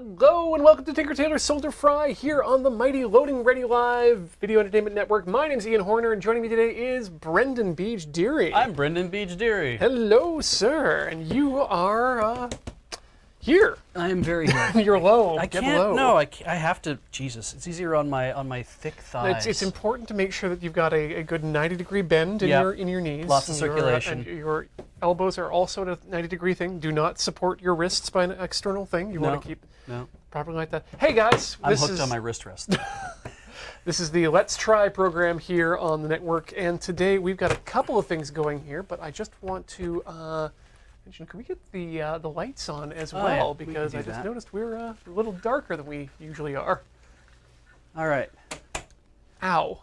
Hello and welcome to Tinker Tailor Soldier Fry here on the mighty Loading Ready Live Video Entertainment Network. My name's Ian Horner and joining me today is Brendan Beach Deary. I'm Brendan Beach Deary. Hello, sir, and you are here. I am very here. You're low. I Get can't. low. No, I have to. Jesus, it's easier on my thick thighs. It's important to make sure that you've got a good 90-degree bend in your knees. Lots of circulation. And your elbows are also at a 90-degree thing. Do not support your wrists by an external thing. You want to keep properly like that. Hey guys, I'm hooked on my wrist rest. This is the Let's Try program here on the network, and today we've got a couple of things going here, but I just want to mention, can we get the lights on as well? Yeah, because I just noticed we're a little darker than we usually are. All right. Ow.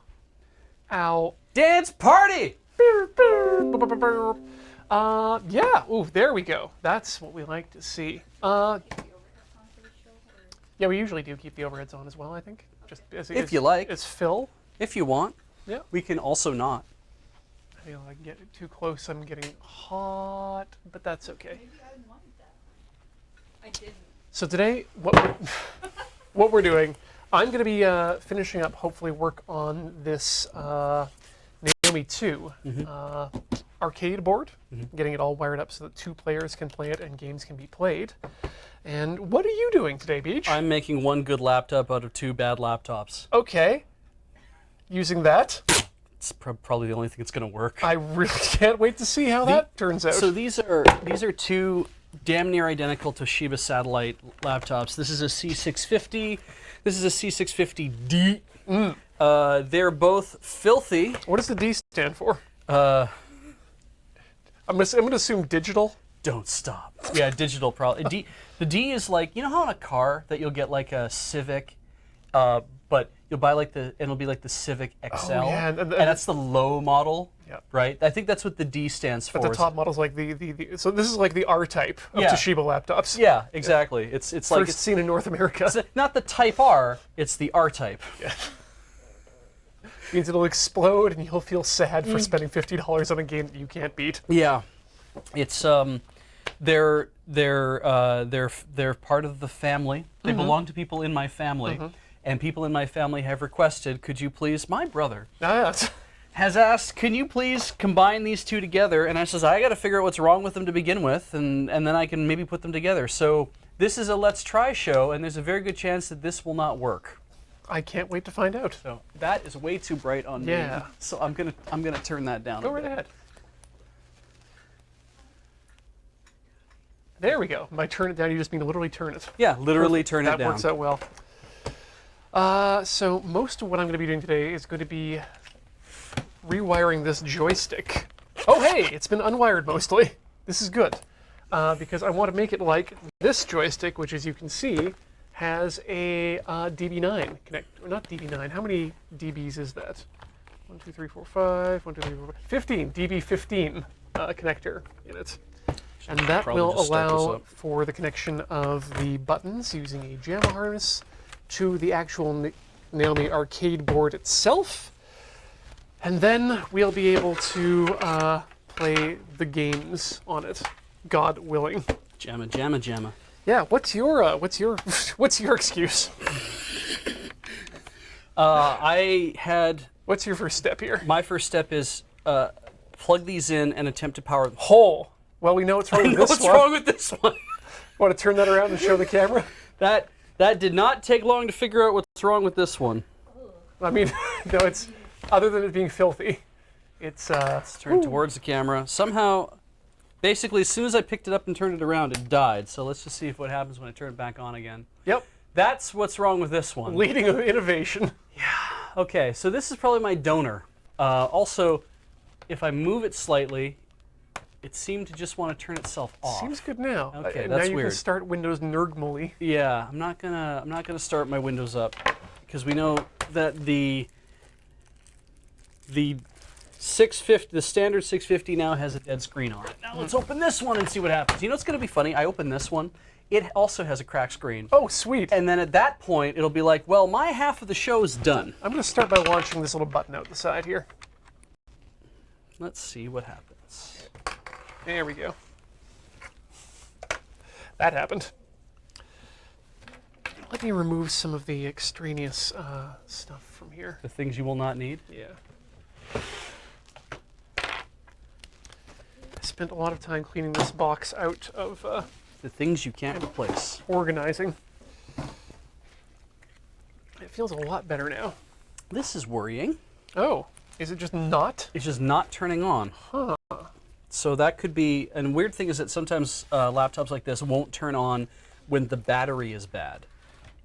Ow. Dance party! Yeah, ooh, there we go. That's what we like to see. Yeah, we usually do keep the overheads on as well, I think. Just if you like. It's fill. If you want. Yeah. We can also not. I feel like I get it too close, I'm getting hot, but that's okay. Maybe I wanted that. I didn't. So today, what we're doing, I'm going to be finishing up, hopefully, work on this NAOMI 2 arcade board, getting it all wired up so that 2 players can play it and games can be played. And what are you doing today, Beach? I'm making one good laptop out of 2 bad laptops. Okay. Using that. It's probably the only thing that's going to work. I really can't wait to see how that turns out. So these are 2 damn near identical Toshiba satellite laptops. This is a C650. This is a C650D. They're both filthy. What does the D stand for? I'm gonna assume digital. Don't stop. Yeah, digital probably. The D is like, you know how in a car that you'll get like a Civic, but you'll buy like it'll be like the Civic XL, and that's the low model, right? I think that's what the D stands for. But the top model's like so this is like the R type of Toshiba laptops. Yeah, exactly. It's like first seen in North America. It's not the Type R, it's the R type. Yeah. Means it'll explode and you'll feel sad for spending $50 on a game that you can't beat. Yeah, it's they're part of the family. They belong to people in my family. And people in my family have requested, could you please, my brother has asked, can you please combine these 2 together? And I says, I got to figure out what's wrong with them to begin with, and then I can maybe put them together. So this is a Let's Try show, and there's a very good chance that this will not work. I can't wait to find out. So that is way too bright on me. So I'm gonna turn that down. Go right ahead. There we go. By turn it down, you just mean literally turn it. Yeah, literally turn it down. That works out well. So most of what I'm going to be doing today is going to be rewiring this joystick. Oh hey, it's been unwired mostly. This is good. Because I want to make it like this joystick, which as you can see, has a DB9 connector. Not DB9, how many DBs is that? 1, 2, 3, 4, 5, 1, 2, 3, 4, 5, 15, DB15 connector in it. And that will allow for the connection of the buttons using a JAMA harness to the actual NAOMI arcade board itself. And then we'll be able to play the games on it, God willing. JAMA, JAMA, JAMA. Yeah, what's your excuse? What's your first step here? My first step is plug these in and attempt to power them. Well, we know what's wrong with this one. What's wrong with this one? Want to turn that around and show the camera? That did not take long to figure out what's wrong with this one. I mean, no, it's other than it being filthy. It's let's turn towards the camera. Somehow, basically, as soon as I picked it up and turned it around, it died. So let's just see what happens when I turn it back on again. Yep. That's what's wrong with this one. Leading of innovation. Yeah. Okay, so this is probably my donor. Also, if I move it slightly, it seemed to just want to turn itself off. Seems good now. Okay, now that's you weird. can start Windows normally. Yeah, I'm not gonna start my Windows up because we know that the 650, the standard 650 now has a dead screen on it. Now let's open this one and see what happens. You know what's gonna be funny? I open this one. It also has a cracked screen. Oh, sweet. And then at that point, it'll be like, well, my half of the show is done. I'm going to start by launching this little button out the side here. Let's see what happens. There we go. That happened. Let me remove some of the extraneous stuff from here. The things you will not need? Yeah. I spent a lot of time cleaning this box out of The things you can't replace. organizing. It feels a lot better now. This is worrying. Oh, is it just not? It's just not turning on. Huh. So that could be, and weird thing is that sometimes laptops like this won't turn on when the battery is bad.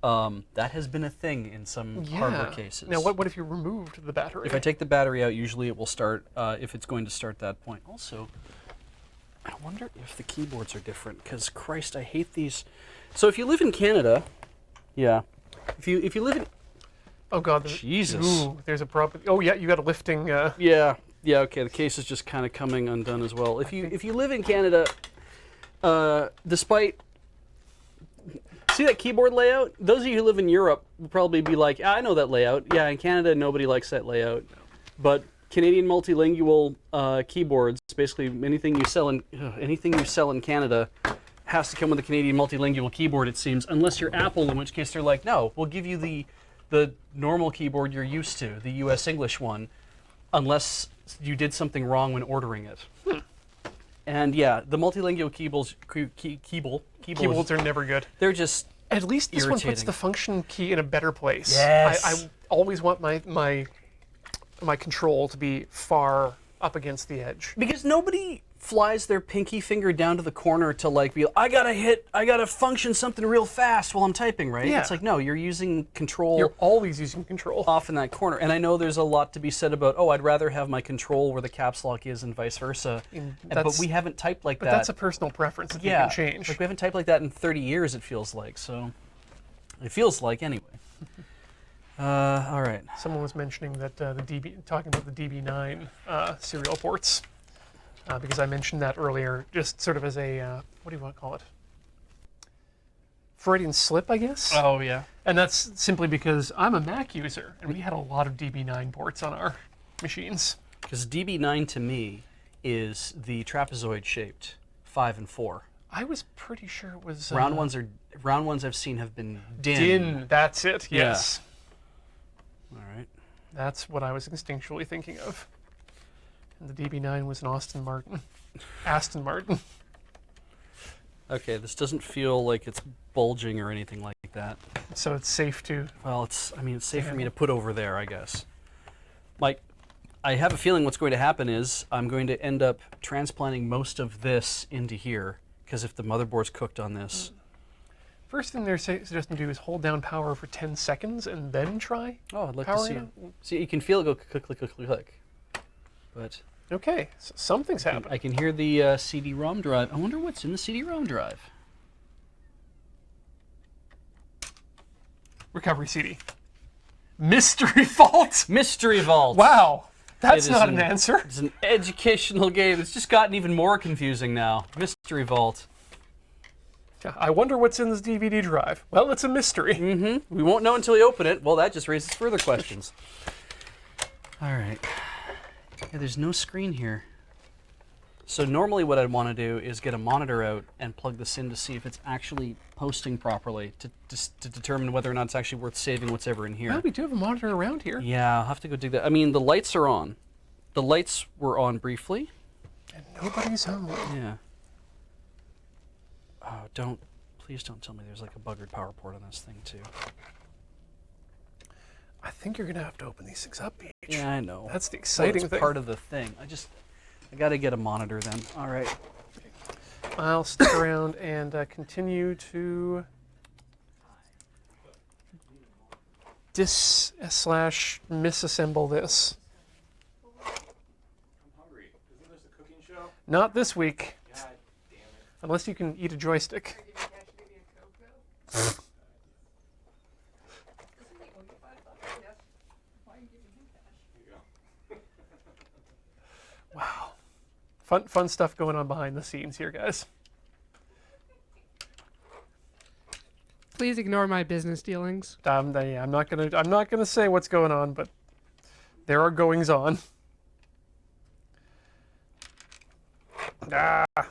That has been a thing in some hardware cases. Now, what if you removed the battery? If I take the battery out, usually it will start, if it's going to start that point. Also, I wonder if the keyboards are different, because Christ, I hate these. So if you live in Canada, yeah. If you live in... Oh, God. Jesus. Ooh, there's a problem. Oh, yeah, you got a lifting... Yeah, okay, the case is just kind of coming undone as well. If you live in Canada, despite... See that keyboard layout? Those of you who live in Europe will probably be like, I know that layout. Yeah, in Canada, nobody likes that layout. But Canadian multilingual keyboards, basically anything you sell in Canada has to come with a Canadian multilingual keyboard, it seems, unless you're Apple, in which case they're like, no, we'll give you the normal keyboard you're used to, the US English one, unless you did something wrong when ordering it. And yeah, the multilingual keyboards are never good. They're just At least this irritating. one puts the function key in a better place. Yes. I always want my control to be far up against the edge. Because nobody flies their pinky finger down to the corner to like be, I gotta function something real fast while I'm typing, right? Yeah. It's like, no, you're using control You're always using control. off in that corner. And I know there's a lot to be said about, oh, I'd rather have my control where the caps lock is and vice versa. But we haven't typed like that. But that's a personal preference that you can change. Like we haven't typed like that in 30 years, it feels like. So it feels like anyway. All right. Someone was mentioning that talking about the DB9 serial ports, because I mentioned that earlier, just sort of as a what do you want to call it? Freudian slip, I guess. Oh yeah. And that's simply because I'm a Mac user, and we had a lot of DB9 ports on our machines. Because DB9 to me is the trapezoid shaped 5 and 4. I was pretty sure it was Round ones I've seen have been DIN. DIN. That's it. Yes. All right. That's what I was instinctually thinking of. And the DB9 was an Aston Martin. Okay, this doesn't feel like it's bulging or anything like that. So it's safe to... Well, it's safe for me to put over there, I guess. Mike, I have a feeling what's going to happen is I'm going to end up transplanting most of this into here, because if the motherboard's cooked on this... First thing they're suggesting to do is hold down power for 10 seconds and then try. Oh, I'd like to see it. See, you can feel it go click, click, click, click, click. But... Okay, so something's happening. I can hear the CD-ROM drive. I wonder what's in the CD-ROM drive. Recovery CD. Mystery Vault! Mystery Vault! Wow, that's not an answer. It's an educational game. It's just gotten even more confusing now. Mystery Vault. I wonder what's in this DVD drive. Well, it's a mystery. Mm-hmm. We won't know until we open it. Well, that just raises further questions. All right. Yeah, there's no screen here. So normally what I'd want to do is get a monitor out and plug this in to see if it's actually posting properly to determine whether or not it's actually worth saving what's ever in here. Well, we do have a monitor around here. Yeah, I'll have to go dig that. I mean, the lights are on. The lights were on briefly. And nobody's home. Yeah. Oh, please don't tell me there's like a buggered power port on this thing too. I think you're going to have to open these things up, Beach. Yeah, I know. That's the exciting thing. thing. Part of the thing. I got to get a monitor then. All right. I'll stick around and continue to disassemble this. I'm hungry. Isn't this a cooking show? Not this week. God damn it. Unless you can eat a joystick. Wow. Fun stuff going on behind the scenes here, guys. Please ignore my business dealings. I'm not gonna say what's going on, but there are goings on.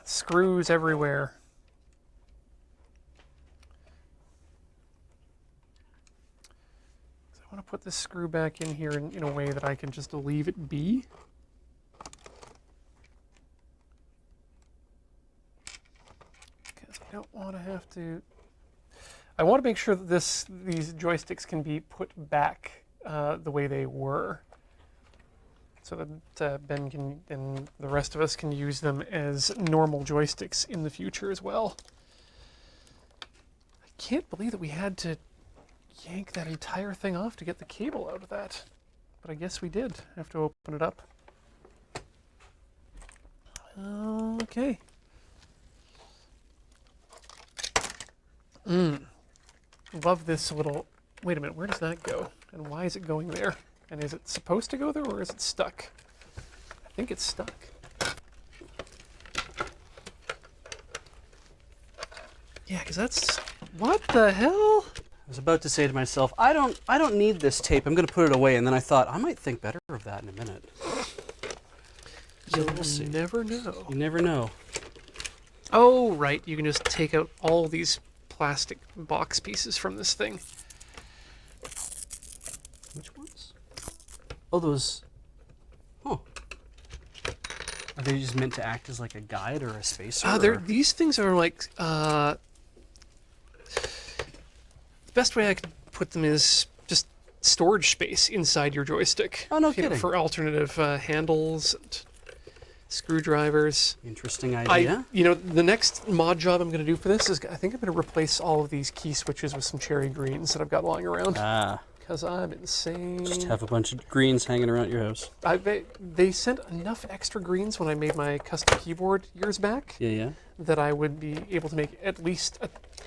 Screws everywhere. want to put this screw back in here in a way that I can just leave it be. Because I don't want to have to... I want to make sure that these joysticks can be put back the way they were, so that Ben can and the rest of us can use them as normal joysticks in the future as well. I can't believe that we had to yank that entire thing off to get the cable out of that, but I guess we did have to open it up. Okay. Love this little... Wait a minute, where does that go? And why is it going there? And is it supposed to go there, or is it stuck? I think it's stuck. Yeah, because that's... What the hell? I was about to say to myself, I don't need this tape. I'm going to put it away. And then I thought, I might think better of that in a minute. So we'll see. You never know. You never know. Oh, right. You can just take out all these plastic box pieces from this thing. Which ones? Oh, those. Oh. Are they just meant to act as like a guide or a spacer? These things are like... the best way I could put them is just storage space inside your joystick. Oh, no kidding. For alternative handles and screwdrivers. Interesting idea. The next mod job I'm going to do for this is I think I'm going to replace all of these key switches with some cherry greens that I've got lying around. Because I'm insane. Just have a bunch of greens hanging around your house. They sent enough extra greens when I made my custom keyboard years back. Yeah. That I would be able to make at least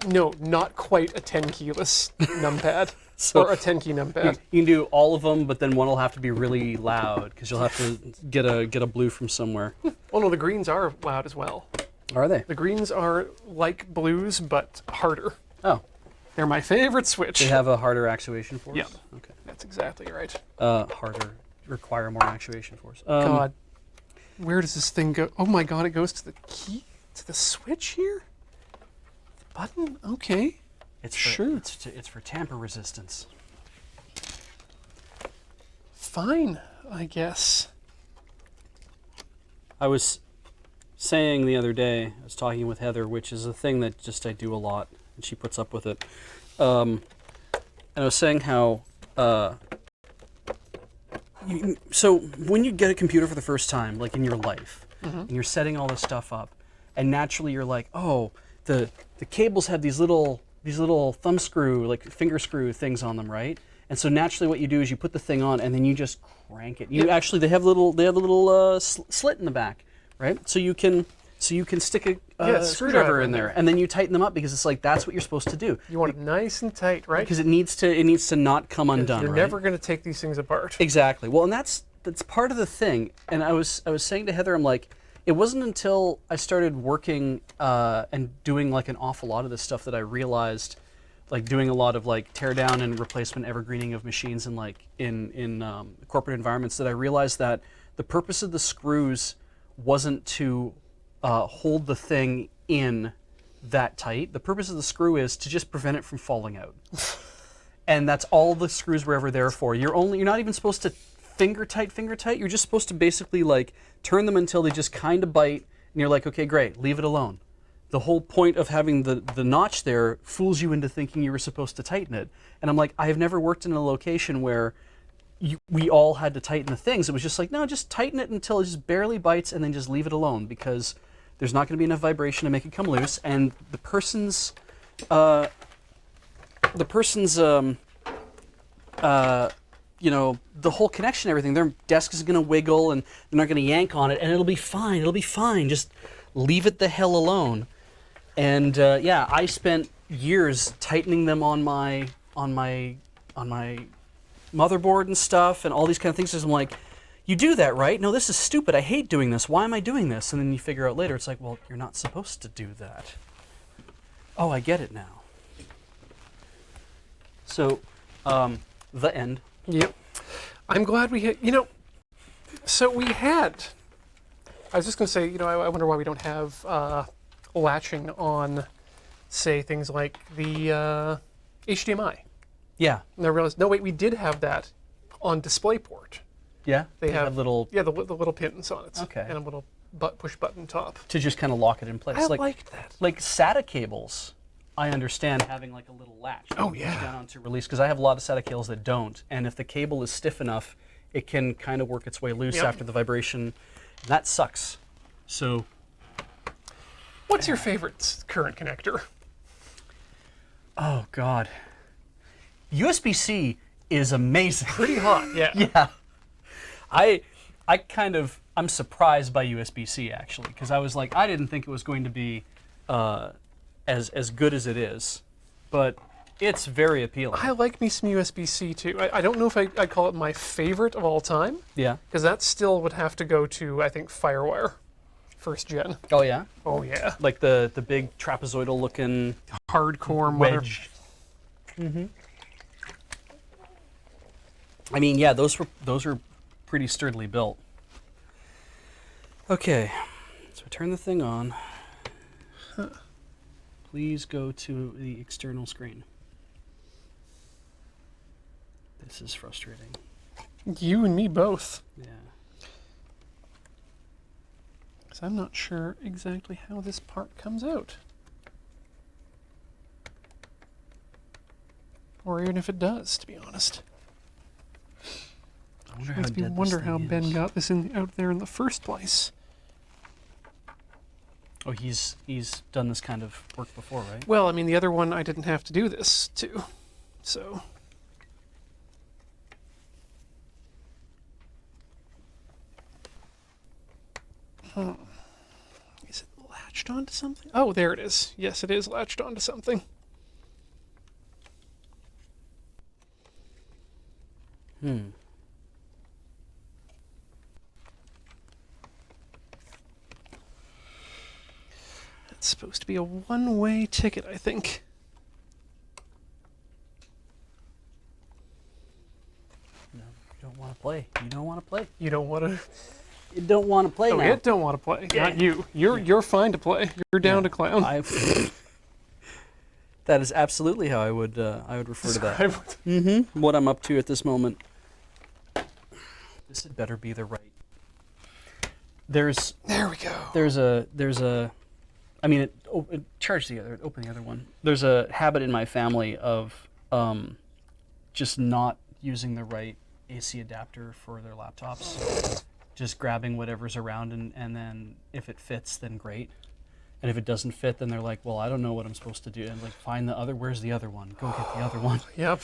not quite a 10 keyless numpad. Or a 10 key numpad. You can do all of them, but then one will have to be really loud because you'll have to get a blue from somewhere. Oh no, the greens are loud as well. Are they? The greens are like blues, but harder. Oh. They're my favorite switch. They have a harder actuation force? Yeah. Okay. That's exactly right. Harder. Require more actuation force. God. Where does this thing go? Oh my god, it goes to the key? To the switch here? The button? Okay. Sure. It's for tamper resistance. Fine, I guess. I was saying the other day, I was talking with Heather, which is a thing that just I do a lot, and she puts up with it. And I was saying how, so when you get a computer for the first time, like in your life, and you're setting all this stuff up, and naturally you're like, oh, the cables have these little thumb screw, like finger screw things on them, right? And so naturally what you do is you put the thing on and then you just crank it. You actually, they have a little slit in the back, right? So you can stick a screwdriver in there and then you tighten them up because it's like, that's what you're supposed to do. You want it nice and tight, right? Because it needs to not come undone, You're right? never going to take these things apart. Exactly. Well, and that's part of the thing. And I was saying to Heather, I'm like, it wasn't until I started working and doing like an awful lot of this stuff that I realized, like doing a lot of like tear down and replacement evergreening of machines and like in corporate environments, that I realized that the purpose of the screws wasn't to hold the thing in that tight. The purpose of the screw is to just prevent it from falling out. And that's all the screws were ever there for. You're not even supposed to finger tight. You're just supposed to basically like turn them until they just kind of bite, and you're like, okay, great, leave it alone. The whole point of having the notch there fools you into thinking you were supposed to tighten it. And I'm like, I have never worked in a location where we all had to tighten the things. It was just like, no, just tighten it until it just barely bites and then just leave it alone, because there's not going to be enough vibration to make it come loose. And the person's the whole connection, everything, their desk is going to wiggle and they're not going to yank on it, and it'll be fine. It'll be fine. Just leave it the hell alone. And yeah, I spent years tightening them on my motherboard and stuff and all these kind of things. So I'm like, you do that, right? No, this is stupid. I hate doing this. Why am I doing this? And then you figure out later, it's like, well, you're not supposed to do that. Oh, I get it now. So, the end. Yep. I'm glad we had, so we had, I was just going to say, I wonder why we don't have latching on, say, things like the HDMI. Yeah. And I realized, no, wait, we did have that on DisplayPort. Yeah. They have little the little pins on it. Okay. And a little push button top. to just kind of lock it in place. I liked that. Like SATA cables, I understand having like a little latch. that Oh, you yeah. push down onto release, because I have a lot of SATA cables that don't, and if the cable is stiff enough, it can kind of work its way loose Yep. after the vibration. And that sucks. So, What's your favorite current connector? oh god, USB-C is amazing. Pretty hot, yeah. Yeah, I'm surprised by USB-C actually, because I was like, I didn't think it was going to be as good as it is, but it's very appealing. I like me some USB-C too. I don't know if I'd call it my favorite of all time, Yeah. because that still would have to go to, I think, FireWire, first gen. Oh yeah. Oh yeah. Like the big trapezoidal looking Hardcore mother. wedge. Mm-hmm. I mean, yeah, those were pretty sturdily built. Okay, so turn the thing on. Please go to the external screen. This is frustrating. You and me both. Yeah. Because I'm not sure exactly how this part comes out. Or even if it does, to be honest. I wonder how Makes me dead this wonder how thing Ben is. got this out there in the first place. Oh, he's done this kind of work before, right? Well, I mean, the other one I didn't have to do this to, so. Is it latched onto something? Oh, there it is. Yes, it is latched onto something. Hmm. It's supposed to be a one-way ticket, I think. No, you don't want to play. You don't want to play. You don't want to. You don't want to play Oh, now. it don't want to play. Not you. You're fine to play. You're down to clown. That is absolutely how I would refer to that. Describe- Mm-hmm. What I'm up to at this moment. This had better be the right. There we go. There's a. I mean, it charge the other. Open the other one. There's a habit in my family of just not using the right AC adapter for their laptops. Just grabbing whatever's around, and then if it fits, then great. And if it doesn't fit, then they're like, well, I don't know what I'm supposed to do. And like, find the other, where's the other one? Go get the other one. Yep.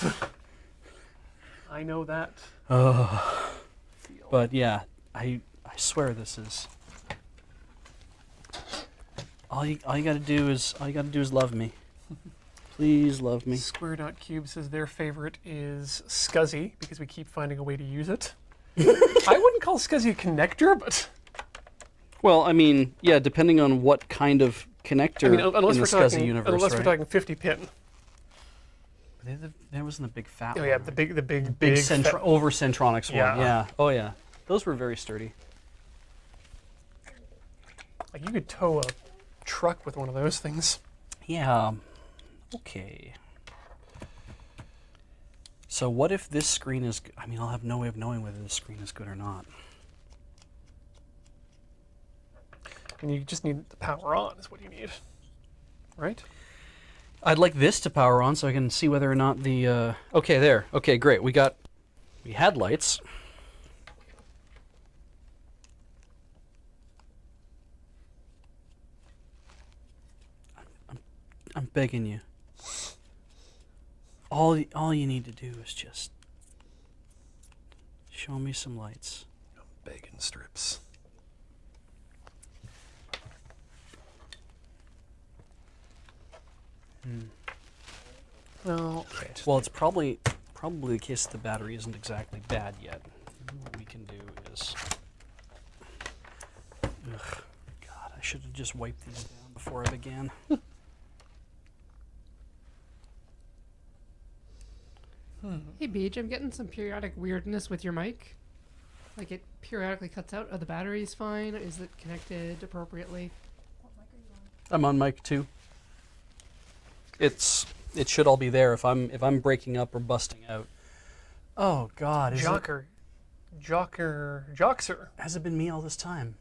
I know that. But yeah, I swear this is all you gotta do is love me. Please love me. Square.cube says their favorite is SCSI because we keep finding a way to use it. I wouldn't call SCSI a connector, but Well, I mean, yeah, depending on what kind of connector I mean, in unless the we're SCSI talking, universe, unless right? we're talking 50 pin. There wasn't the big fat Oh one. yeah, right? the big big fat- over Centronics one. Yeah. Yeah. Oh yeah. Those were very sturdy. Like you could tow a truck with one of those things. Yeah. Okay. So what if this screen is? I mean, I'll have no way of knowing whether this screen is good or not. And you just need the power on is what you need. Right? I'd like this to power on so I can see whether or not the. Okay, there. Okay, great. We had lights. I'm begging you. All you need to do is just show me some lights. Bacon strips. Well, Well, it's probably the case that the battery isn't exactly bad yet. What we can do is. Ugh, God, I should have just wiped these down before I began. Hey, Beach, I'm getting some periodic weirdness with your mic. Like it periodically cuts out. Are the batteries fine? Is it connected appropriately? I'm on mic 2. It's it should all be there if I'm breaking up or busting out. Oh God, Joxer. Has it been me all this time?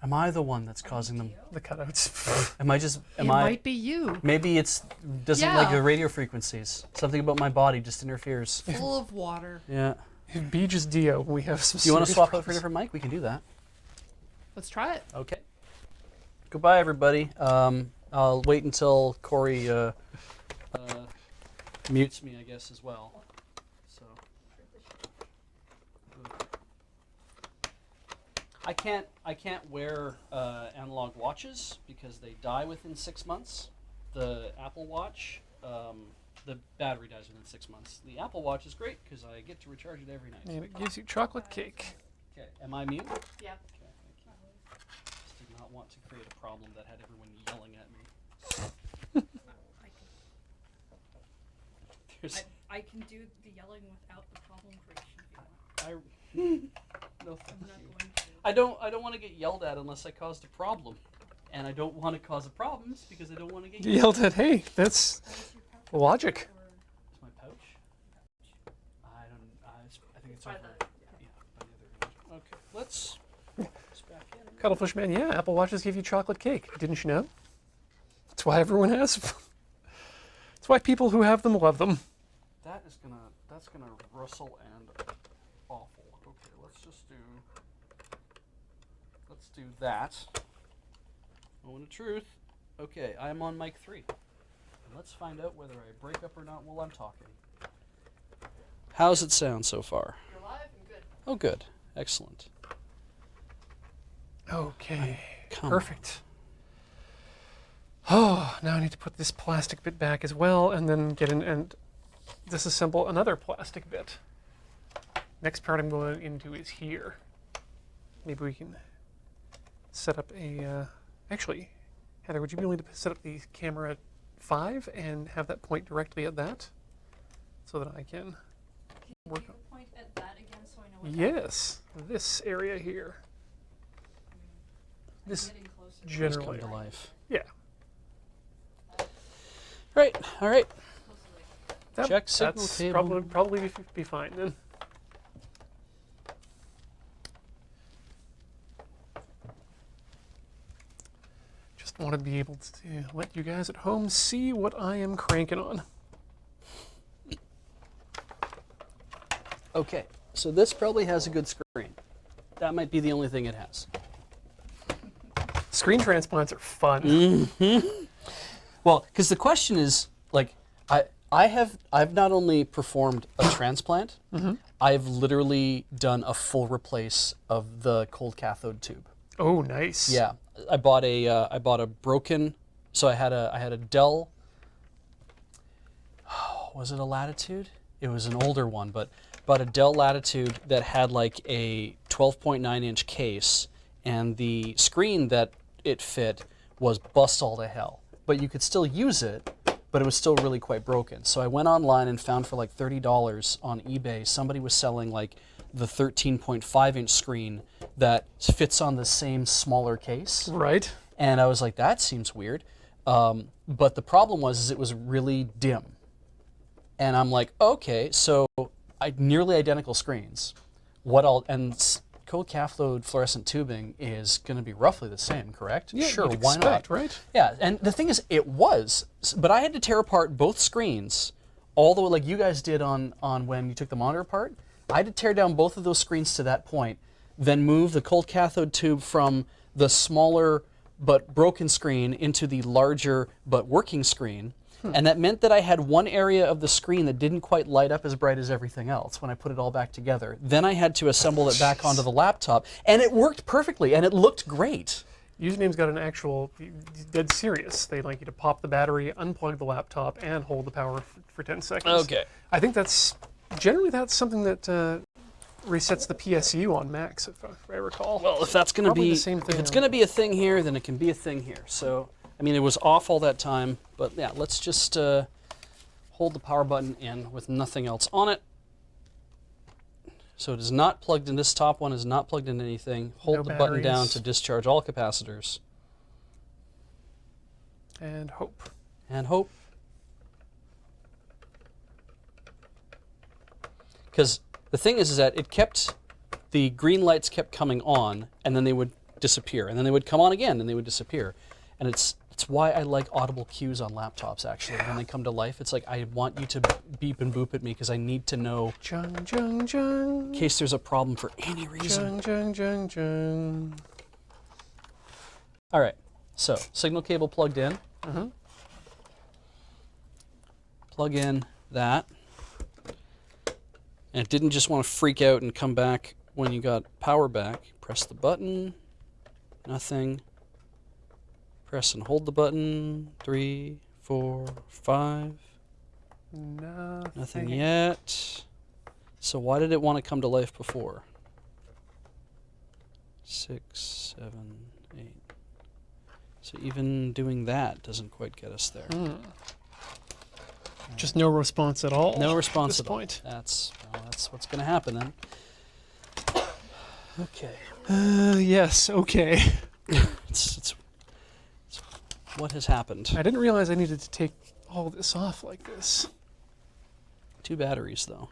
Am I the one that's causing them? The cutouts. It might be you. Maybe it's doesn't like the radio frequencies. Something about my body just interferes. Full of water. Yeah. If Beej is Dio, we have some. Do you want to serious swap out problems. for a different mic? We can do that. Let's try it. Okay. Goodbye, everybody. I'll wait until Corey mutes me, I guess, as well. So. I can't wear analog watches because they die within 6 months. The Apple Watch, the battery dies within 6 months. The Apple Watch is great because I get to recharge it every night. And it gives you chocolate cake. Okay, am I mute? Yeah. Okay, thank you. Just did not want to create a problem that had everyone yelling at me. There's, I can do the yelling without the problem creation if you want. no, I'm thank not you. going to. I don't want to get yelled at unless I caused a problem, and I don't want to cause problems because I don't want to get Yelled at. Hey, that's logic. Is my pouch? I don't. I think it's By over. the- Yeah, by the other end. Okay, let's back in. Cuttlefish Man, yeah, Apple Watches give you chocolate cake. Didn't you know? That's why everyone has them. That's why people who have them love them. That's gonna rustle and awful. Okay, let's do that. Moment of truth. Okay, I'm on mic 3. Let's find out whether I break up or not while I'm talking. How's it sound so far? You're live and good. Oh, good. Excellent. Okay, Come perfect. Oh, now I need to put this plastic bit back as well, and then get in and disassemble another plastic bit. Next part I'm going into is here. Maybe we can set up a. Actually, Heather, would you be willing to set up the camera at 5 and have that point directly at that, so that I can work Can on? you point at that again so I know what Yes, this area here. This I'm getting closer. Just generally. come to life. Yeah. Right. All right. That, Check signal that's cable. probably be fine then. Just want to be able to let you guys at home see what I am cranking on. Okay. So this probably has a good screen. That might be the only thing it has. Screen transplants are fun. Well, because the question is, like, I've not only performed a transplant, I've literally done a full replace of the cold cathode tube. Oh, nice. Yeah, I bought a broken. So I had a Dell. Was it a Latitude? It was an older one, but bought a Dell Latitude that had like a 12.9-inch case, and the screen that it fit was bust all to hell. But you could still use it, but it was still really quite broken. So I went online and found for like $30 on eBay, somebody was selling like the 13.5-inch screen that fits on the same smaller case. Right. And I was like, that seems weird. But the problem was it was really dim. And I'm like, okay, so nearly identical screens. Cold cathode fluorescent tubing is going to be roughly the same, correct? Yeah, sure, you'd why expect, not? right? Yeah, and the thing is, it was, but I had to tear apart both screens, all the way like you guys did on when you took the monitor apart. I had to tear down both of those screens to that point, then move the cold cathode tube from the smaller but broken screen into the larger but working screen. And that meant that I had one area of the screen that didn't quite light up as bright as everything else when I put it all back together. Then I had to assemble it back onto the laptop, and it worked perfectly, and it looked great. Username's got an actual, dead serious. They like you to pop the battery, unplug the laptop, and hold the power for 10 seconds. Okay. I think that's something that resets the PSU on Macs, if I recall. Well, if that's going to Probably be, the same thing if it's on- going to be a thing here, then it can be a thing here. So, I mean, it was off all that time, but yeah, let's just hold the power button in with nothing else on it. So it is not plugged in. This top one is not plugged into anything. Hold No the button down batteries. to discharge all capacitors. And hope. And hope. Because the thing is that it kept, the green lights kept coming on, and then they would disappear, and then they would come on again, and they would disappear. And it's why I like audible cues on laptops, actually. When they come to life, it's like, I want you to beep and boop at me, because I need to know, Jung, jung, jung. in case there's a problem for any reason. Jung, jung, jung, jung. All right, so signal cable plugged in. Plug in that. And it didn't just want to freak out and come back when you got power back. Press the button, nothing. Press and hold the button, 3, 4, 5. Nothing yet. So why did it want to come to life before? 6, 7, 8. So even doing that doesn't quite get us there. Just no response at all. No response at this at all. point. That's what's going to happen then. Okay. Yes. Okay. It's what has happened. I didn't realize I needed to take all this off like this. 2 batteries though.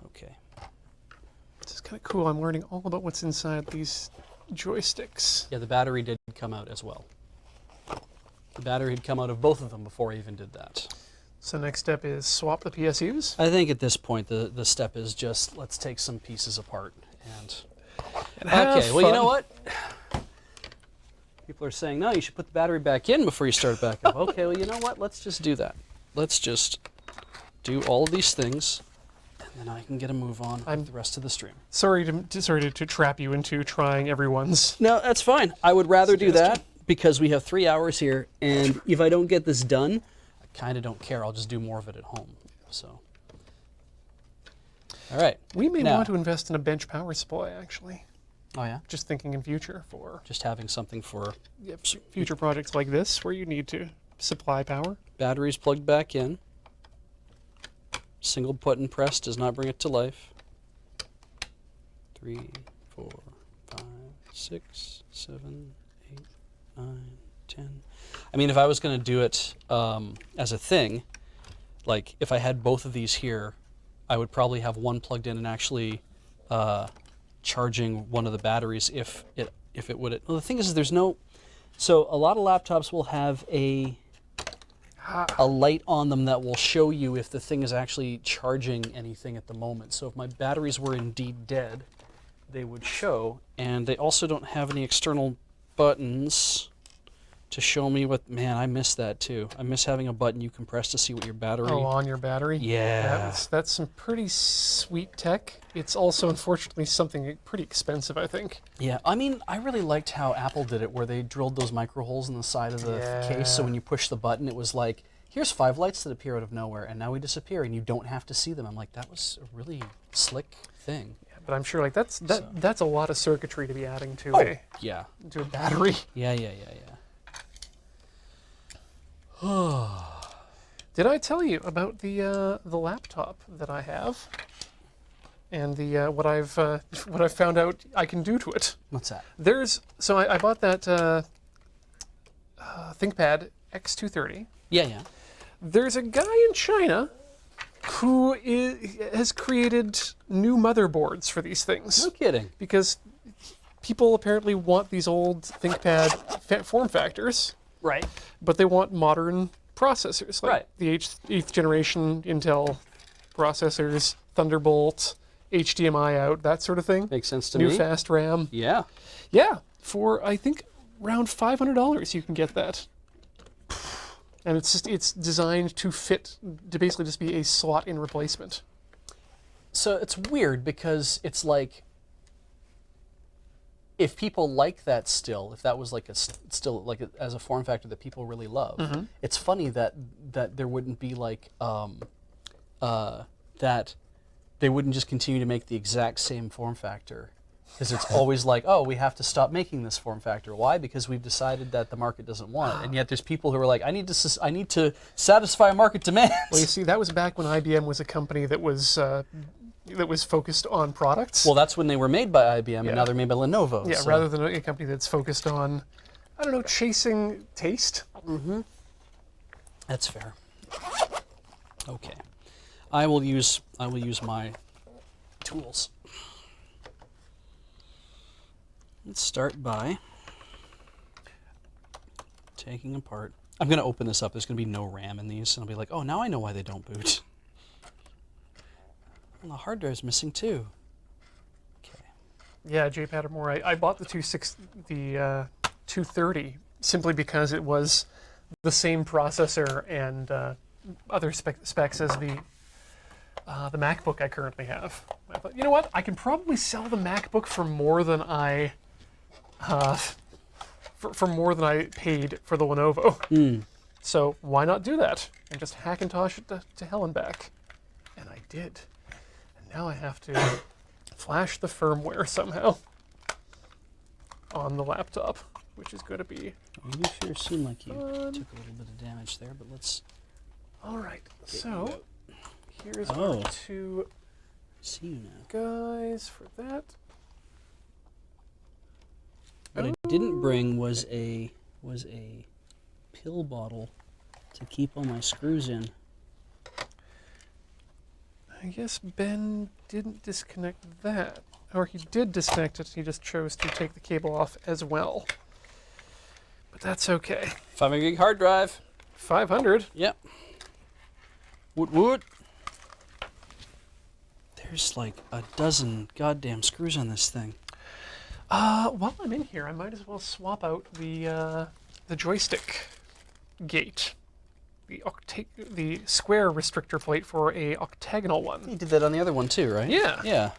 Okay. This is kind of cool. I'm learning all about what's inside these joysticks. Yeah, the battery did come out as well. The battery had come out of both of them before I even did that. So next step is swap the PSUs. I think at this point the step is just let's take some pieces apart and have okay, well you fun. know what? People are saying, no, you should put the battery back in before you start back up. Okay, well you know what? Let's just do that. Let's just do all of these things and then I can get a move on with the rest of the stream. Sorry to trap you into trying everyone's. No, that's fine. I would rather do that because we have 3 hours here, and if I don't get this done, I kind of don't care. I'll just do more of it at home. So, all right. We may Now- want to invest in a bench power supply, actually. Oh yeah, Just thinking in future for just having something for future projects like this where you need to supply power. batteries plugged back in. Single button press does not bring it to life. 3, 4, 5, 6, 7, 8, 9, 10. I mean, if I was going to do it as a thing, like if I had both of these here, I would probably have one plugged in and actually charging one of the batteries if it would. Well, the thing is there's no. So a lot of laptops will have a light on them that will show you if the thing is actually charging anything at the moment. So if my batteries were indeed dead, they would show. And they also don't have any external buttons to show me what. Man, I miss that too. I miss having a button you can press to see what your battery. Oh, on your battery? Yeah. That's some pretty sweet tech. It's also, unfortunately, something pretty expensive, I think. Yeah, I mean, I really liked how Apple did it, where they drilled those micro holes in the side of the case, so when you push the button, it was like, here's 5 lights that appear out of nowhere, and now we disappear, and you don't have to see them. I'm like, that was a really slick thing. Yeah, but I'm sure like that's a lot of circuitry to be adding to Yeah. to a battery. Yeah. Did I tell you about the laptop that I have, and the what I've found out I can do to it? What's that? So I bought that ThinkPad X230. Yeah. There's a guy in China who has created new motherboards for these things. No kidding. Because people apparently want these old ThinkPad form factors. Right. But they want modern processors, like the 8th generation Intel processors, Thunderbolt, HDMI out, that sort of thing. Makes sense to me. New fast RAM. Yeah. Yeah, for I think around $500 you can get that. And it's designed to basically just be a slot-in replacement. So it's weird because it's like, if people like that still, if that was like as a form factor that people really love, it's funny that there wouldn't be like that they wouldn't just continue to make the exact same form factor, because it's always like, oh, we have to stop making this form factor. Why? Because we've decided that the market doesn't want it, and yet there's people who are like, I need to satisfy market demand. Well, you see, that was back when IBM was a company that was focused on products. Well, that's when they were made by IBM, and now they're made by Lenovo. Yeah, so. rather than a company that's focused on, I don't know, chasing taste. That's fair. Okay. I will use my tools. Let's start by taking apart. I'm going to open this up. There's going to be no RAM in these, and I'll be like, oh, now I know why they don't boot. And the hard drive's missing too. Okay. Yeah, JPad or more. I bought the 230 simply because it was the same processor and other specs as the MacBook I currently have. I thought, you know what? I can probably sell the MacBook for more than I for more than I paid for the Lenovo. So why not do that and just Hackintosh it to hell and back? And I did. And now I have to flash the firmware somehow on the laptop, which is going to be You sure seem like you took a little bit of damage there, but let's... all right. So here's Oh. our two see you now. guys for that. What I didn't bring was a pill bottle to keep all my screws in. I guess Ben didn't disconnect that. Or he did disconnect it, he just chose to take the cable off as well. But that's okay. 500 gig hard drive. 500. Yep. Woot. There's like a dozen goddamn screws on this thing. While I'm in here, I might as well swap out the joystick gate. The square restrictor plate for a octagonal one. You did that on the other one too, right? Yeah. Yeah.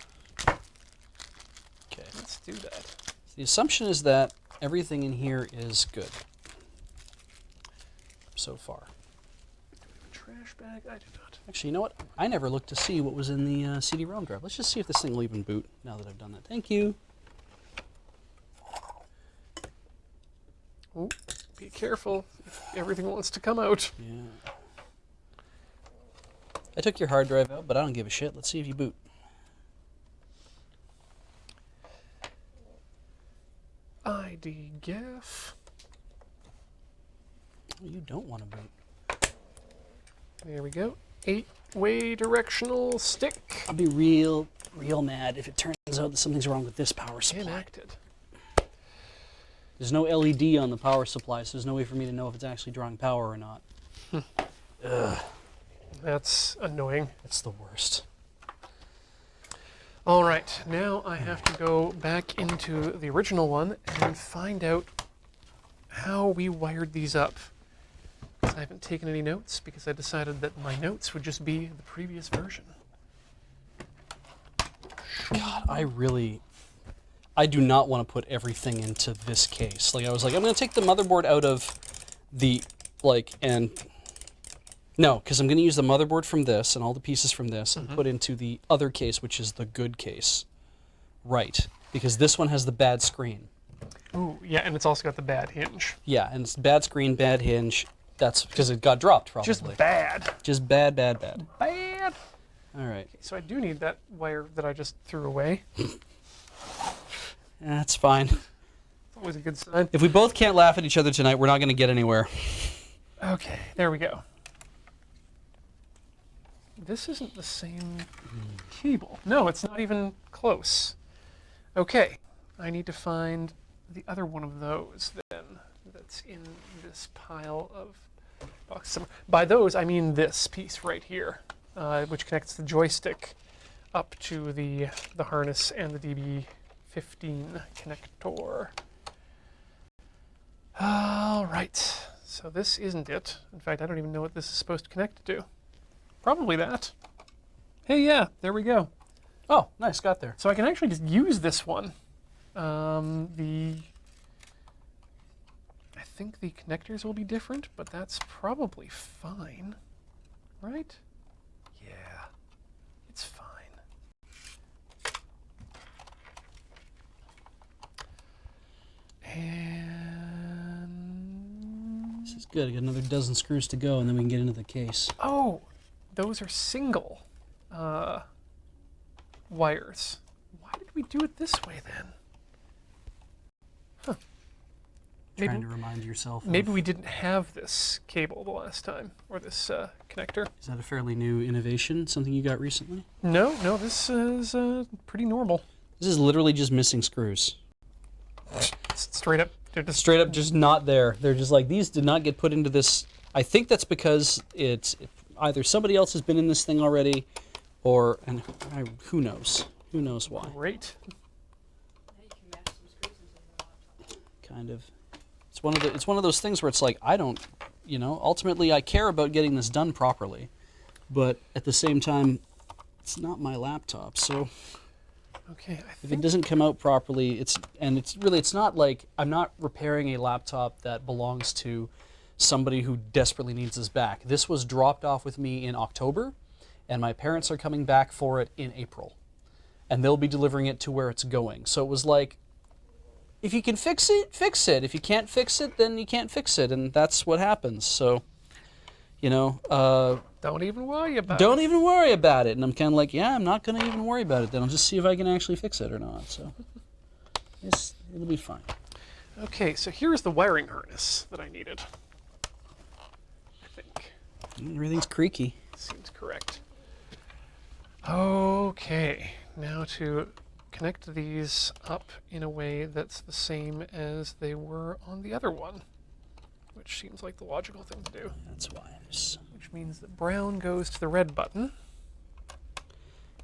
Okay. Let's do that. The assumption is that everything in here is good. So far. Trash bag? I do not. Actually, you know what? I never looked to see what was in the CD-ROM drive. Let's just see if this thing will even boot now that I've done that. Thank you. Ooh, be careful if everything wants to come out. Yeah. I took your hard drive out, but I don't give a shit. Let's see if you boot. ID gaff. You don't want to boot. There we go. 8-way directional stick. I'll be real mad if it turns out that something's wrong with this power supply. Enacted. There's no LED on the power supply, so there's no way for me to know if it's actually drawing power or not. Ugh. That's annoying. It's the worst. All right, now I have to go back into the original one and find out how we wired these up. I haven't taken any notes because I decided that my notes would just be the previous version. God, I do not want to put everything into this case. Like, I was like, I'm going to take the motherboard out of the, no, because I'm going to use the motherboard from this and all the pieces from this and put into the other case, which is the good case. Right, because this one has the bad screen. Ooh, yeah, and it's also got the bad hinge. Yeah, and it's bad screen, bad hinge. That's because it got dropped, probably. Just bad. Just bad. Bad. All right. So I do need that wire that I just threw away. That's fine. It's always a good sign. If we both can't laugh at each other tonight, we're not going to get anywhere. Okay, there we go. This isn't the same cable. No, it's not even close. Okay, I need to find the other one of those then that's in this pile of boxes somewhere. By those, I mean this piece right here, which connects the joystick up to the harness and the DB15 connector. All right, so this isn't it. In fact, I don't even know what this is supposed to connect to. Probably that. Hey, yeah, there we go. Oh, nice, got there. So I can actually just use this one. I think the connectors will be different, but that's probably fine, right? Yeah, it's fine. And This is good. I got another dozen screws to go, and then we can get into the case. oh, those are single wires. Why did we do it this way then? Huh. Trying to remind yourself. Maybe we didn't have this cable the last time, or this connector. Is that a fairly new innovation? Something you got recently? No, this is pretty normal. This is literally just missing screws. Straight up. They're just Straight up just not there. They're just like, these did not get put into this. I think that's because it's either somebody else has been in this thing already, or, and who knows? Who knows why? Great. Now you can match some screws into your laptop. Kind of. It's one of those things where it's like, I don't, ultimately I care about getting this done properly, but at the same time, it's not my laptop, so Okay. if it doesn't come out properly, it's not like I'm not repairing a laptop that belongs to somebody who desperately needs this back. This was dropped off with me in October, and my parents are coming back for it in April, and they'll be delivering it to where it's going. So it was like, if you can fix it, fix it. If you can't fix it, then you can't fix it, and that's what happens. So, don't even worry about it. don't even worry about it. And I'm kind of like, yeah, I'm not going to even worry about it. Then I'll just see if I can actually fix it or not. So, it'll be fine. Okay, so here's the wiring harness that I needed. I think. Everything's creaky. Seems correct. Okay, now to connect these up in a way that's the same as they were on the other one, which seems like the logical thing to do. That's why I'm so... Which means that brown goes to the red button.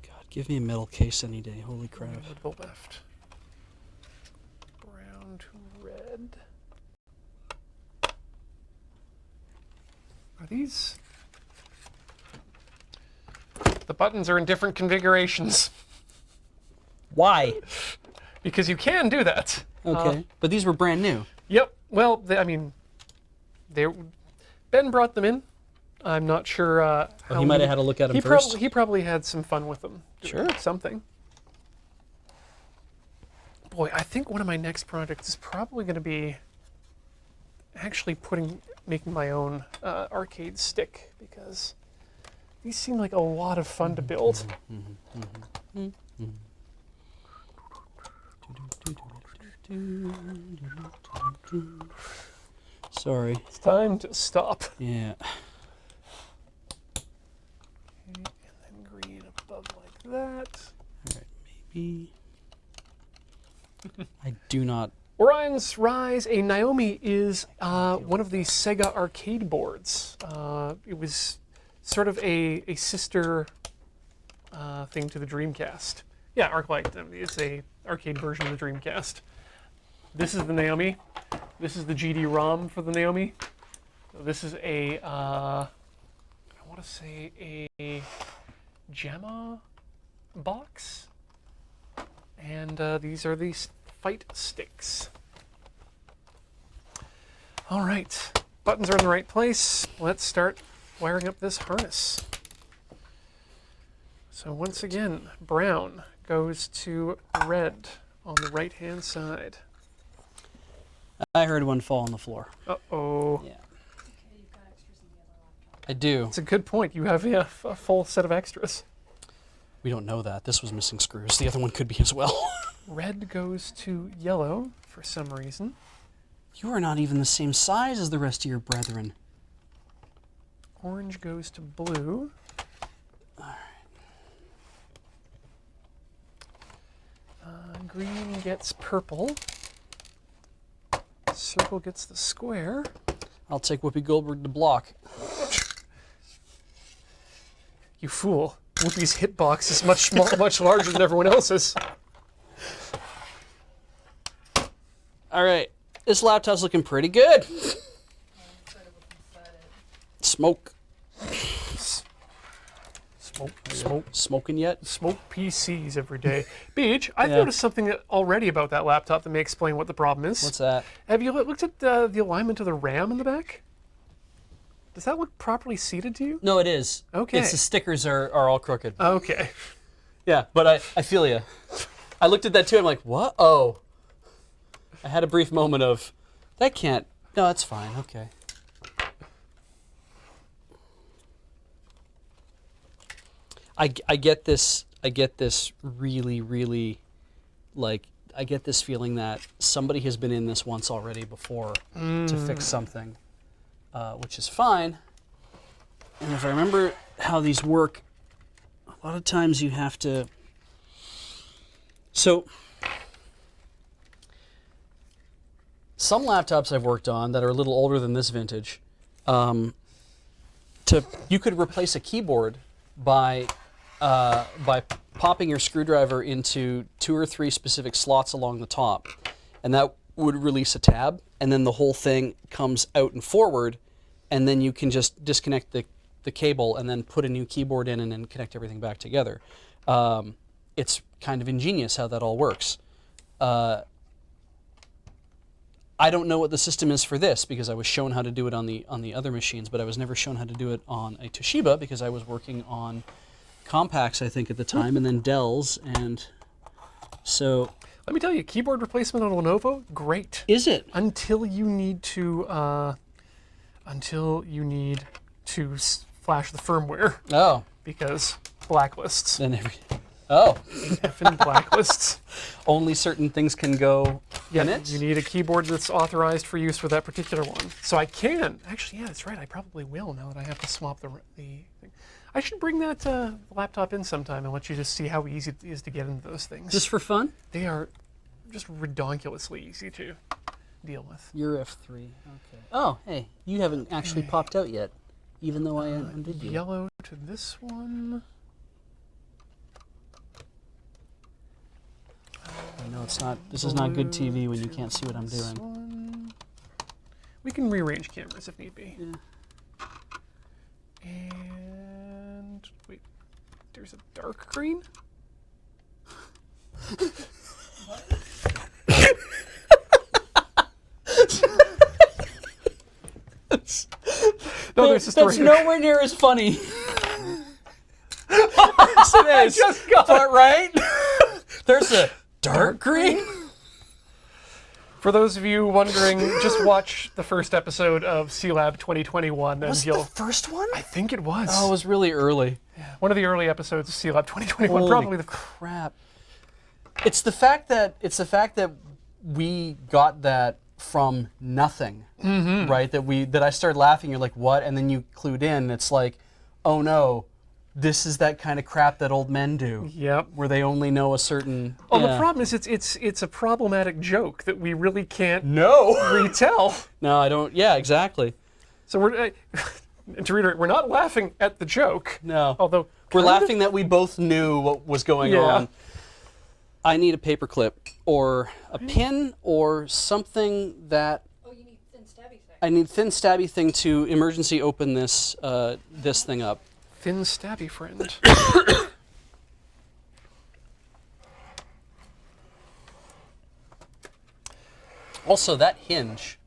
God, give me a metal case any day. Holy crap. And to the left. Brown to red. Are these... The buttons are in different configurations. Why? Because you can do that. Okay, but these were brand new. Yep. Well, Ben brought them in. I'm not sure how He might have had a look at them first. He probably had some fun with them. Sure. Something. Boy, I think one of my next projects is probably going to be actually making my own arcade stick, because these seem like a lot of fun to build. Sorry. It's time to stop. Yeah. Okay, and then green above like that. All right, maybe. I do not. Orion's Rise, a NAOMI is one of the Sega arcade boards. It was sort of a sister thing to the Dreamcast. Yeah, ArcLight. It's a arcade version of the Dreamcast. This is the NAOMI. This is the GD-ROM for the NAOMI. So this is I want to say a JAMA box. And these are the fight sticks. All right, buttons are in the right place. Let's start wiring up this harness. So once again, brown goes to red on the right-hand side. I heard one fall on the floor. Uh-oh. Yeah. Okay, you've got extras in the other laptop. I do. It's a good point. You have a full set of extras. We don't know that. This was missing screws. The other one could be as well. Red goes to yellow for some reason. You are not even the same size as the rest of your brethren. Orange goes to blue. Green gets purple. Circle gets the square. I'll take Whoopi Goldberg to block. You fool. Whoopi's hitbox is much larger than everyone else's. All right. This laptop's looking pretty good. Smoke. Smoking yet? Smoke PCs every day. Beej, I've noticed something already about that laptop that may explain what the problem is. What's that? Have you looked at the alignment of the RAM in the back? Does that look properly seated to you? No, it is. Okay. It's the stickers are all crooked. Okay. Yeah, but I feel you. I looked at that too. I'm like, what? Oh. I had a brief moment of, that can't. No, that's fine. Okay. I get this. I get this really, really, like, this feeling that somebody has been in this once already before to fix something, which is fine. And if I remember how these work, a lot of times you have to. So some laptops I've worked on that are a little older than this vintage, you could replace a keyboard by popping your screwdriver into 2 or 3 specific slots along the top, and that would release a tab, and then the whole thing comes out and forward, and then you can just disconnect the cable and then put a new keyboard in and then connect everything back together. It's kind of ingenious how that all works. I don't know what the system is for this because I was shown how to do it on the other machines, but I was never shown how to do it on a Toshiba because I was working on Compacts, I think, at the time, and then Dells, and so. Let me tell you, keyboard replacement on Lenovo, great. Is it? Until you need to flash the firmware. Oh. Because blacklists. Then oh. Effing blacklists. Only certain things can go in it? You need a keyboard that's authorized for use for that particular one. So I can. Actually, yeah, that's right. I probably will now that I have to swap the thing. I should bring that laptop in sometime and let you just see how easy it is to get into those things. Just for fun? They are just redonkulously easy to deal with. You're F3. Okay. Oh, hey, you haven't actually popped out yet, even though I undid you. Yellow to this one. No, it's not. This is not good TV when you can't see what I'm doing. One. We can rearrange cameras if need be. Yeah. And wait, there's a dark green. No, there's a story. That's nowhere near as funny. Yes, it is. Just got but right. There's a dark green. For those of you wondering, just watch the first episode of C-Lab 2021 and Was it the first one? I think it was. Oh, it was really early. Yeah, one of the early episodes of C-Lab 2021. Holy probably the crap. It's the fact that we got that from nothing, right? That I started laughing. You're like, what? And then you clued in. It's like, oh no, this is that kind of crap that old men do. Yep. Where they only know a certain. Well, the problem is it's a problematic joke that we really can't No. retell. No, I don't. Yeah, exactly. So we're to reiterate, we're not laughing at the joke. No. Although We're kind laughing that we both knew what was going Yeah. on. I need a paper clip or a pin or something that. Oh, you need thin stabby thing. I need thin stabby thing to emergency open this this thing up. Thin stabby friend. Also, that hinge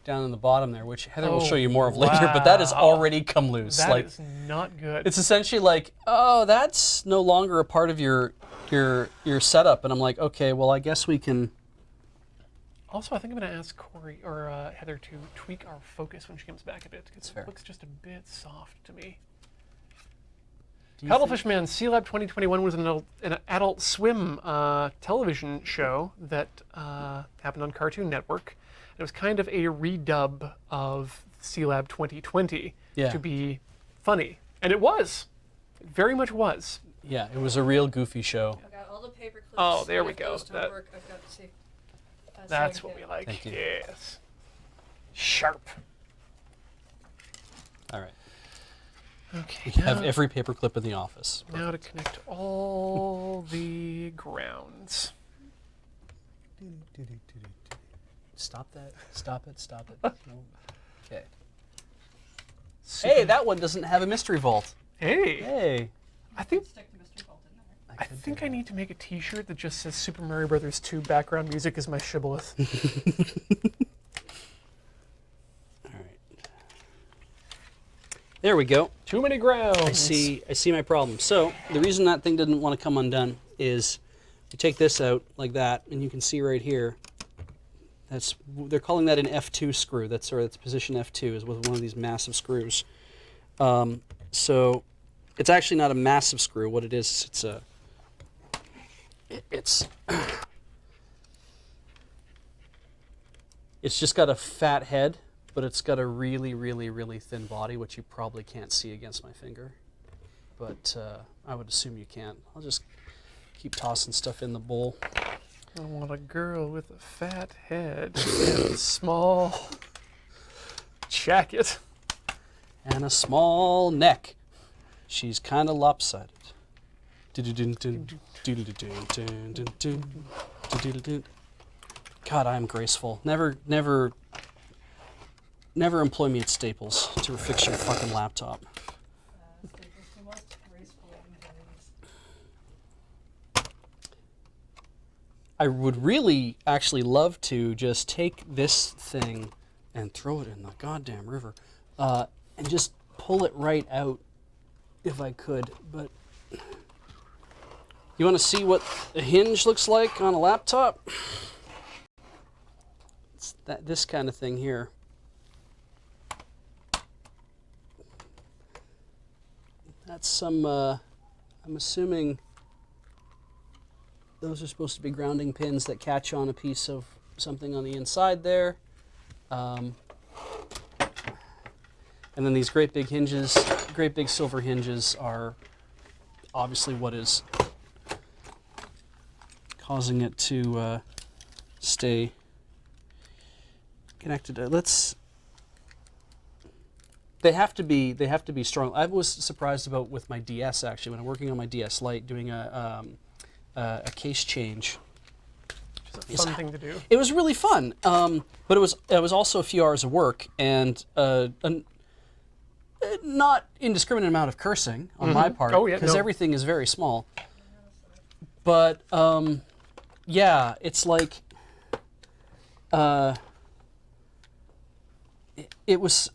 down in the bottom there, which Heather will Oh, show you more of later, but that has wow. already come loose. That like is not good. it's essentially like, oh, that's no longer a part of your setup, and I'm like, okay, well, I guess we can. Also, I think I'm going to ask Corey or Heather to tweak our focus when she comes back a bit, because fair. it looks just a bit soft to me. Do you Cuttlefish Man, C-Lab 2021 was an Adult Swim television show that happened on Cartoon Network. It was kind of a redub of C-Lab 2020 Yeah. to be funny. And it was. It very much was. Yeah, it was a real goofy show. I've got all the paper clips. Oh, there we If go. those don't That- work, I've got to see. That's what we like. Thank you. Yes. Sharp. All right, Okay. we have every paper clip in the office. Now to connect all the grounds. Stop that! Stop it! Stop it! No. Okay. Hey, that one doesn't have a mystery vault. Hey, Hey. I think Stick the mystery vault in there. I think I need to make a T-shirt that just says Super Mario Brothers 2 background music is my shibboleth. All right. There we go. Too many grounds. I see my problem. So the reason that thing didn't want to come undone is you take this out like that, and you can see right here. They're calling that an F2 screw. That's position F2 is with one of these massive screws. So it's actually not a massive screw. What it is, it's It's just got a fat head, but it's got a really, really, really thin body, which you probably can't see against my finger. But I would assume you can't. I'll just keep tossing stuff in the bowl. I want a girl with a fat head and a small jacket. And a small neck. She's kind of lopsided. God, I am graceful. Never employ me at Staples to fix your fucking laptop. I would really actually love to just take this thing and throw it in the goddamn river and just pull it right out if I could, but you want to see what a hinge looks like on a laptop? It's this kind of thing here. That's some, I'm assuming those are supposed to be grounding pins that catch on a piece of something on the inside there. And then these great big hinges, great big silver hinges are obviously what is causing it to stay connected. They have to be strong. I was surprised about with my DS actually when I'm working on my DS Lite doing a case change. Which is a fun thing to do. It was really fun, but it was also a few hours of work and a not indiscriminate amount of cursing on my part because everything is very small. But yeah, it's like it was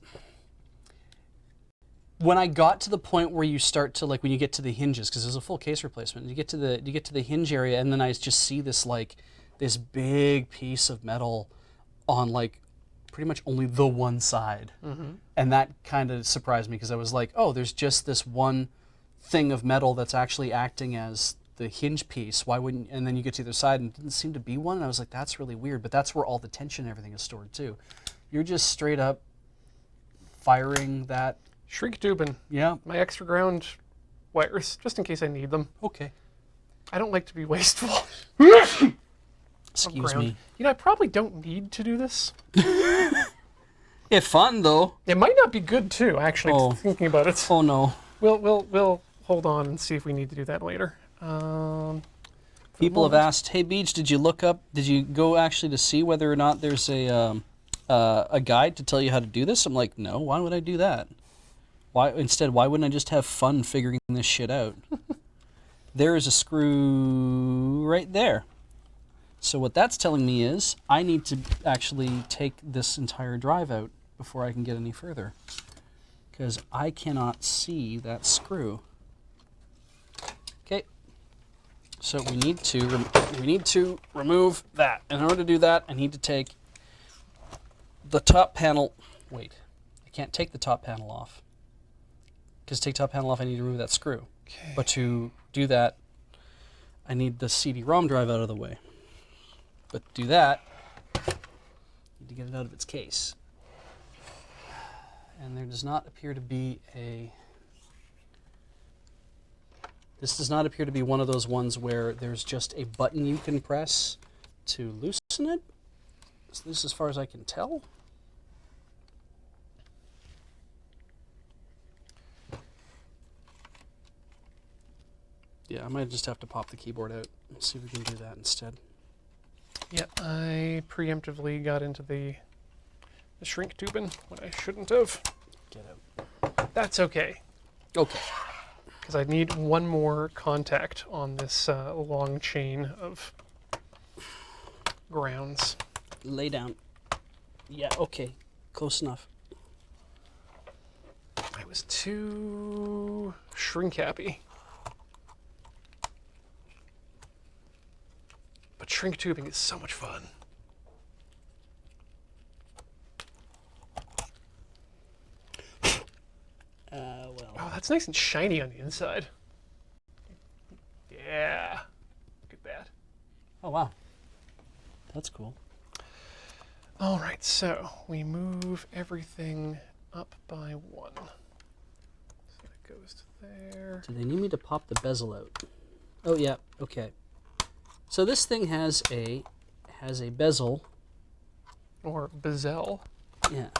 when I got to the point where you start to like when you get to the hinges because there's a full case replacement. You get to the hinge area and then I just see this like this big piece of metal on like pretty much only the one side. And that kind of surprised me because I was like, oh, there's just this one thing of metal that's actually acting as the hinge piece. Why wouldn't, and then you get to the other side and it didn't seem to be one. And I was like, that's really weird, but that's where all the tension and everything is stored too. You're just straight up firing that. Shrink tubing. Yeah. My extra ground wires, just in case I need them. Okay. I don't like to be wasteful. Excuse me. You know, I probably don't need to do this. It's fun though. It might not be good too, actually, thinking about it. Oh no. We'll hold on and see if we need to do that later. People have asked, hey Beach, did you go actually to see whether or not there's a guide to tell you how to do this? I'm like, no, why would I do that? Why wouldn't I just have fun figuring this shit out? There is a screw right there. So what that's telling me is I need to actually take this entire drive out before I can get any further. Because I cannot see that screw. Okay. So we need to remove that. And in order to do that, I need to take the top panel. Wait, I can't take the top panel off. Because to take top panel off, I need to remove that screw. Okay. But to do that, I need the CD-ROM drive out of the way. But to do that, I need to get it out of its case. And there does not appear to be this does not appear to be one of those ones where there's just a button you can press to loosen it. At least as far as I can tell. Yeah, I might just have to pop the keyboard out. Let's see if we can do that instead. Yeah, I preemptively got into the shrink tubing when I shouldn't have. Get out. That's okay. Okay. Because I need one more contact on this long chain of grounds. Lay down. Yeah, okay. Close enough. I was too shrink happy. But shrink tubing is so much fun. Well. Oh, that's nice and shiny on the inside. Yeah. Look at that. Oh, wow. That's cool. All right, so we move everything up by 1. So that goes to there. Do they need me to pop the bezel out? Oh yeah, okay. So this thing has a bezel. Or bezel. Yeah.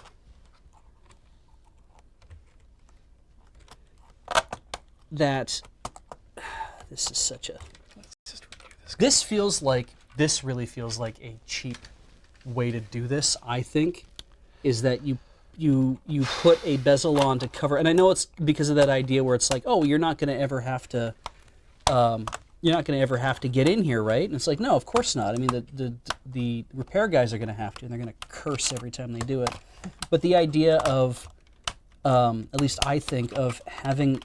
That this is such a. Let's just review this. This really feels like a cheap way to do this. I think is that you put a bezel on to cover, and I know it's because of that idea where it's like, oh, you're not going to ever have to. You're not going to ever have to get in here, right? And it's like, no, of course not. I mean, the repair guys are going to have to, and they're going to curse every time they do it. But the idea of, at least I think, of having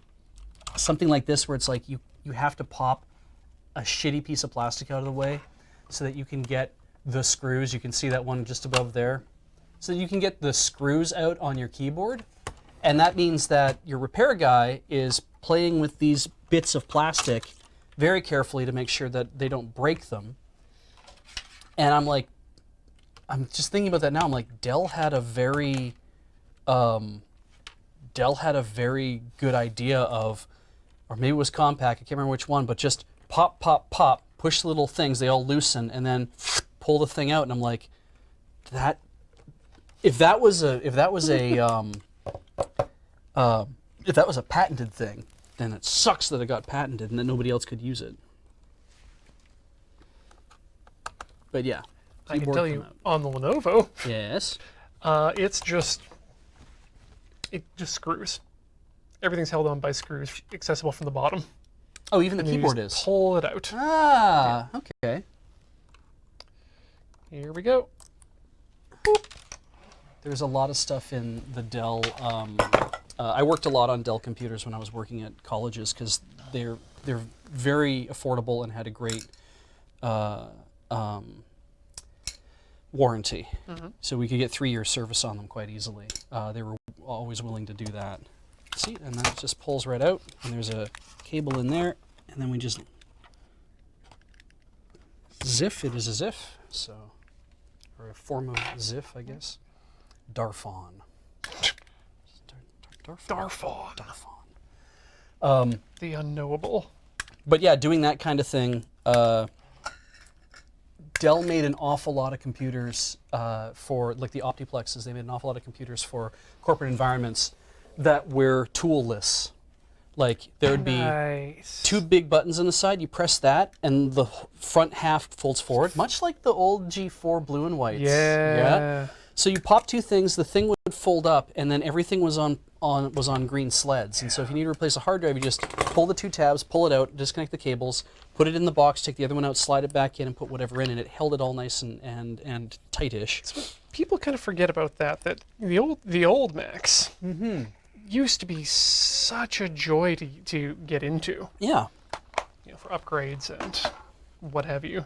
something like this where it's like you have to pop a shitty piece of plastic out of the way so that you can get the screws. You can see that one just above there. So you can get the screws out on your keyboard. And that means that your repair guy is playing with these bits of plastic very carefully to make sure that they don't break them. And I'm just thinking about that now. I'm like, Dell had a very good idea of, or maybe it was Compaq, I can't remember which one, but just pop, pop, pop, push the little things, they all loosen, and then pull the thing out. And I'm like, if that was a patented thing, then it sucks that it got patented and that nobody else could use it. But yeah, I can tell you on the Lenovo, yes, it just screws. Everything's held on by screws, accessible from the bottom. Oh, even the And you keyboard just is. pull it out. Ah, okay. Here we go. There's a lot of stuff in the Dell. I worked a lot on Dell computers when I was working at colleges because they're very affordable and had a great warranty. Mm-hmm. So we could get 3-year service on them quite easily. They were always willing to do that. See, and that just pulls right out, and there's a cable in there, and then we just ziff. It is a ziff, so, or a form of ziff, I guess. Darfon. Darfon. The unknowable. But yeah, doing that kind of thing. Dell made an awful lot of computers for, like the Optiplexes, they made an awful lot of computers for corporate environments that were toolless. Like there would be 2 big buttons on the side, you press that, and the front half folds forward, much like the old G4 blue and whites. Yeah. So you pop 2 things, the thing would fold up, and then everything was on green sleds. And so if you need to replace a hard drive, you just pull the 2 tabs, pull it out, disconnect the cables, put it in the box, take the other one out, slide it back in, and put whatever in, and it held it all nice and tightish. People kind of forget about that the old Macs used to be such a joy to get into. Yeah. You know, for upgrades and what have you.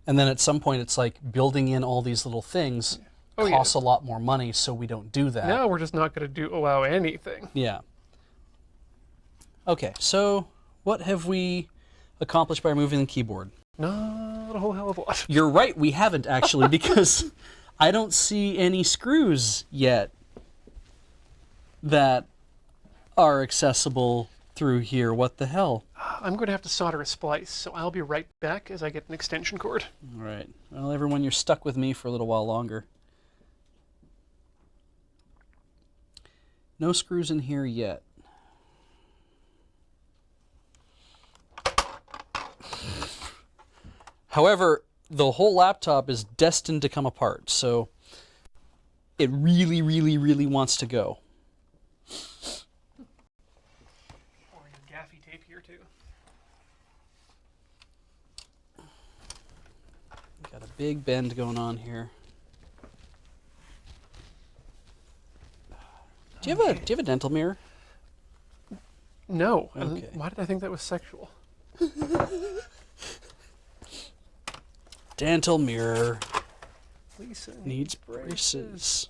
And then at some point, it's like building in all these little things costs a lot more money, so we don't do that. Now we're just not going to allow anything. Yeah. Okay, so what have we accomplished by removing the keyboard? Not a whole hell of a lot. You're right, we haven't actually, because I don't see any screws yet that are accessible through here. What the hell? I'm going to have to solder a splice, so I'll be right back as I get an extension cord. All right. Well, everyone, you're stuck with me for a little while longer. No screws in here yet. However, the whole laptop is destined to come apart, so it really, really, really wants to go. Or your gaffy tape here too. Got a big bend going on here. Do you have a dental mirror? No. Okay. Why did I think that was sexual? Dental mirror. Lisa Needs braces.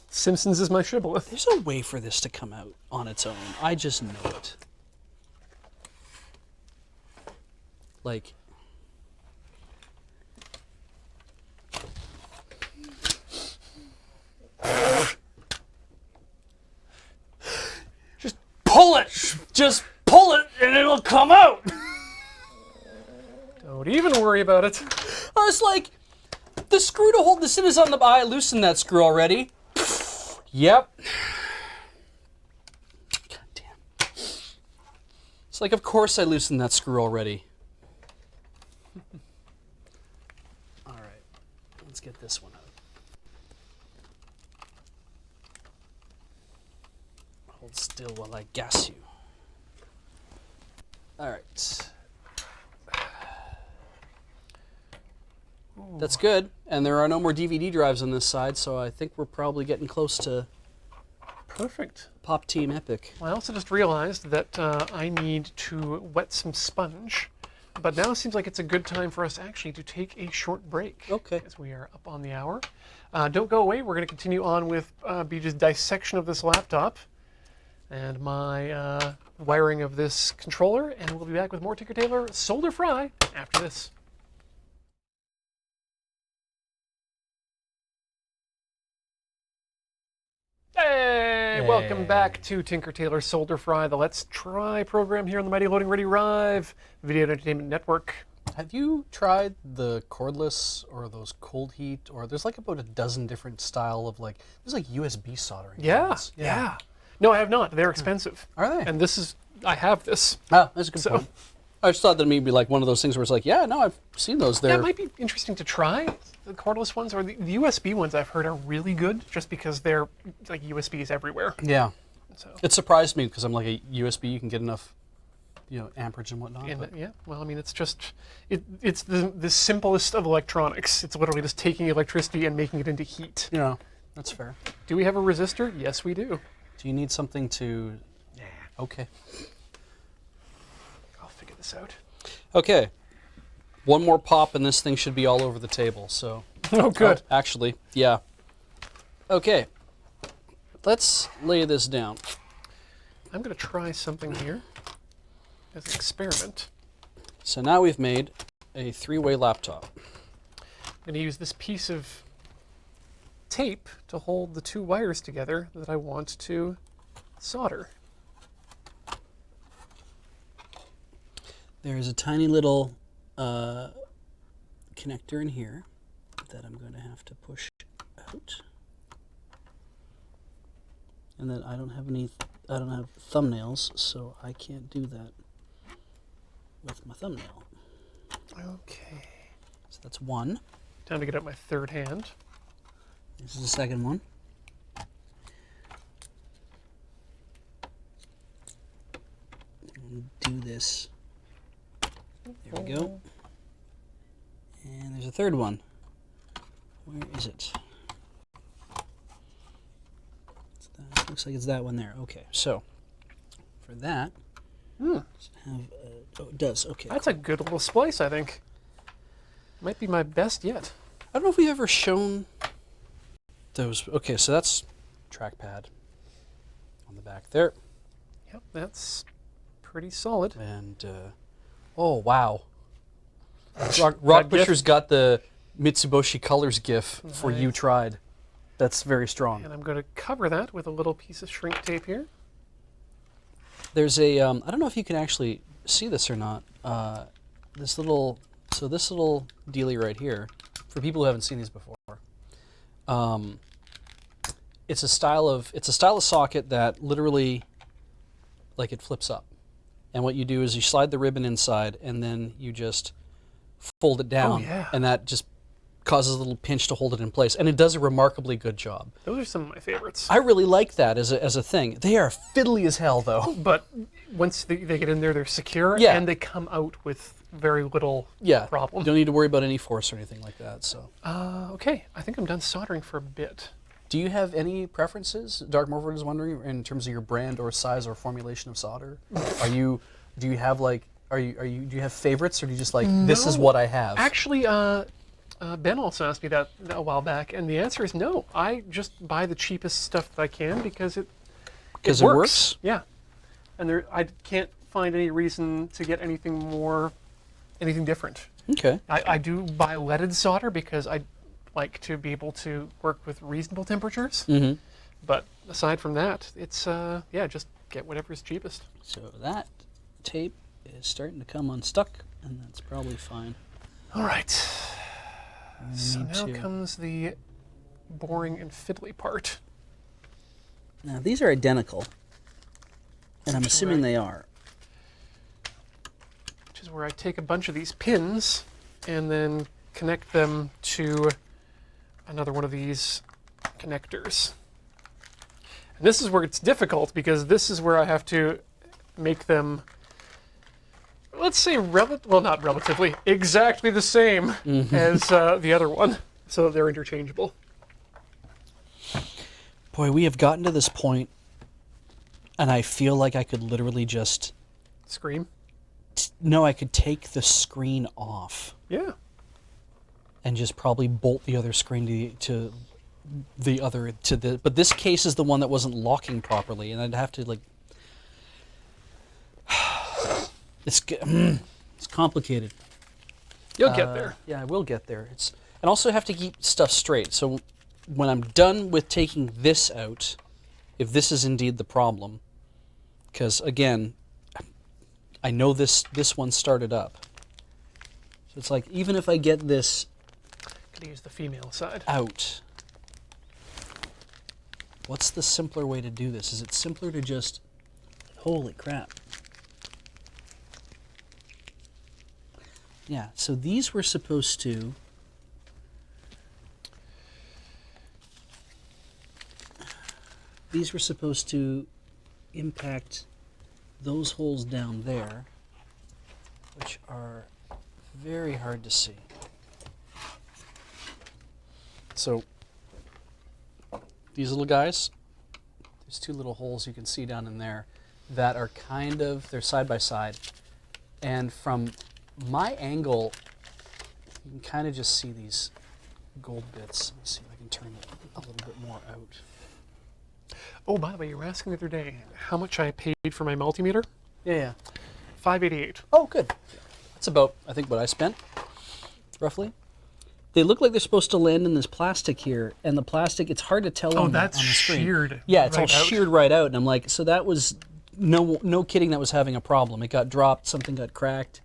Simpsons is my shibboleth. There's a way for this to come out on its own. I just know it. Like, pull it. Just pull it and it'll come out. Don't even worry about it. I was like, the screw to hold this in is on the... I loosened that screw already. Yep. God damn. It's like, of course I loosened that screw already. All right. Let's get this one out. Hold still while I gas you. All right. That's good. And there are no more DVD drives on this side, so I think we're probably getting close to Perfect. Pop Team Epic. Well, I also just realized that I need to wet some sponge, but now it seems like it's a good time for us actually to take a short break. Okay. As we are up on the hour. Don't go away. We're going to continue on with Beej's dissection of this laptop and my wiring of this controller, and we'll be back with more Tinker Tailor Solder Fry after this. Hey, welcome back to Tinker Tailor Solder Fry, the Let's Try program here on the Mighty Loading Ready Rive Video Entertainment Network. Have you tried the cordless or those cold heat, or there's like about a dozen different style of like, there's like USB soldering. Yeah, irons. yeah. No, I have not. They're expensive. Are they? And this is, I have this. Oh, that's a good point. I just thought that maybe like one of those things where it's like, yeah, no, I've seen those there. Yeah, it might be interesting to try. The cordless ones, or the USB ones I've heard are really good just because they're like USBs everywhere. Yeah. So. It surprised me because I'm like, a USB, you can get enough, amperage and whatnot. Yeah, well, I mean, it's just, it's the simplest of electronics. It's literally just taking electricity and making it into heat. Yeah, that's fair. Do we have a resistor? Yes, we do. Do you need something to... Nah. Okay. I'll figure this out. Okay. One more pop and this thing should be all over the table, so... Oh, good. Oh, actually, yeah. Okay. Let's lay this down. I'm going to try something here as an experiment. So now we've made a three-way laptop. I'm going to use this piece of tape to hold the two wires together that I want to solder. There's a tiny little connector in here that I'm going to have to push out. And then I don't have thumbnails, so I can't do that with my thumbnail. Okay. So that's one. Time to get out my third hand. This is the second one. And do this. There we go. And there's a third one. Where is it? Looks like it's that one there. Okay, so for that, does it have oh, it does. Okay, That's a good little splice, I think. Might be my best yet. I don't know if we've ever shown those. Okay, so that's trackpad on the back there. Yep, that's pretty solid. And oh wow, Rock Pusher's got the Mitsubishi Colors GIF for You Tried. That's very strong. And I'm going to cover that with a little piece of shrink tape here. There's a I don't know if you can actually see this or not. This little dealie right here, for people who haven't seen these before. It's a style of socket that literally, like, it flips up, and what you do is you slide the ribbon inside, and then you just fold it down, and that just causes a little pinch to hold it in place, and it does a remarkably good job. Those are some of my favorites. I really like that as a thing. They are fiddly as hell, though. But once they get in there, they're secure, Yeah. and they come out with very little problem. You don't need to worry about any force or anything like that. So. Okay, I think I'm done soldering for a bit. Do you have any preferences? Dark Morford is wondering in terms of your brand or size or formulation of solder. Do you have favorites, or do you just like this is what I have? Actually, Ben also asked me that a while back, and the answer is no. I just buy the cheapest stuff that I can because it works. Yeah, and I can't find any reason to get anything different. Okay. I do buy leaded solder because I like to be able to work with reasonable temperatures. Mm-hmm. But aside from that, it's yeah, just get whatever's cheapest. So that tape is starting to come unstuck, and that's probably fine. All right. I So need now to- comes the boring and fiddly part. Now these are identical, and I'm assuming they are. Which is where I take a bunch of these pins and then connect them to another one of these connectors. And this is where it's difficult because this is where I have to make them, let's say, well, not relatively, exactly the same as the other one, so they're interchangeable. Boy, we have gotten to this point, and I feel like I could literally just... Scream? No, I could take the screen off Yeah. and just probably bolt the other screen to the other... But this case is the one that wasn't locking properly, and I'd have to, like... It's complicated. You'll get there. Yeah, I will get there. And also have to keep stuff straight. So when I'm done with taking this out, if this is indeed the problem, because again, I know this one started up. So it's like, even if I get this Could use the female side. out, what's the simpler way to do this? Is it simpler to just, holy crap. Yeah, so these were supposed to... These were supposed to impact those holes down there, which are very hard to see. So, these little guys, there's two little holes you can see down in there that are kind of, they're side by side. And from my angle, you can kind of just see these gold bits. Let me see if I can turn it a little bit more out. Oh, by the way, you were asking the other day how much I paid for my multimeter? Yeah. $588. Oh, good. That's about, I think, what I spent, roughly. They look like they're supposed to land in this plastic here, and the plastic, it's hard to tell on the screen. sheared. Yeah, it's all right out. sheared right out, and I'm like, so that was, no kidding, that was having a problem. It got dropped, something got cracked,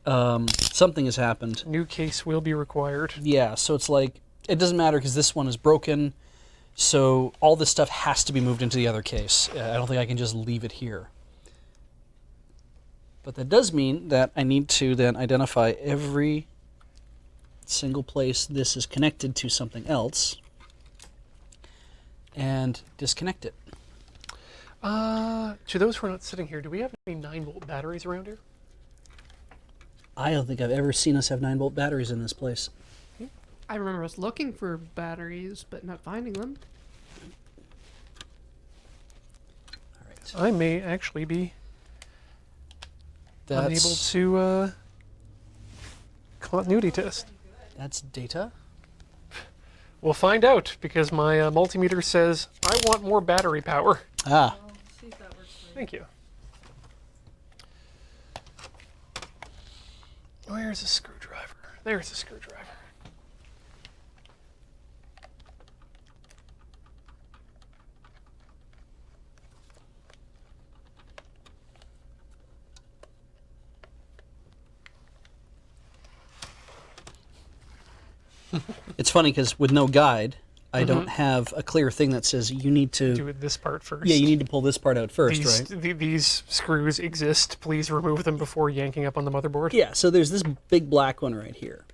something has happened. New case will be required. Yeah, so it's like, it doesn't matter because this one is broken, so all this stuff has to be moved into the other case. I don't think I can just leave it here. But that does mean that I need to then identify every single place this is connected to something else and disconnect it. To those who are not sitting here, do we have any 9-volt batteries around here? I don't think I've ever seen us have 9-volt batteries in this place. I remember us looking for batteries, but not finding them. All right. I may actually be unable That's, to continuity test. that's data. We'll find out because my multimeter says I want more battery power. Ah, I'll see if that works for you. Thank you. Where's a screwdriver? There's a screwdriver. it's funny because with no guide, I don't have a clear thing that says you need to. Do this part first. Yeah, you need to pull this part out first, these, right? These screws exist. Please remove them before yanking up on the motherboard. Yeah, so there's this big black one right here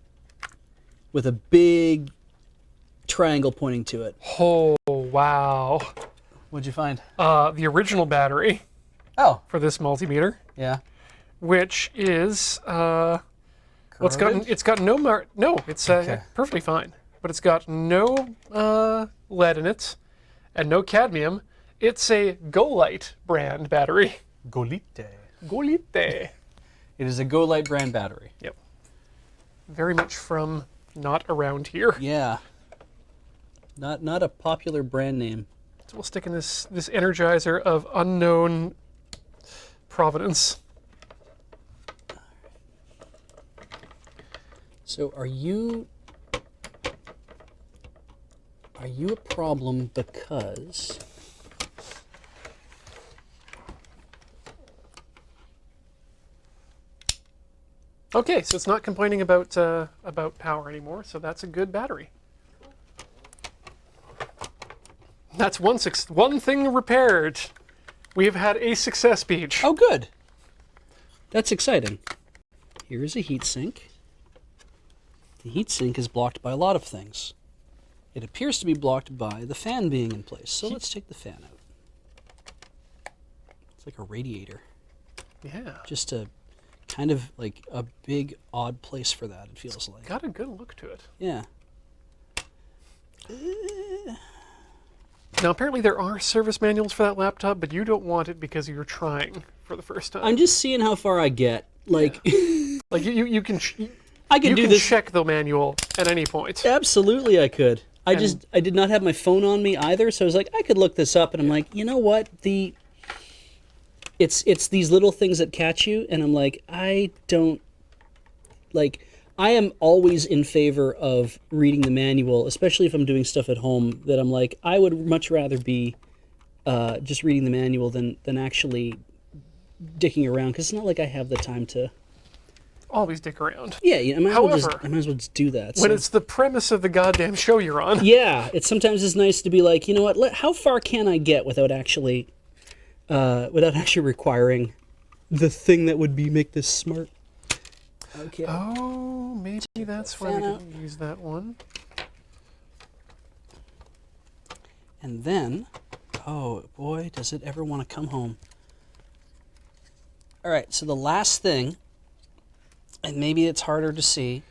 with a big triangle pointing to it. Oh, wow. What'd you find? The original battery Oh, for this multimeter, yeah. which is well, it's Corroded? got no, it's Okay. perfectly fine, but it's got no lead in it and no cadmium. It's a Go-Lite brand battery. Golite. Go-Lite. It is a Go-Lite brand battery. Yep. Very much from not around here. Yeah. Not a popular brand name. So we'll stick in this Energizer of unknown provenance. So are you Are you a problem because... Okay, so it's not complaining about power anymore, so that's a good battery. That's one thing repaired. We have had a success, Beach. Oh, good. That's exciting. Here is a heatsink. The heatsink is blocked by a lot of things. It appears to be blocked by the fan being in place. So let's take the fan out. It's like a radiator. Yeah. Just a kind of like a big, odd place for that, it feels like. Got a good look to it. Yeah. Now, apparently there are service manuals for that laptop, but you don't want it because you're trying for the first time. I'm just seeing how far I get. Like, Like, you can... I can you do can this. check the manual at any point. Absolutely, I could. I did not have my phone on me either, so I was like, I could look this up, and I'm like, you know what? It's these little things that catch you, and I'm like, I am always in favor of reading the manual, especially if I'm doing stuff at home. That I'm like, I would much rather be just reading the manual than actually dicking around, because it's not like I have the time to. Always dick around. Yeah, I might However, as well just do that. When so. it's the premise of the goddamn show you're on. Yeah, sometimes it's nice to be like, you know what? How far can I get without actually requiring the thing that would make this smart? Okay. Oh, maybe that's why we didn't use that one. And then, oh boy, does it ever want to come home? All right, so the last thing, and maybe it's harder to see,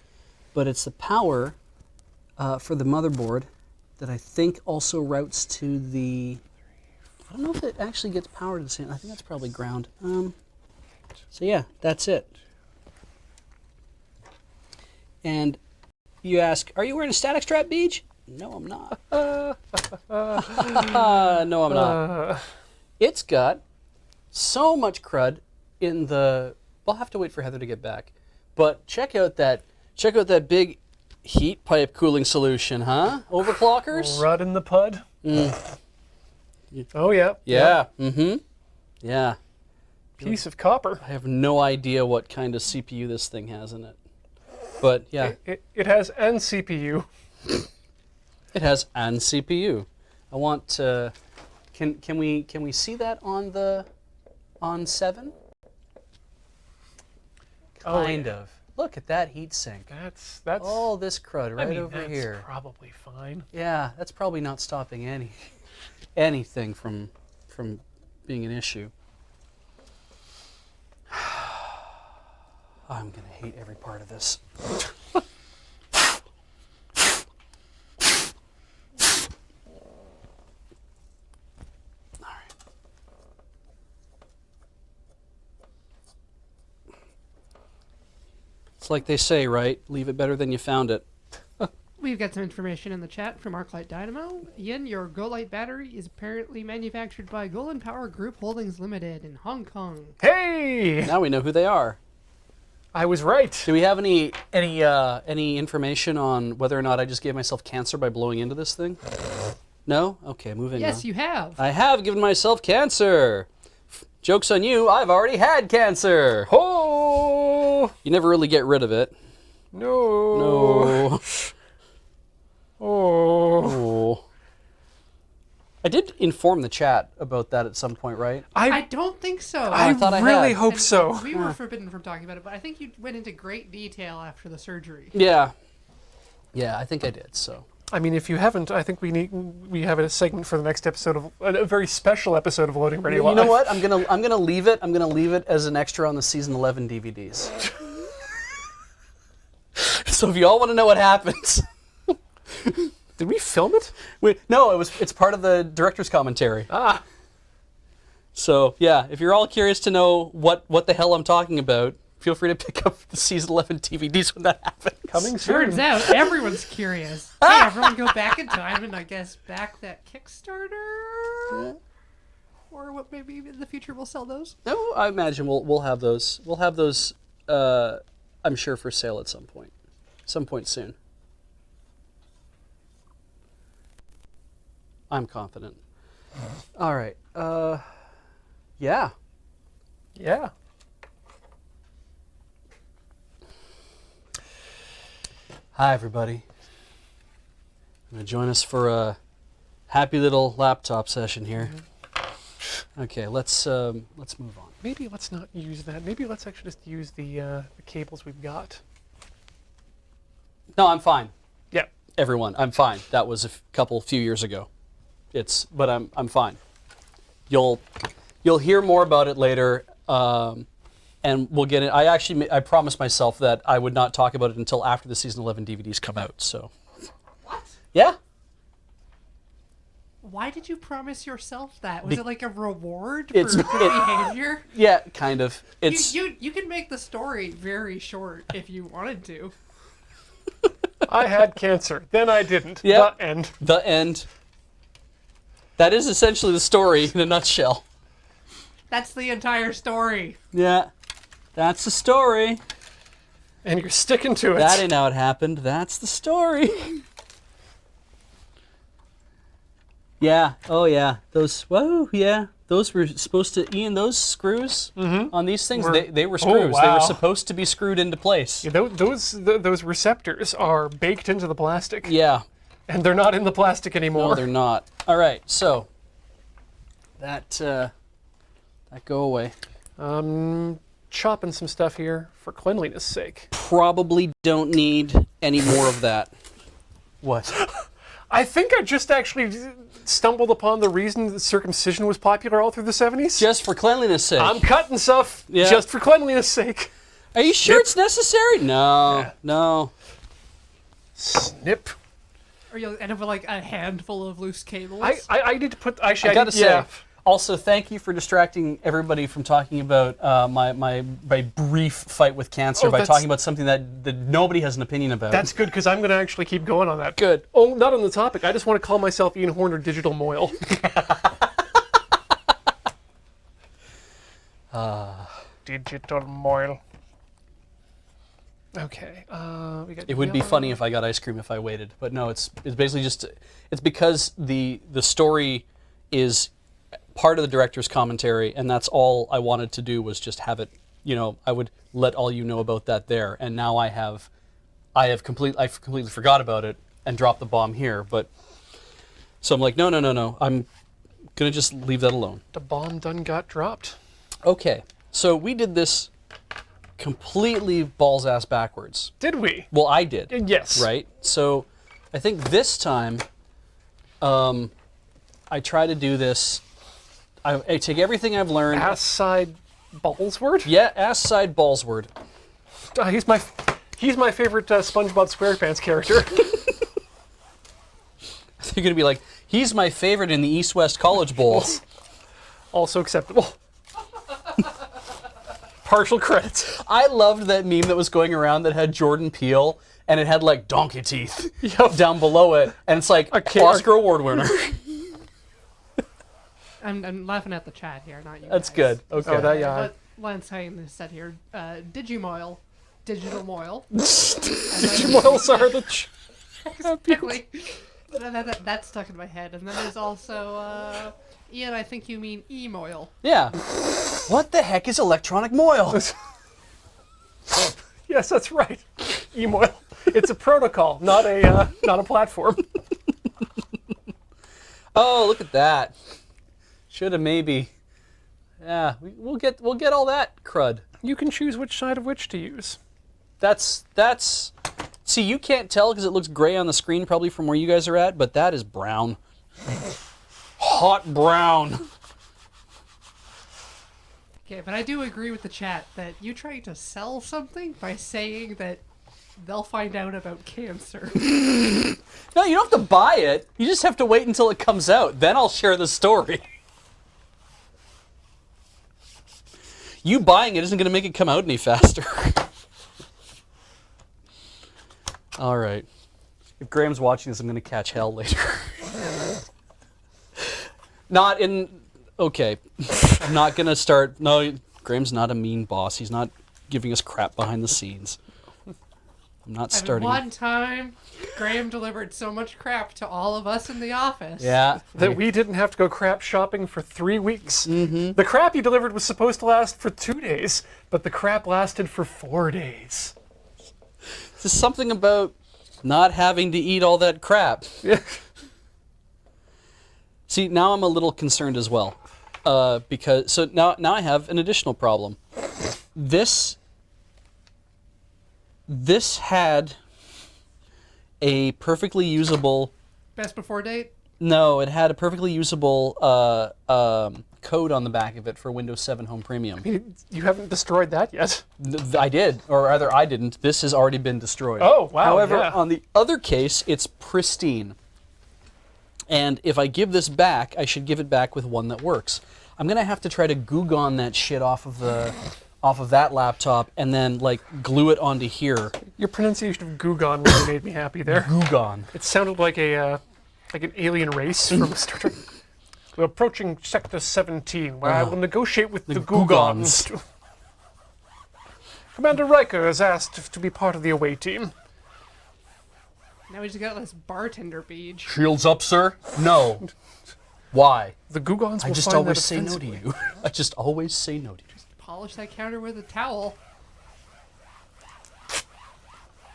but it's the power for the motherboard that I think also routes to the. I don't know if it actually gets power to the same. I think that's probably ground. So yeah, that's it. And you ask, are you wearing a static strap, Beach? No, I'm not. No, I'm not. It's got so much crud in the. We'll have to wait for Heather to get back. But check out that big heat pipe cooling solution, huh? Overclockers? Rud in the pud. Oh, yeah. Yeah. Mm-hmm. Yeah. Piece of copper. I have no idea what kind of CPU this thing has in it. But yeah. It has an CPU. It has an CPU. I want to. Can we see that on 7? Kind of. Look at that heatsink. That's all this crud right over that's here. Probably fine. Yeah, that's probably not stopping anything from being an issue. I'm gonna hate every part of this. Like they say, right? Leave it better than you found it. We've got some information in the chat from ArcLight Dynamo. Ian, your GoLite battery is apparently manufactured by Golan Power Group Holdings Limited in Hong Kong. Hey! Now we know who they are. I was right. Do we have any information on whether or not I just gave myself cancer by blowing into this thing? No? Okay, moving on. Yes, you have. I have given myself cancer. Joke's on you, I've already had cancer. Oh! You never really get rid of it. No. No. Oh. Oh. I did inform the chat about that at some point, right? I don't think so. I thought I really had. hope And so. We were forbidden from talking about it, but I think you went into great detail after the surgery. Yeah. Yeah, I think I did, so. I mean, if you haven't, I think we have a segment for the next episode of a very special episode of Loading Ready Live. You know what? I'm gonna leave it. I'm gonna leave it as an extra on the season 11 DVDs. So if you all want to know what happens, Did we film it? no, it's part of the director's commentary. Ah. So yeah, if you're all curious to know what the hell I'm talking about, feel free to pick up the season 11 DVDs when that happens. Coming soon. Turns out everyone's curious. Hey, everyone go back in time and I guess back that Kickstarter? Or what maybe in the future we'll sell those? No, I imagine we'll have those. We'll have those. I'm sure for sale at some point soon. I'm confident. All right. Yeah. Yeah. Hi, everybody. I'm going to join us for a happy little laptop session here. Okay, let's move on. Maybe let's not use that. Maybe let's actually just use the cables we've got. No, I'm fine. Yeah. Everyone, I'm fine. That was a few years ago. But I'm fine. You'll hear more about it later, and we'll get it. I promised myself that I would not talk about it until after the season 11 DVDs come out. So. What? Yeah. Why did you promise yourself that? Was it like a reward It's- for good behavior? Yeah, kind of. It's You can make the story very short if you wanted to. I had cancer. Then I didn't. Yep. The end. the end. That is essentially the story in a nutshell. That's the entire story. Yeah. That's the story. And you're sticking to it. That ain't how it happened. That's the story. Yeah. Oh, yeah. Those. Whoa. Yeah. Those were supposed to. Ian, those screws on these things. They were screws. They wow. were supposed to be screwed into place. Yeah, those receptors are baked into the plastic. Yeah. And they're not in the plastic anymore. No, they're not. All right. So. That go away. Chopping some stuff here for cleanliness' sake. Probably don't need any more of that. What? I think I just actually stumbled upon the reason that circumcision was popular all through the 70s. Just for cleanliness' sake. I'm cutting stuff Yeah. just for cleanliness' sake. Are you sure it's necessary? No. Yeah. No. Snip. Or you'll end up with like a handful of loose cables. I need to put. I Actually, gotta say. yeah. Also, thank you for distracting everybody from talking about my brief fight with cancer Oh, by that's- talking about something that nobody has an opinion about. That's good because I'm going to actually keep going on that. good. Oh, not on the topic. I just want to call myself Ian Horner Digital Moyle. Digital Moyle. Okay. We got It would be yellow. funny if I got ice cream if I waited, but no. It's basically just it's because the story is part of the director's commentary, and that's all I wanted to do was just have it. You know, I would let all you know about that there, and now I completely forgot about it and dropped the bomb here. But so I'm like, no. I'm gonna just leave that alone. The bomb done got dropped. Okay, so we did this completely balls ass backwards. Did we? Well, I did. Yes. Right? So I think this time I try to do this. I take everything I've learned. Ass side Ballsword? Yeah, ass side ballsword. He's my favorite SpongeBob SquarePants character. They're going to be like, he's my favorite in the East-West College Bowl. Also acceptable. Partial credits. I loved that meme that was going around that had Jordan Peele, and it had like donkey teeth Yep. down below it, and it's like kid- Oscar Award winner. I'm laughing at the chat here, not you. That's guys. good. Okay. Oh, that, yeah. Lance Hayden has said here, Digimoil, Digital Moil. Digimoils are the... Exactly. That stuck in my head. And then there's also, Ian, I think you mean E-Moil. Yeah. What the heck is electronic moil? Yes, that's right. Emoil. It's a protocol, not a platform. Oh, look at that. Should have maybe. Yeah, we'll get all that crud. You can choose which side of which to use. That's. See, you can't tell because it looks gray on the screen, probably from where you guys are at, but that is brown. Hot brown. Okay, but I do agree with the chat that you try to sell something by saying that they'll find out about cancer. No, you don't have to buy it. You just have to wait until it comes out. Then I'll share the story. You buying it isn't going to make it come out any faster. All right. If Graham's watching this, I'm going to catch hell later. Not in... Okay. I'm not going to start... No, Graham's not a mean boss. He's not giving us crap behind the scenes. I'm not And starting. one time, Graham delivered so much crap to all of us in the office. Yeah. That we didn't have to go crap shopping for 3 weeks. Mm-hmm. The crap he delivered was supposed to last for 2 days, but the crap lasted for 4 days. There's something about not having to eat all that crap. Yeah. See, now I'm a little concerned as well, because now I have an additional problem. This had a perfectly usable. Best before date? No, it had a perfectly usable code on the back of it for Windows 7 Home Premium. You haven't destroyed that yet. I did, or rather I didn't. This has already been destroyed. Oh, wow. However, yeah. on the other case, it's pristine. And if I give this back, I should give it back with one that works. I'm going to have to try to Googon that shit off of that laptop and then like glue it onto here. Your pronunciation of Gugon really made me happy there. Googon. It sounded like an alien race from Star Trek. We're approaching Sector 17, where I will negotiate with the Gugons. Commander Riker has asked to be part of the away team. Now he's got this bartender beach. Shields up, sir? No. Why? The Gugons will I just find always that say no to offensively. you. I just always say no to you. Polish that counter with a towel.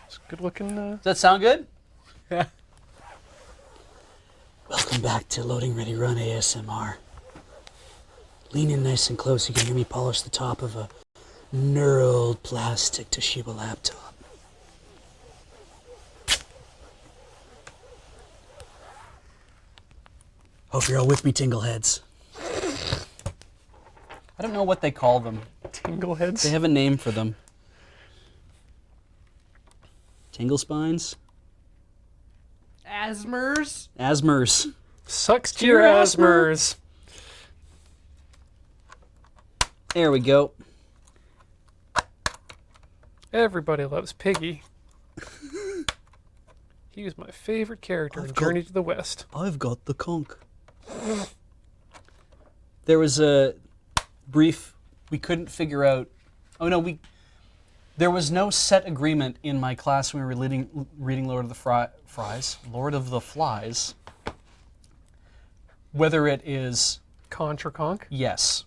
It's good looking. Does that sound good? Yeah. Welcome back to Loading Ready Run ASMR. Lean in nice and close. You can hear me polish the top of a knurled plastic Toshiba laptop. Hope you're all with me, Tingleheads. I don't know what they call them. Tingleheads. They have a name for them. Tingle spines? Asmers. Asmers. Sucks to your asmers. There we go. Everybody loves Piggy. He was my favorite character in Journey to the West. I've got the conch. There was a brief, we couldn't figure out, there was no set agreement in my class when we were reading Lord of the Flies, whether it is... Conch or conch? Yes.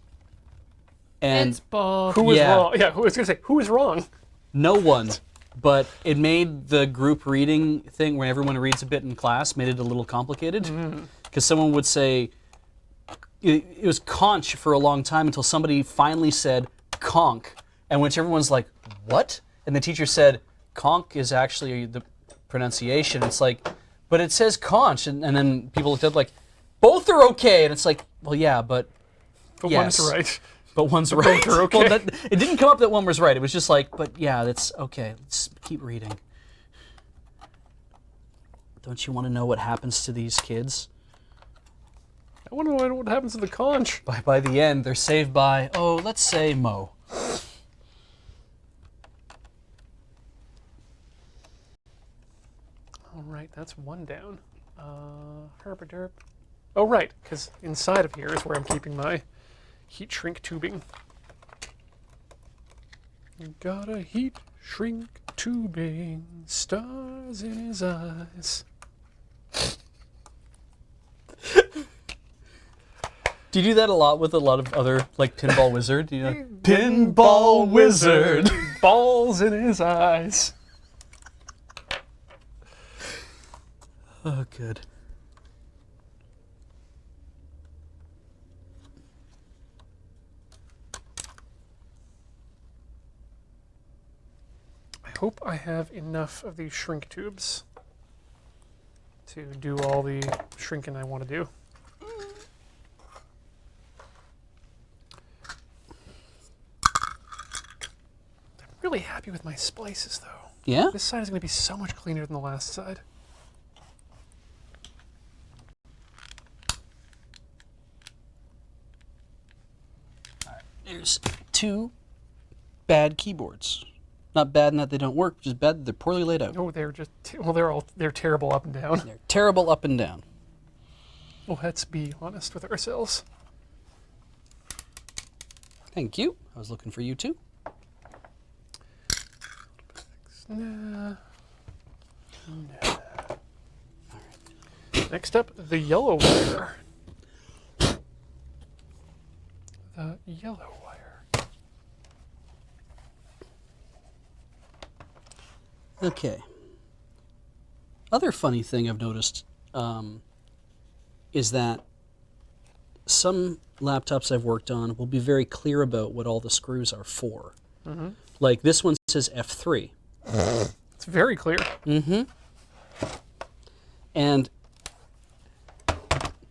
And It's both. Who was Yeah. wrong? Yeah, I was going to say, who was wrong? no one, but it made the group reading thing where everyone reads a bit in class, made it a little complicated. Because someone would say, it was conch for a long time until somebody finally said conch, and which everyone's like, what? And the teacher said, conch is actually the pronunciation. It's like, but it says conch, and then people looked up like, both are okay, and it's like, well, yeah, but yes. One's right. But one's right. Both are okay. Well, it didn't come up that one was right. It was just like, but yeah, that's okay. Let's keep reading. Don't you want to know what happens to these kids? I want to know what happens to the conch. By the end, they're saved by, let's say Mo. All right, that's one down. Herb-a-derp. Oh, right, because inside of here is where I'm keeping my heat shrink tubing. You got a heat shrink tubing, stars in his eyes. Do you do that a lot with a lot of other, like Pinball Wizard? You know, Pinball Wizard! Balls in his eyes. Oh, good. I hope I have enough of these shrink tubes to do all the shrinking I want to do. I'm really happy with my splices, though. Yeah? This side is going to be so much cleaner than the last side. There's two bad keyboards. Not bad in that they don't work, just bad that they're poorly laid out. Oh, they're just they're terrible up and down. They're terrible up and down. Well, let's be honest with ourselves. Thank you. I was looking for you too. Nah, Next up, the yellow wire. The yellow wire. Okay. Other funny thing I've noticed is that some laptops I've worked on will be very clear about what all the screws are for. Mm-hmm. Like this one says F3. It's very clear. Mm-hmm. And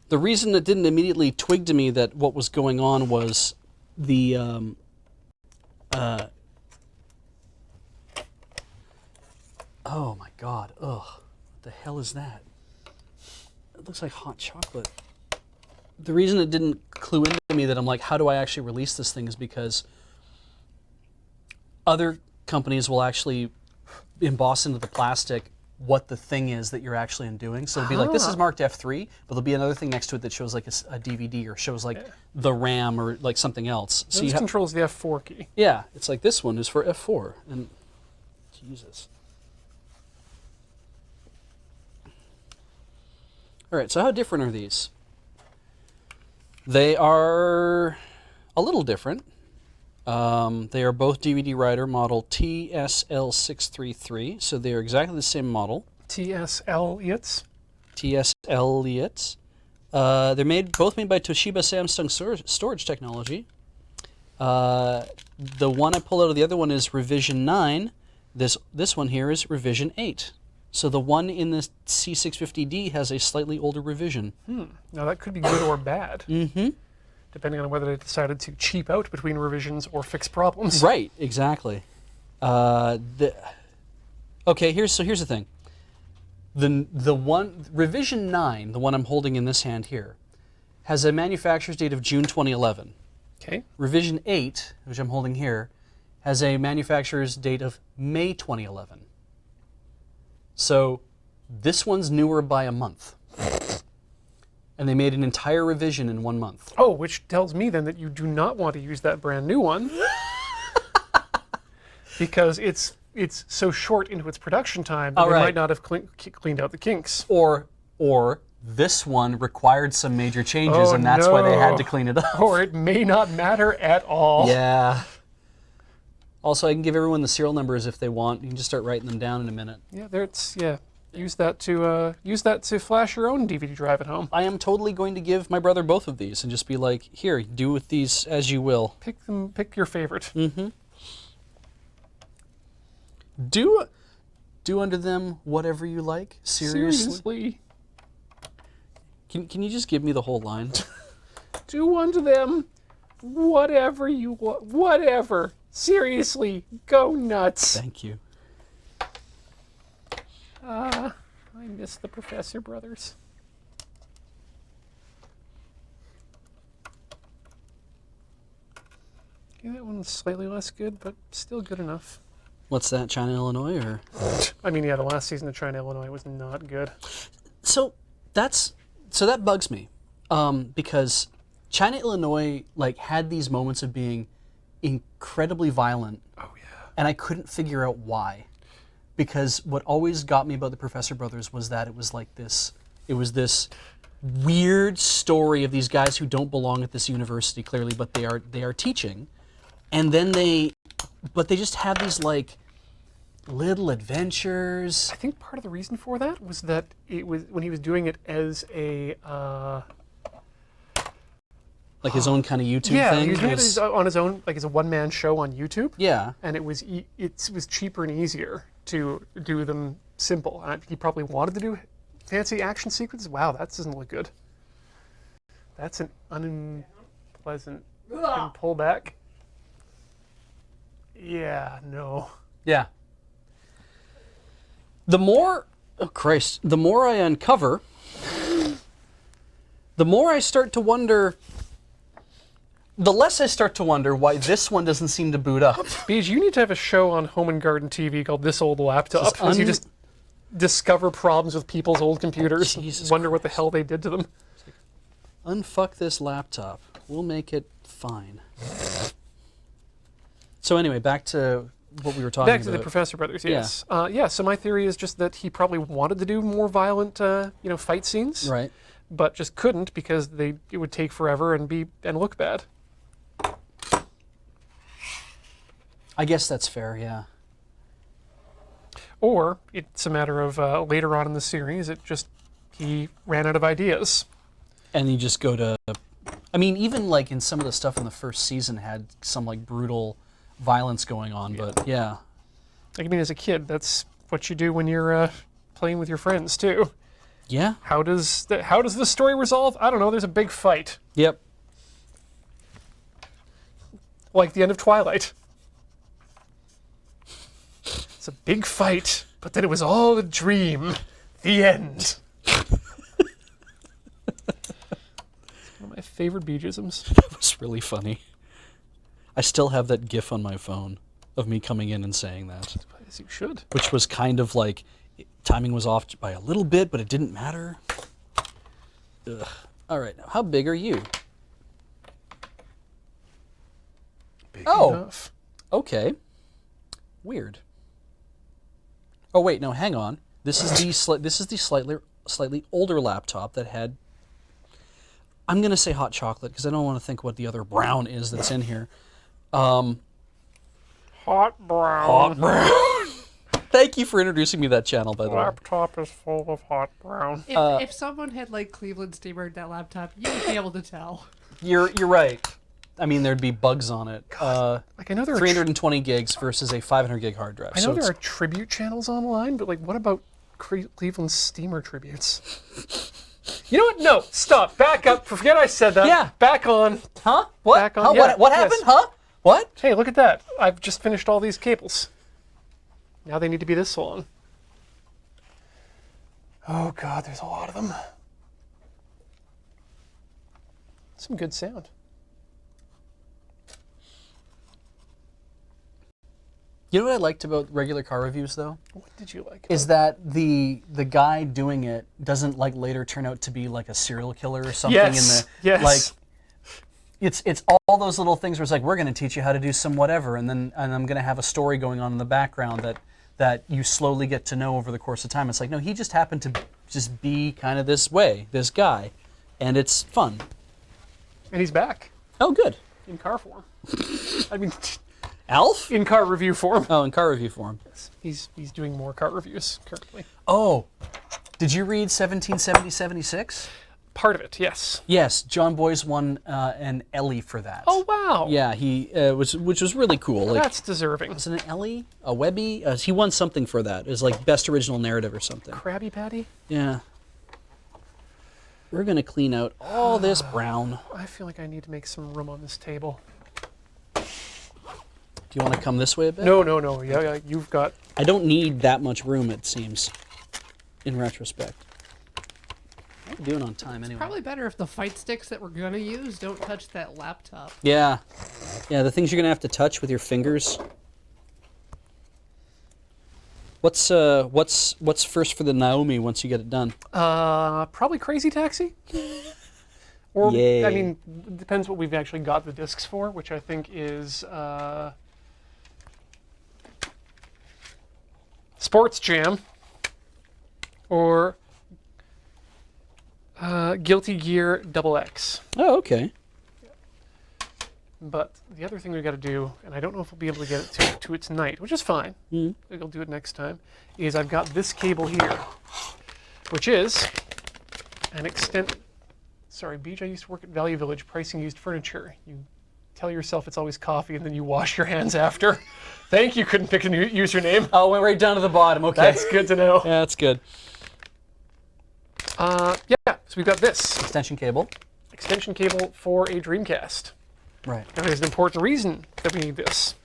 the reason it didn't immediately twig to me that what was going on was the oh my god, ugh, what the hell is that? It looks like hot chocolate. The reason it didn't clue into me that I'm like, how do I actually release this thing is because other companies will actually emboss into the plastic what the thing is that you're actually doing. So it'll be like, this is marked F3, but there'll be another thing next to it that shows like a DVD or shows like the RAM or like something else. So this controls the F4 key. Yeah, it's like this one is for F4. And Jesus. All right, so how different are these? They are a little different. They are both DVD writer model TSL633, so they are exactly the same model. TSL Yits. TSL Yits. They're both made by Toshiba Samsung Storage Technology. The one I pull out of the other one is revision 9. This one here is revision 8. So the one in the C650D has a slightly older revision. Now that could be good or bad. Mm-hmm. Depending on whether they decided to cheap out between revisions or fix problems. Right, exactly. Okay, here's the thing. The one revision 9, the one I'm holding in this hand here, has a manufacturer's date of June 2011. Okay. Revision 8, which I'm holding here, has a manufacturer's date of May 2011. So this one's newer by a month. And they made an entire revision in 1 month. Oh, which tells me then that you do not want to use that brand new one. Because it's so short into its production time that they might not have cleaned out the kinks. Or this one required some major changes, and that's why they had to clean it up. Or it may not matter at all. Yeah. Also, I can give everyone the serial numbers if they want. You can just start writing them down in a minute. Yeah, use that to flash your own DVD drive at home. I am totally going to give my brother both of these and just be like, here, do with these as you will. Pick your favorite. Mm-hmm. Do unto them whatever you like. Seriously. Can you just give me the whole line? Do unto them whatever you want. Whatever. Seriously, go nuts. Thank you. I miss the Professor Brothers. Okay, that one's slightly less good, but still good enough. What's that, China, Illinois, or? I mean, yeah, the last season of China, Illinois was not good. So that bugs me, because China, Illinois, like had these moments of being incredibly violent. Oh yeah. And I couldn't figure out why. Because what always got me about the Professor Brothers was that it was this weird story of these guys who don't belong at this university clearly, but they are teaching, and then they just have these like little adventures. I think part of the reason for that was that it was when he was doing it as a like his own kind of YouTube thing. Yeah, he was doing it on his own, like as a one-man show on YouTube. Yeah, and it was cheaper and easier to do them simple. He probably wanted to do fancy action sequences. Wow, that doesn't look good. That's an unpleasant pullback. Yeah, no. Yeah. The more I uncover, the more I start to wonder. The less I start to wonder why this one doesn't seem to boot up. Beej, you need to have a show on Home and Garden TV called This Old Laptop. As you just discover problems with people's old computers and wonder what the hell they did to them. Unfuck this laptop. We'll make it fine. So anyway, back to what we were talking about. Back to the Professor Brothers, yes. Yeah, so my theory is just that he probably wanted to do more violent, fight scenes. Right. But just couldn't because it would take forever and look bad. I guess that's fair, yeah. Or it's a matter of later on in the series, he ran out of ideas. And you just go to... I mean, even like in some of the stuff in the first season had some like brutal violence going on, but yeah. I mean, as a kid, that's what you do when you're playing with your friends too. Yeah. How does the story resolve? I don't know. There's a big fight, Yep. like the end of Twilight. It's a big fight, but then it was all a dream. The end. One of my favorite Beejisms. That was really funny. I still have that GIF on my phone of me coming in and saying that. As you should. Which was kind of like, timing was off by a little bit, but it didn't matter. Ugh. All right, now how big are you? Big Oh. enough. Okay. Weird. Oh wait, no, hang on. This is the slightly older laptop that had. I'm gonna say hot chocolate because I don't want to think what the other brown is that's in here. Hot brown. Hot brown. Thank you for introducing me to that channel, by the way. Laptop is full of hot brown. If someone had like Cleveland Steamer in that laptop, you would be able to tell. You're right. I mean, there'd be bugs on it. Like I know there are 320 gigs versus a 500 gig hard drive. I know so there it's- are tribute channels online, but like, what about Cleveland Steamer tributes? You know what? No, stop. Back up. Forget I said that. Yeah. Back on. Huh? What? Back on. Huh? Yeah, What yes. happened? Huh? What? Hey, look at that. I've just finished all these cables. Now they need to be this long. Oh God, there's a lot of them. Some good sound. You know what I liked about regular car reviews, though? What did you like? Is that the guy doing it doesn't like later turn out to be like a serial killer or something Yes, in the yes. like it's all those little things where it's like we're going to teach you how to do some whatever and I'm going to have a story going on in the background that you slowly get to know over the course of time. It's like no, he just happened to just be kind of this way, this guy, and it's fun. And he's back Oh, good. in car form. I mean, Alf? in car review form. Oh, in car review form. He's doing more car reviews currently. Oh, did you read 1770-76? Part of it, yes. Yes, John Boyce won an Ellie for that. Oh wow. Yeah, he which was really cool. Like, That's deserving. was it an Ellie? A Webby? He won something for that. It was like best original narrative or something. Krabby Patty. Yeah. We're gonna clean out all this brown. I feel like I need to make some room on this table. Do you want to come this way a bit? No. Yeah, you've got. I don't need that much room, it seems. In retrospect. I'm doing on time anyway. Probably better if the fight sticks that we're gonna use don't touch that laptop. Yeah. Yeah, the things you're gonna have to touch with your fingers. What's first for the NAOMI once you get it done? Probably Crazy Taxi. Or Yay. I mean, it depends what we've actually got the discs for, which I think is Sports Jam or Guilty Gear XX. Oh, okay. But the other thing we've got to do, and I don't know if we'll be able to get it to it tonight, which is fine. Mm. We'll do it next time. Is I've got this cable here, which is an extent. Sorry, Beach. I used to work at Value Village pricing used furniture. You tell yourself it's always coffee, and then you wash your hands after. Thank you. Couldn't pick a new username. Oh, it went right down to the bottom. Okay. That's good to know. Yeah, that's good. Yeah. So we've got this Extension cable. extension cable for a Dreamcast. Right. Now, there's an important reason that we need this.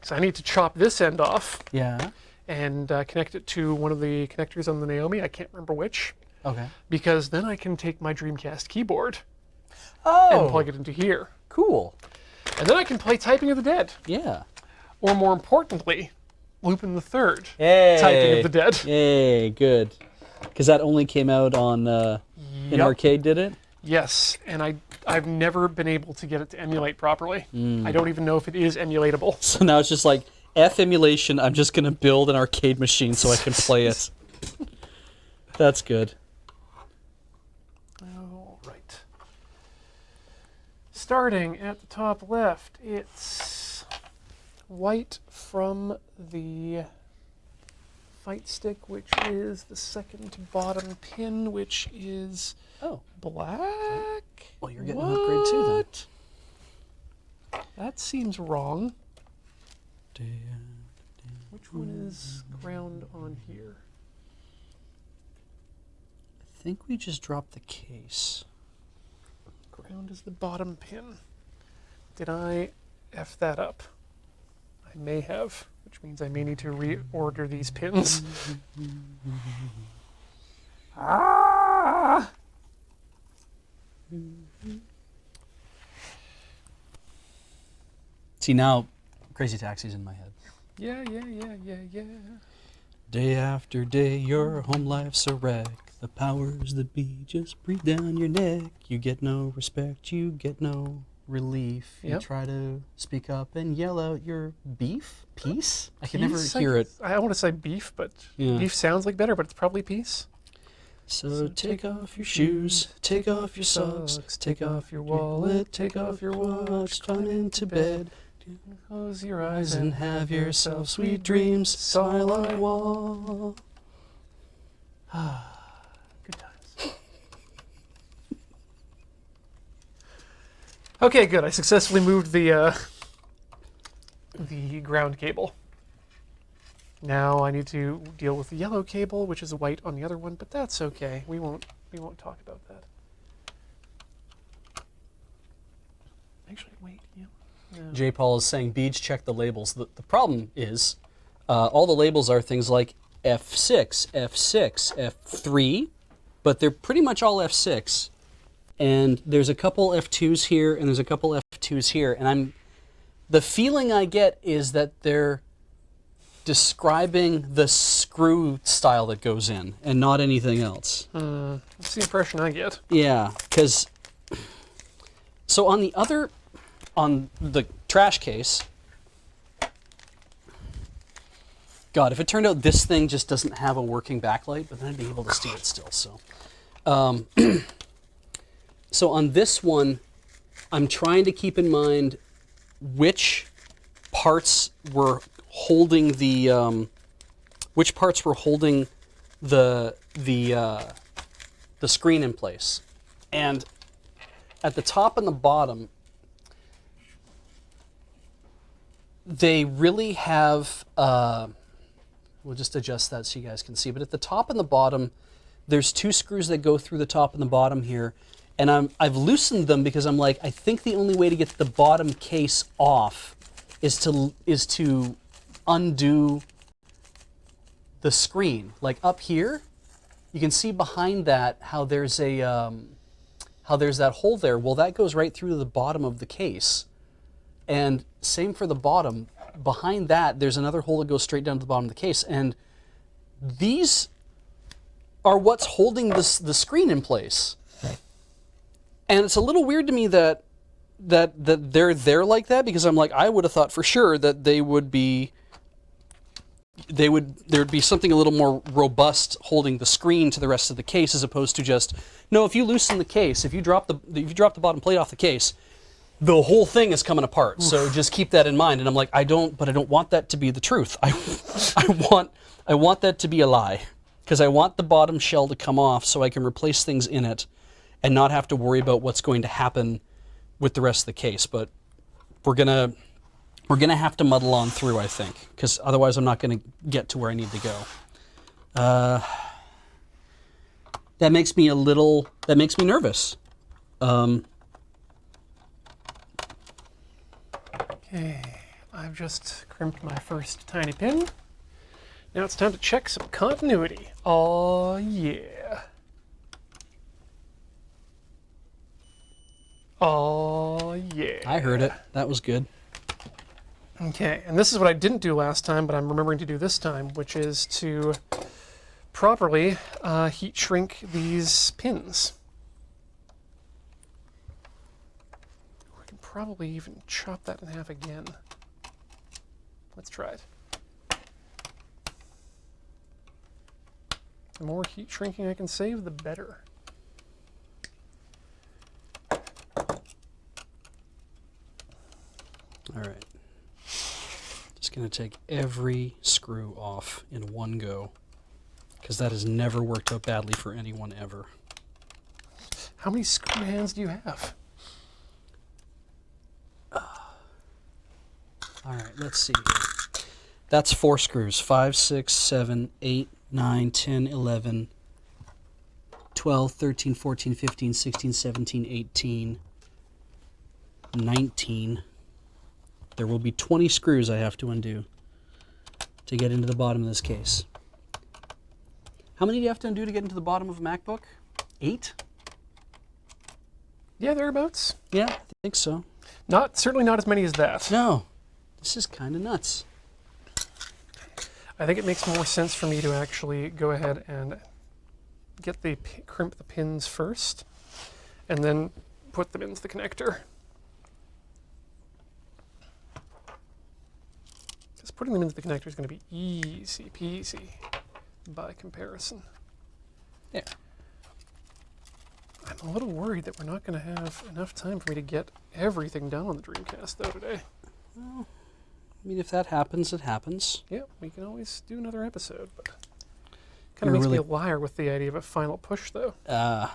So I need to chop this end off Yeah. and connect it to one of the connectors on the NAOMI. I can't remember which. Okay. Because then I can take my Dreamcast keyboard Oh. and plug it into here. Cool. And then I can play Typing of the Dead. Yeah. Or more importantly, Lupin the Third. Hey. Typing of the Dead. Yay, good. Because that only came out on in Yep. arcade, did it? Yes, and I've never been able to get it to emulate properly. I don't even know if it is emulatable. So now it's just like F emulation, I'm just going to build an arcade machine so I can play it. That's good. All right. Starting at the top left, it's white from the fight stick, which is the second to bottom pin, which is black. Well, you're getting an upgrade too, then. That seems wrong. Which one is ground on here? I think we just dropped the case. Ground is the bottom pin. Did I F that up? I may have, which means I may need to reorder these pins. Ah! See, now Crazy Taxi's in my head. Yeah. Day after day, your home life's a wreck. The powers that be just breathe down your neck. You get no respect, you get no relief. You Yep. try to speak up and yell out your piece? I can Peace, never hear it. I want to say beef, but Yeah. beef sounds like better, but it's probably peace. So take off your shoes, take off your socks, take off your wallet, take off your watch, climb into bed, Close your eyes and have yourself sweet dreams, smile on the wall. Good times. Okay, good. I successfully moved the ground cable. Now I need to deal with the yellow cable, which is white on the other one, but that's okay. We won't talk about that. Actually, wait. Yeah. No. J. Paul is saying, Beej, check the labels. The problem is, all the labels are things like F6, F6, F3, but they're pretty much all F6. And there's a couple F2s here, and there's a couple F2s here, and the feeling I get is that they're describing the screw style that goes in, and not anything else. That's the impression I get. Yeah, because... So on the trash case... God, if it turned out this thing just doesn't have a working backlight, but then I'd be able to see it still, so... So on this one, I'm trying to keep in mind which parts were holding the screen in place. And at the top and the bottom, they really have, we'll just adjust that so you guys can see, but at the top and the bottom, there's two screws that go through the top and the bottom here. And I've loosened them because I'm like, I think the only way to get the bottom case off is to undo the screen. Like up here, you can see behind that how there's that hole there. Well, that goes right through the bottom of the case. And same for the bottom. Behind that, there's another hole that goes straight down to the bottom of the case. And these are what's holding the screen in place. And it's a little weird to me that they're there like that, because I'm like, I would have thought for sure that there would be something a little more robust holding the screen to the rest of the case, as opposed to just, no, if you loosen the case, if you drop the bottom plate off the case, the whole thing is coming apart. So just keep that in mind. And I'm like, I don't want that to be the truth. I want that to be a lie, because I want the bottom shell to come off so I can replace things in it and not have to worry about what's going to happen with the rest of the case. But we're gonna have to muddle on through, I think, because otherwise I'm not gonna get to where I need to go. That makes me nervous. Okay, I've just crimped my first tiny pin. Now it's time to check some continuity. Oh yeah. Oh yeah. I heard it. That was good. Okay, and this is what I didn't do last time, but I'm remembering to do this time, which is to properly heat shrink these pins. I can probably even chop that in half again. Let's try it. The more heat shrinking I can save, the better. All right. Just going to take every screw off in one go, because that has never worked out badly for anyone ever. How many screw hands do you have? All right, let's see here. That's 4 screws. 5, 6, 7, 8, 9, 10, 11, 12, 13, 14, 15, 16, 17, 18, 19. There will be 20 screws I have to undo to get into the bottom of this case. How many do you have to undo to get into the bottom of a MacBook? 8? Yeah, thereabouts. Yeah, I think so. Certainly not as many as that. No, this is kind of nuts. I think it makes more sense for me to actually go ahead and get crimp the pins first, and then put them into the connector. Because putting them into the connector is going to be easy peasy by comparison. There. I'm a little worried that we're not going to have enough time for me to get everything done on the Dreamcast, though, today. Well, I mean, if that happens, it happens. Yeah, we can always do another episode, but kind of makes me a liar with the idea of a final push, though. I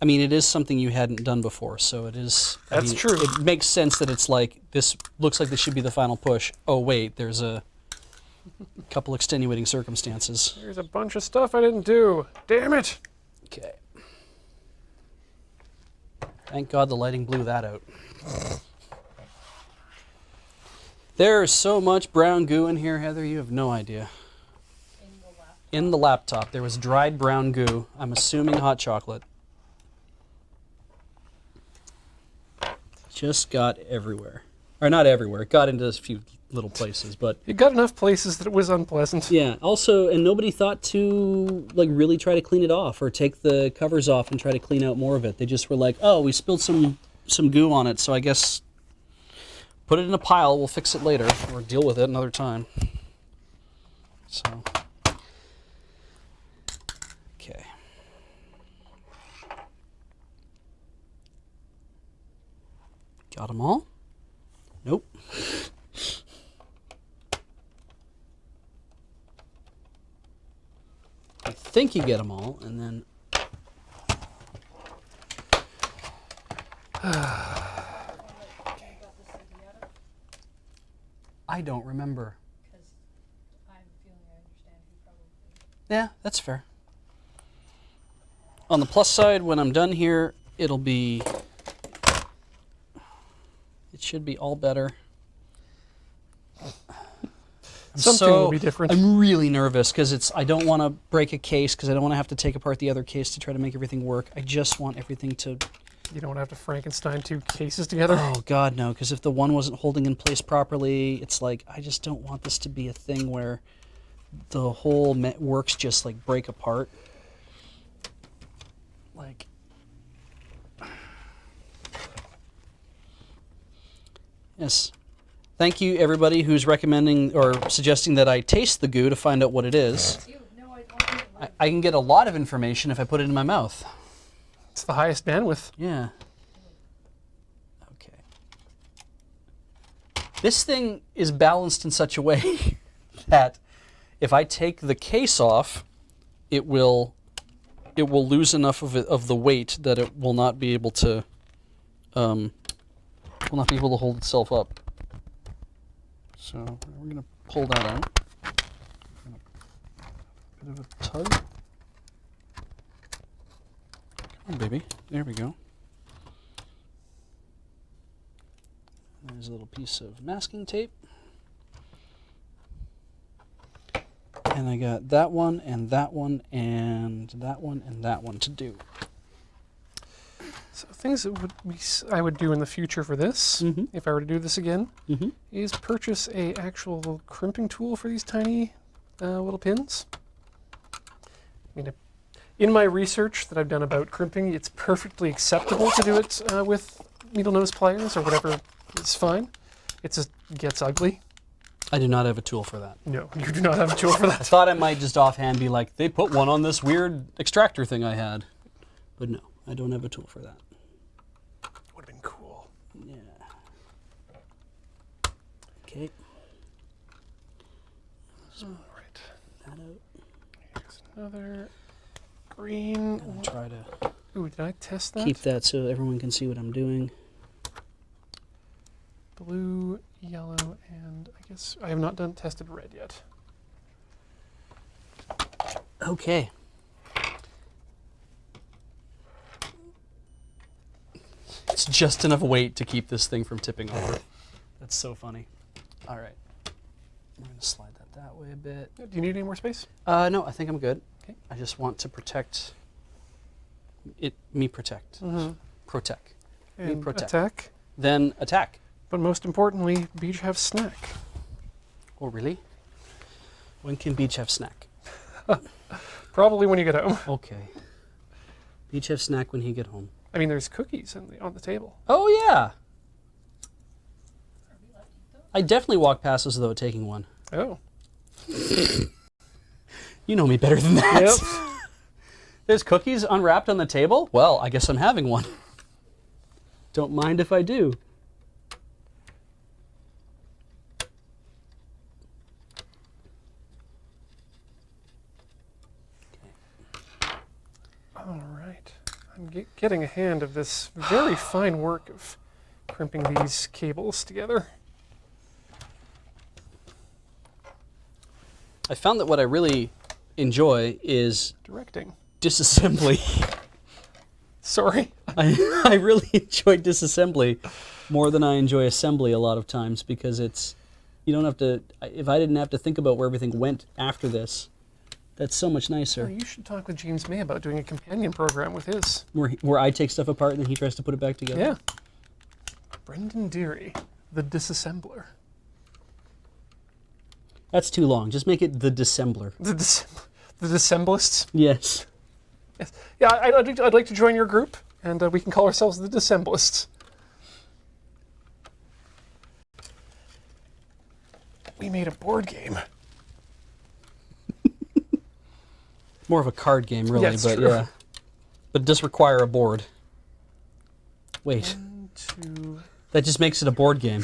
mean, it is something you hadn't done before, so it is... That's true. It makes sense that it's like, this looks like this should be the final push. Oh, wait, there's a couple extenuating circumstances. There's a bunch of stuff I didn't do. Damn it! Okay. Thank God the lighting blew that out. There's so much brown goo in here, Heather, you have no idea. In the laptop, there was dried brown goo. I'm assuming hot chocolate. Just got everywhere. Or not everywhere. It got into a few little places, but... It got enough places that it was unpleasant. Yeah, also, and nobody thought to, like, really try to clean it off or take the covers off and try to clean out more of it. They just were like, oh, we spilled some goo on it, so I guess put it in a pile, we'll fix it later, or deal with it another time. So, okay. Got them all? Nope. I think you get them all, and then... I don't remember. Because I have a feeling I understand who probably. Yeah, that's fair. On the plus side, when I'm done here, it'll be... It should be all better. Something will be different. I'm really nervous because I don't want to break a case because I don't want to have to take apart the other case to try to make everything work. I just want everything to... You don't want to have to Frankenstein 2 cases together? Oh, God, no, because if the one wasn't holding in place properly, it's like, I just don't want this to be a thing where the whole works just, like, break apart. Like... Yes. Thank you, everybody who's recommending or suggesting that I taste the goo to find out what it is. Ew, no, I don't. I can get a lot of information if I put it in my mouth. It's the highest bandwidth. Yeah. Okay. This thing is balanced in such a way that if I take the case off, it will lose enough of the weight that it will not be able to hold itself up. So we're gonna pull that out. Bit of a tug. Come on, baby. There we go. There's a little piece of masking tape. And I got that one, and that one, and that one, and that one to do. So things that I would do in the future for this, if I were to do this again, is purchase a actual crimping tool for these tiny little pins. I mean, in my research that I've done about crimping, it's perfectly acceptable to do it with needle nose pliers or whatever It's fine. It just gets ugly. I do not have a tool for that. No, you do not have a tool for I that. thought I might just offhand be like, they put one on this weird extractor thing I had. But no, I don't have a tool for that. Would have been cool. Yeah. Okay. All right. That out. Here's another green. I'll try to Ooh, did I test that? keep that so everyone can see what I'm doing. Blue, yellow, and I guess I have not tested red yet. Okay. It's just enough weight to keep this thing from tipping over. That's so funny. All right. I'm going to slide that way a bit. Do you need any more space? No, I think I'm good. Okay. I just want to protect it. Me protect. Protect. Me And protect. attack. Then attack. But most importantly, Beach have snack. Oh, really? When can Beach have snack? Probably when you get home. Okay. Beach have snack when he get home. I mean, there's cookies on the table. Oh, yeah. I definitely walk past as though taking one. Oh. You know me better than that. Yep. There's cookies unwrapped on the table? Well, I guess I'm having one. Don't mind if I do. All right. I'm getting a hand of this very fine work of crimping these cables together. I found that what I really enjoy is Directing. disassembly. Sorry. I really enjoy disassembly more than I enjoy assembly a lot of times because it's, you don't have to, if I didn't have to think about where everything went after this, that's so much Oh, nicer. you should talk with James May about doing a companion program with his. Where I take stuff apart and then he tries to put it back together. Yeah. Brendan Deary, the disassembler. That's too long. Just make it the dissembler. The dissemblists. Yes. Yes. Yeah, I'd like to join your group, and we can call ourselves the dissemblists. We made a board game. More of a card game, really, Yeah, it's but true. yeah. But it does require a board. Wait, 1, 2. that just makes it a board game.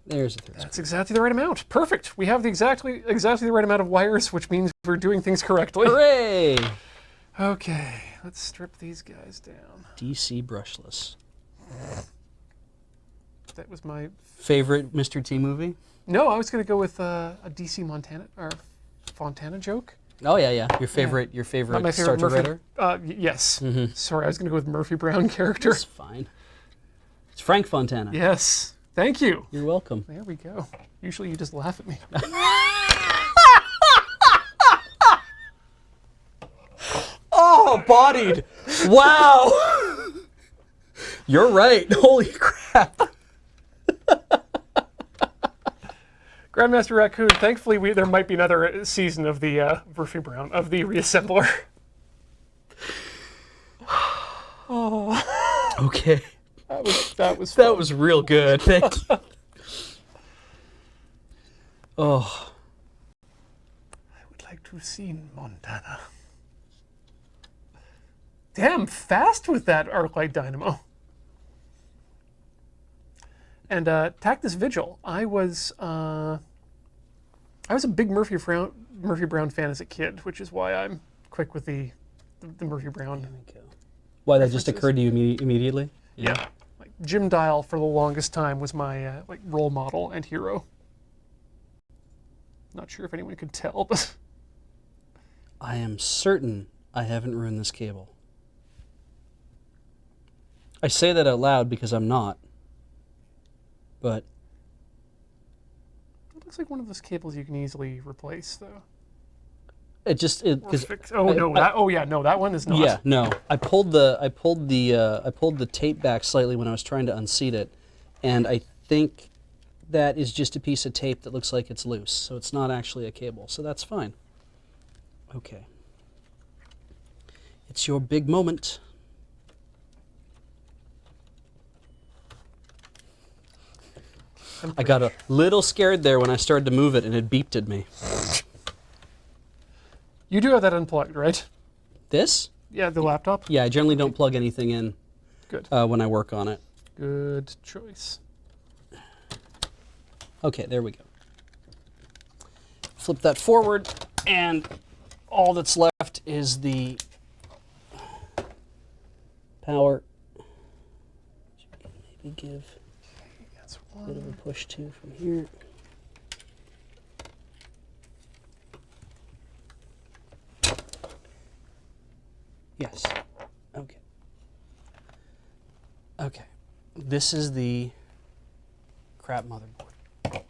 There's the third. That's exactly the right amount. Perfect. We have exactly the right amount of wires, which means we're doing things correctly. Hooray! Okay, let's strip these guys down. DC brushless. That was my... Favorite Mr. T movie? No, I was going to go with a DC Montana or Fontana joke. Oh yeah, yeah. Your favorite Not my Star favorite Trek Murphy. writer? Yes. Sorry, I was going to go with Murphy Brown character. It's fine. It's Frank Fontana. Yes. Thank you. You're welcome. There we go. Usually you just laugh at me. Oh, bodied! Wow! You're right. Holy crap! Grandmaster Raccoon, thankfully there might be another season of the Murphy Brown, of the Reassembler. Okay. That was That fun. was real good. Thank you. Oh. I would like to see Montana. Damn, fast with that arc light dynamo. And Tactus Vigil, I was a big Murphy Brown fan as a kid, which is why I'm quick with the Murphy Brown. Why, that just occurred to you immediately? Yeah. Like Jim Dial for the longest time was my like role model and hero. Not sure if anyone could tell, but I am certain I haven't ruined this cable. I say that out loud because I'm not. But it looks like one of those cables you can easily replace, though. it just Or because fix. Oh no, that one is not. yeah, no. I pulled the tape back slightly when I was trying to unseat it, and I think that is just a piece of tape that looks like it's loose, so it's not actually a cable. So that's fine. Okay. It's your big moment. I got a little scared there when I started to move it and it beeped at me. You do have that unplugged, right? This? Yeah, the laptop? Yeah, I generally don't plug anything in Good. when I work on it. Good choice. Okay, there we go. Flip that forward, and all that's left is the power. Maybe give That's a one. bit of a push to from here. Yes. Okay. Okay. This is the crap motherboard. What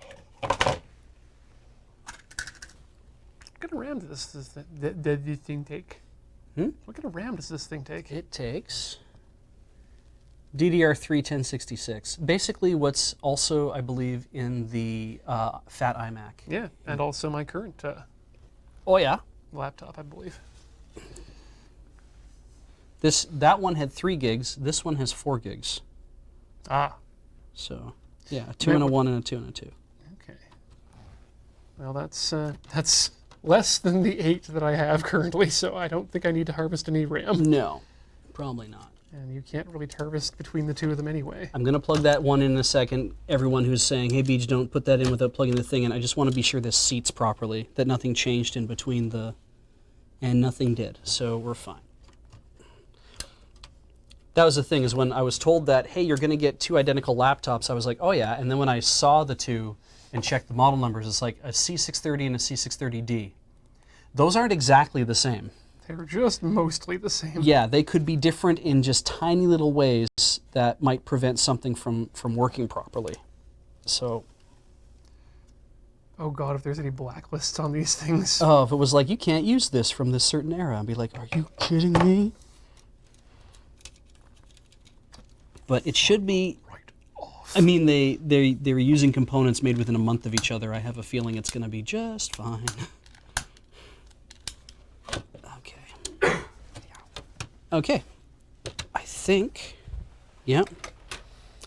kind of RAM does this thing take? Hmm? What kind of RAM does this thing take? It takes DDR3 1066. Basically, what's also, I believe, in the fat iMac. Yeah, and also my current Oh yeah. laptop, I believe. That one had 3 gigs. This one has 4 gigs. Ah, So yeah, a 2 and a 1 and a 2 and a 2. okay. Well, that's less than the 8 that I have currently, so I don't think I need to harvest any RAM. No, probably not. And you can't really harvest between the two of them anyway. I'm gonna plug that one in a second. Everyone who's saying, "Hey, Beej, don't put that in without plugging the thing in," I just want to be sure this seats properly, that nothing changed in between and nothing did. So we're fine. That was the thing, is when I was told that, hey, you're going to get 2 identical laptops, I was like, oh yeah. And then when I saw the 2 and checked the model numbers, it's like a C630 and a C630D. Those aren't exactly the same. They're just mostly the same. Yeah, they could be different in just tiny little ways that might prevent something from working properly. So, Oh god, if there's any blacklists on these things. oh, if it was like, you can't use this from this certain era, I'd be like, are you kidding me? But it should be. Right off. I mean, they were using components made within a month of each other. I have a feeling it's going to be just fine. Okay. Okay. I think. Yeah.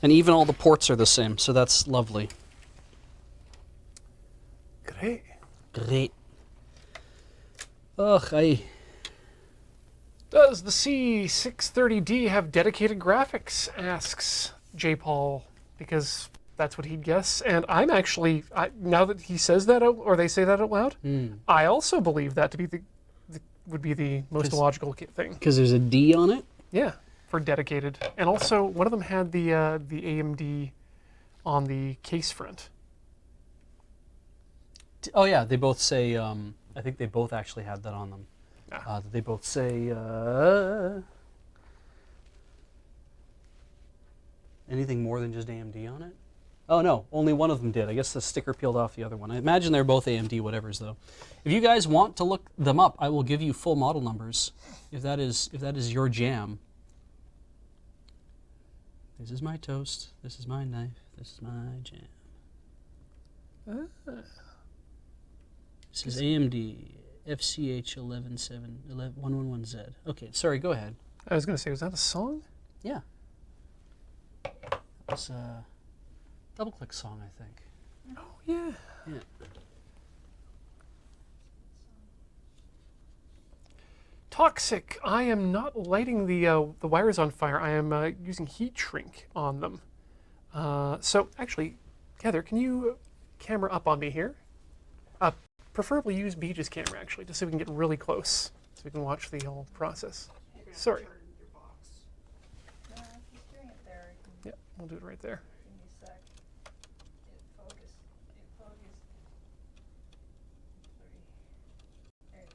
And even all the ports are the same, so that's lovely. Great. Great. Ugh, Does the C630D have dedicated graphics? Asks J. Paul, because that's what he'd guess. And I'm actually, now that he says that, or they say that out loud, I also believe that to be would be the most logical thing. because there's a D on it? Yeah, for dedicated. And also, one of them had the AMD on the case front. Oh yeah, they both say, I think they both actually had that on them. Ah. They both say, anything more than just AMD on it? Oh no, only one of them did. I guess the sticker peeled off the other one. I imagine they're both AMD whatevers though. If you guys want to look them up, I will give you full model numbers if that is your jam. This is my toast. This is my knife. This is my jam. This is AMD FCH 111Z. Okay, sorry, go ahead. I was going to say, was that a song? Yeah. That was a double click song, I think. Oh, yeah. Yeah. Toxic. I am not lighting the wires on fire. I am using heat shrink on them. So actually, Heather, can you camera up on me here? Preferably use Beej's camera actually, just so we can get really close, so we can watch the whole process. Sorry. He's doing it there. Yeah, we'll do it right there. Give me a sec. It focused. There you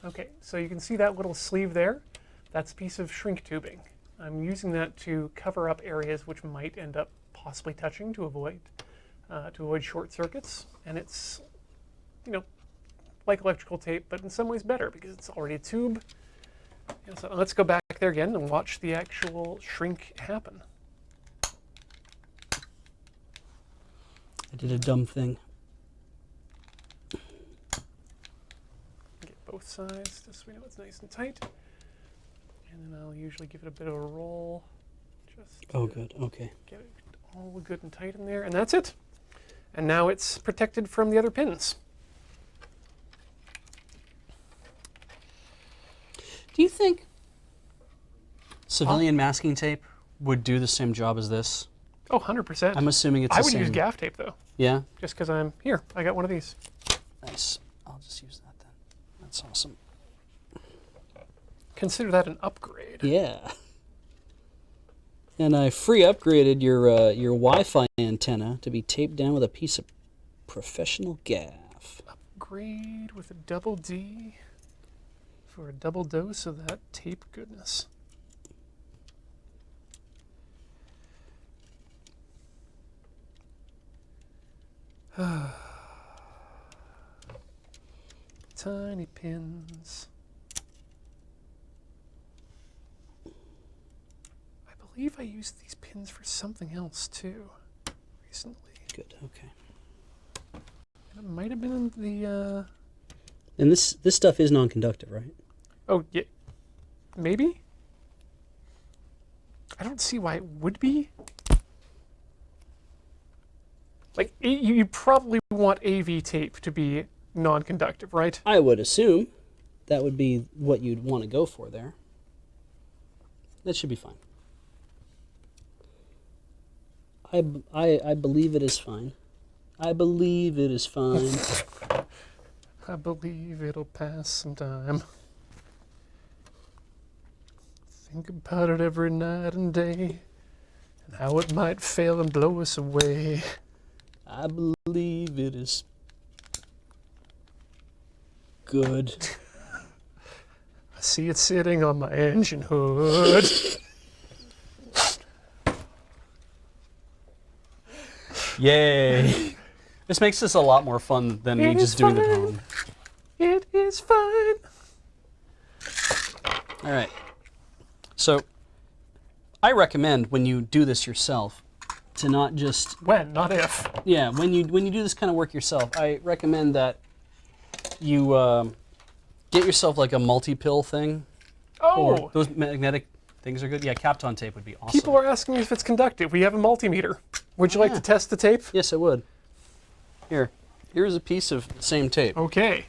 go. Okay, so you can see that little sleeve there. That's a piece of shrink tubing. I'm using that to cover up areas which might end up possibly touching to avoid short circuits. And it's, you know, like electrical tape, but in some ways better because it's already a tube. And so let's go back there again and watch the actual shrink happen. I did a dumb thing. Get both sides just so we know it's nice and tight. And then I'll usually give it a bit of a roll. Just Oh, good. Okay. get it all good and tight in there. And that's it. And now it's protected from the other pins. Do you think civilian masking tape would do the same job as this? Oh, 100%. I'm assuming it's I the would same. use gaff tape, though, Yeah? just because I'm here. I got one of these. Nice. I'll just use that then. That's awesome. Consider that an upgrade. Yeah. And I free upgraded your Wi-Fi antenna to be taped down with a piece of professional gaff. Upgrade with a double D for a double dose of that tape goodness. Tiny pins. I believe I used these pins for something else too recently. Good. Okay. It might have been in the. And this stuff is non-conductive, right? Oh yeah, maybe. I don't see why it would be. Like you probably want AV tape to be non-conductive, right? I would assume that would be what you'd want to go for there. That should be fine. I believe it is fine. I believe it is fine. I believe it'll pass sometime. Think about it every night and day, and how it might fail and blow us away. I believe it is good. I see it sitting on my engine hood. Yay! This makes this a lot more fun than me It just is doing it fine. home. It is fine. All right. So, I recommend when you do this yourself to not just When, not if. when you do this kind of work yourself. I recommend that you get yourself like a multi-pill thing. Oh, Or those magnetic things are good. Yeah, Kapton tape would be awesome. people are asking if it's conductive. We have a multimeter. Would you like to test the tape? Yes, I would. Here's a piece of the same tape. Okay.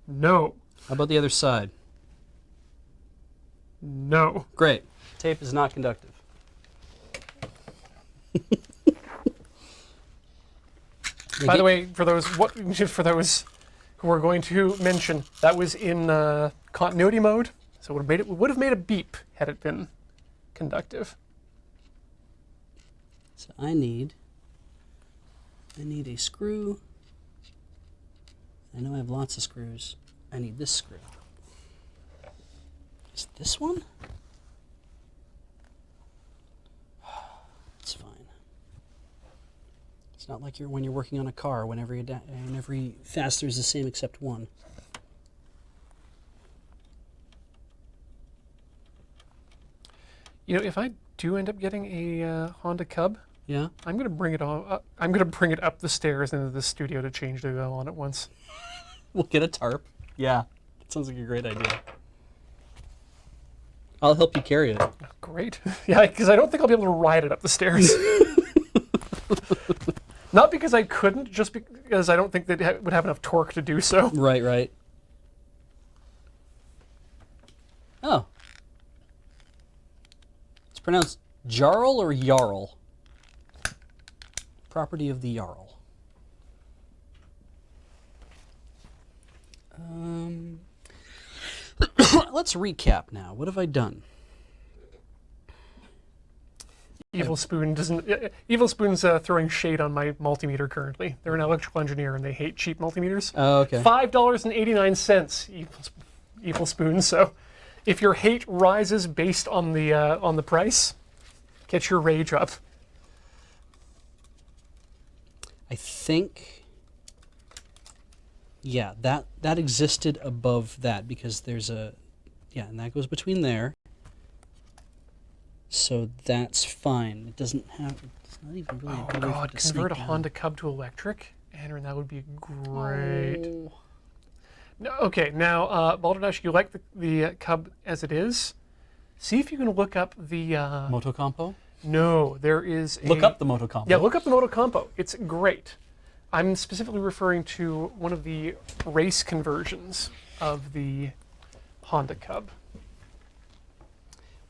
No. How about the other side? No. Great. Tape is not conductive. By the way, for those who are going to mention, that was in continuity mode, so it would have made a beep had it been conductive. So I need a screw. I know I have lots of screws. I need this screw. Is this one? It's fine. It's not like when you're working on a car when every fastener is the same except one. You know, if I do end up getting a Honda Cub, Yeah? I'm gonna bring it up. I'm gonna bring it up the stairs into the studio to change the oil on it once. We'll get a tarp. Yeah. That sounds like a great idea. I'll help you carry it. Great. Yeah, because I don't think I'll be able to ride it up the stairs. Not because I couldn't, just because I don't think that it would have enough torque to do so. Right, right. Oh. It's pronounced Jarl or Jarl? Property of the Jarl. Let's recap now. What have I done? Evil Spoon doesn't. Evil Spoon's throwing shade on my multimeter currently. They're an electrical engineer and they hate cheap multimeters. Oh, okay. $5.89, Evil Spoon. So, if your hate rises based on the price, get your rage up. I think, yeah, that existed above that because there's a, yeah, and that goes between there. So that's fine. It doesn't have, it's not even really Oh a good way for God! it to sneak Convert a down. Honda Cub to electric, Andrew. That would be great. Oh. No, okay, now Balderdash, you like the Cub as it is? See if you can look up the. Motocompo? No, there is a... Look up the Moto Combo. Yeah, look up the Moto Combo. It's great. I'm specifically referring to one of the race conversions of the Honda Cub.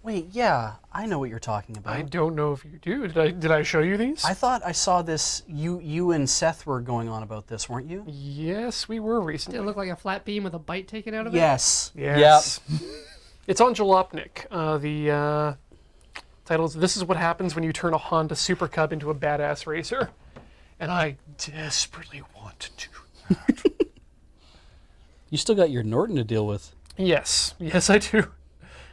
Wait, yeah, I know what you're talking about. I don't know if you do. Did I show you these? I thought I saw this. You and Seth were going on about this, weren't you? Yes, we were recently. Did it look like a flat beam with a bite taken out of it? Yes. Yes. Yep. It's on Jalopnik. The title is "This is what happens when you turn a Honda Super Cub into a badass racer," and I desperately want to do that. You still got your Norton to deal with. Yes, I do.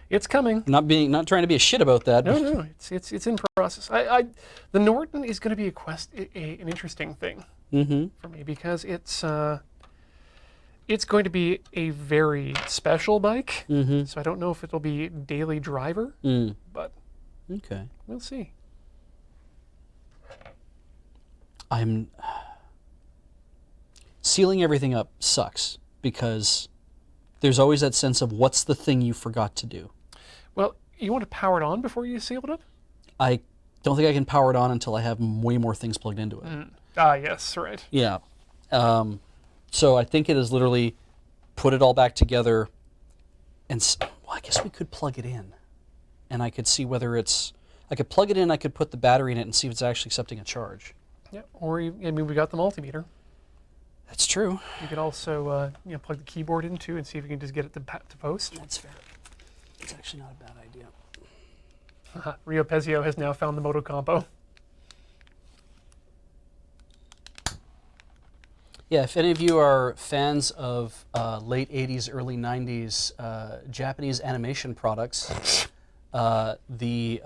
It's coming. Not trying to be a shit about that. No, it's in process. The Norton is going to be an interesting thing for me because it's going to be a very special bike. So I don't know if it'll be daily driver, but okay, we'll see. Sealing everything up sucks because there's always that sense of what's the thing you forgot to do. Well, you want to power it on before you seal it up? I don't think I can power it on until I have way more things plugged into it. Yes, right. Yeah. So I think it is literally put it all back together, and well, I guess we could plug it in, and I could see whether it's. I could plug it in. I could put the battery in it and see if it's actually accepting a charge. Yeah. Or we got the multimeter. That's true. You could also plug the keyboard in too and see if you can just get it to post. That's fair. It's actually not a bad idea. Rio Pezio has now found the Moto Combo. Yeah, if any of you are fans of late 80s, early 90s Japanese animation products, the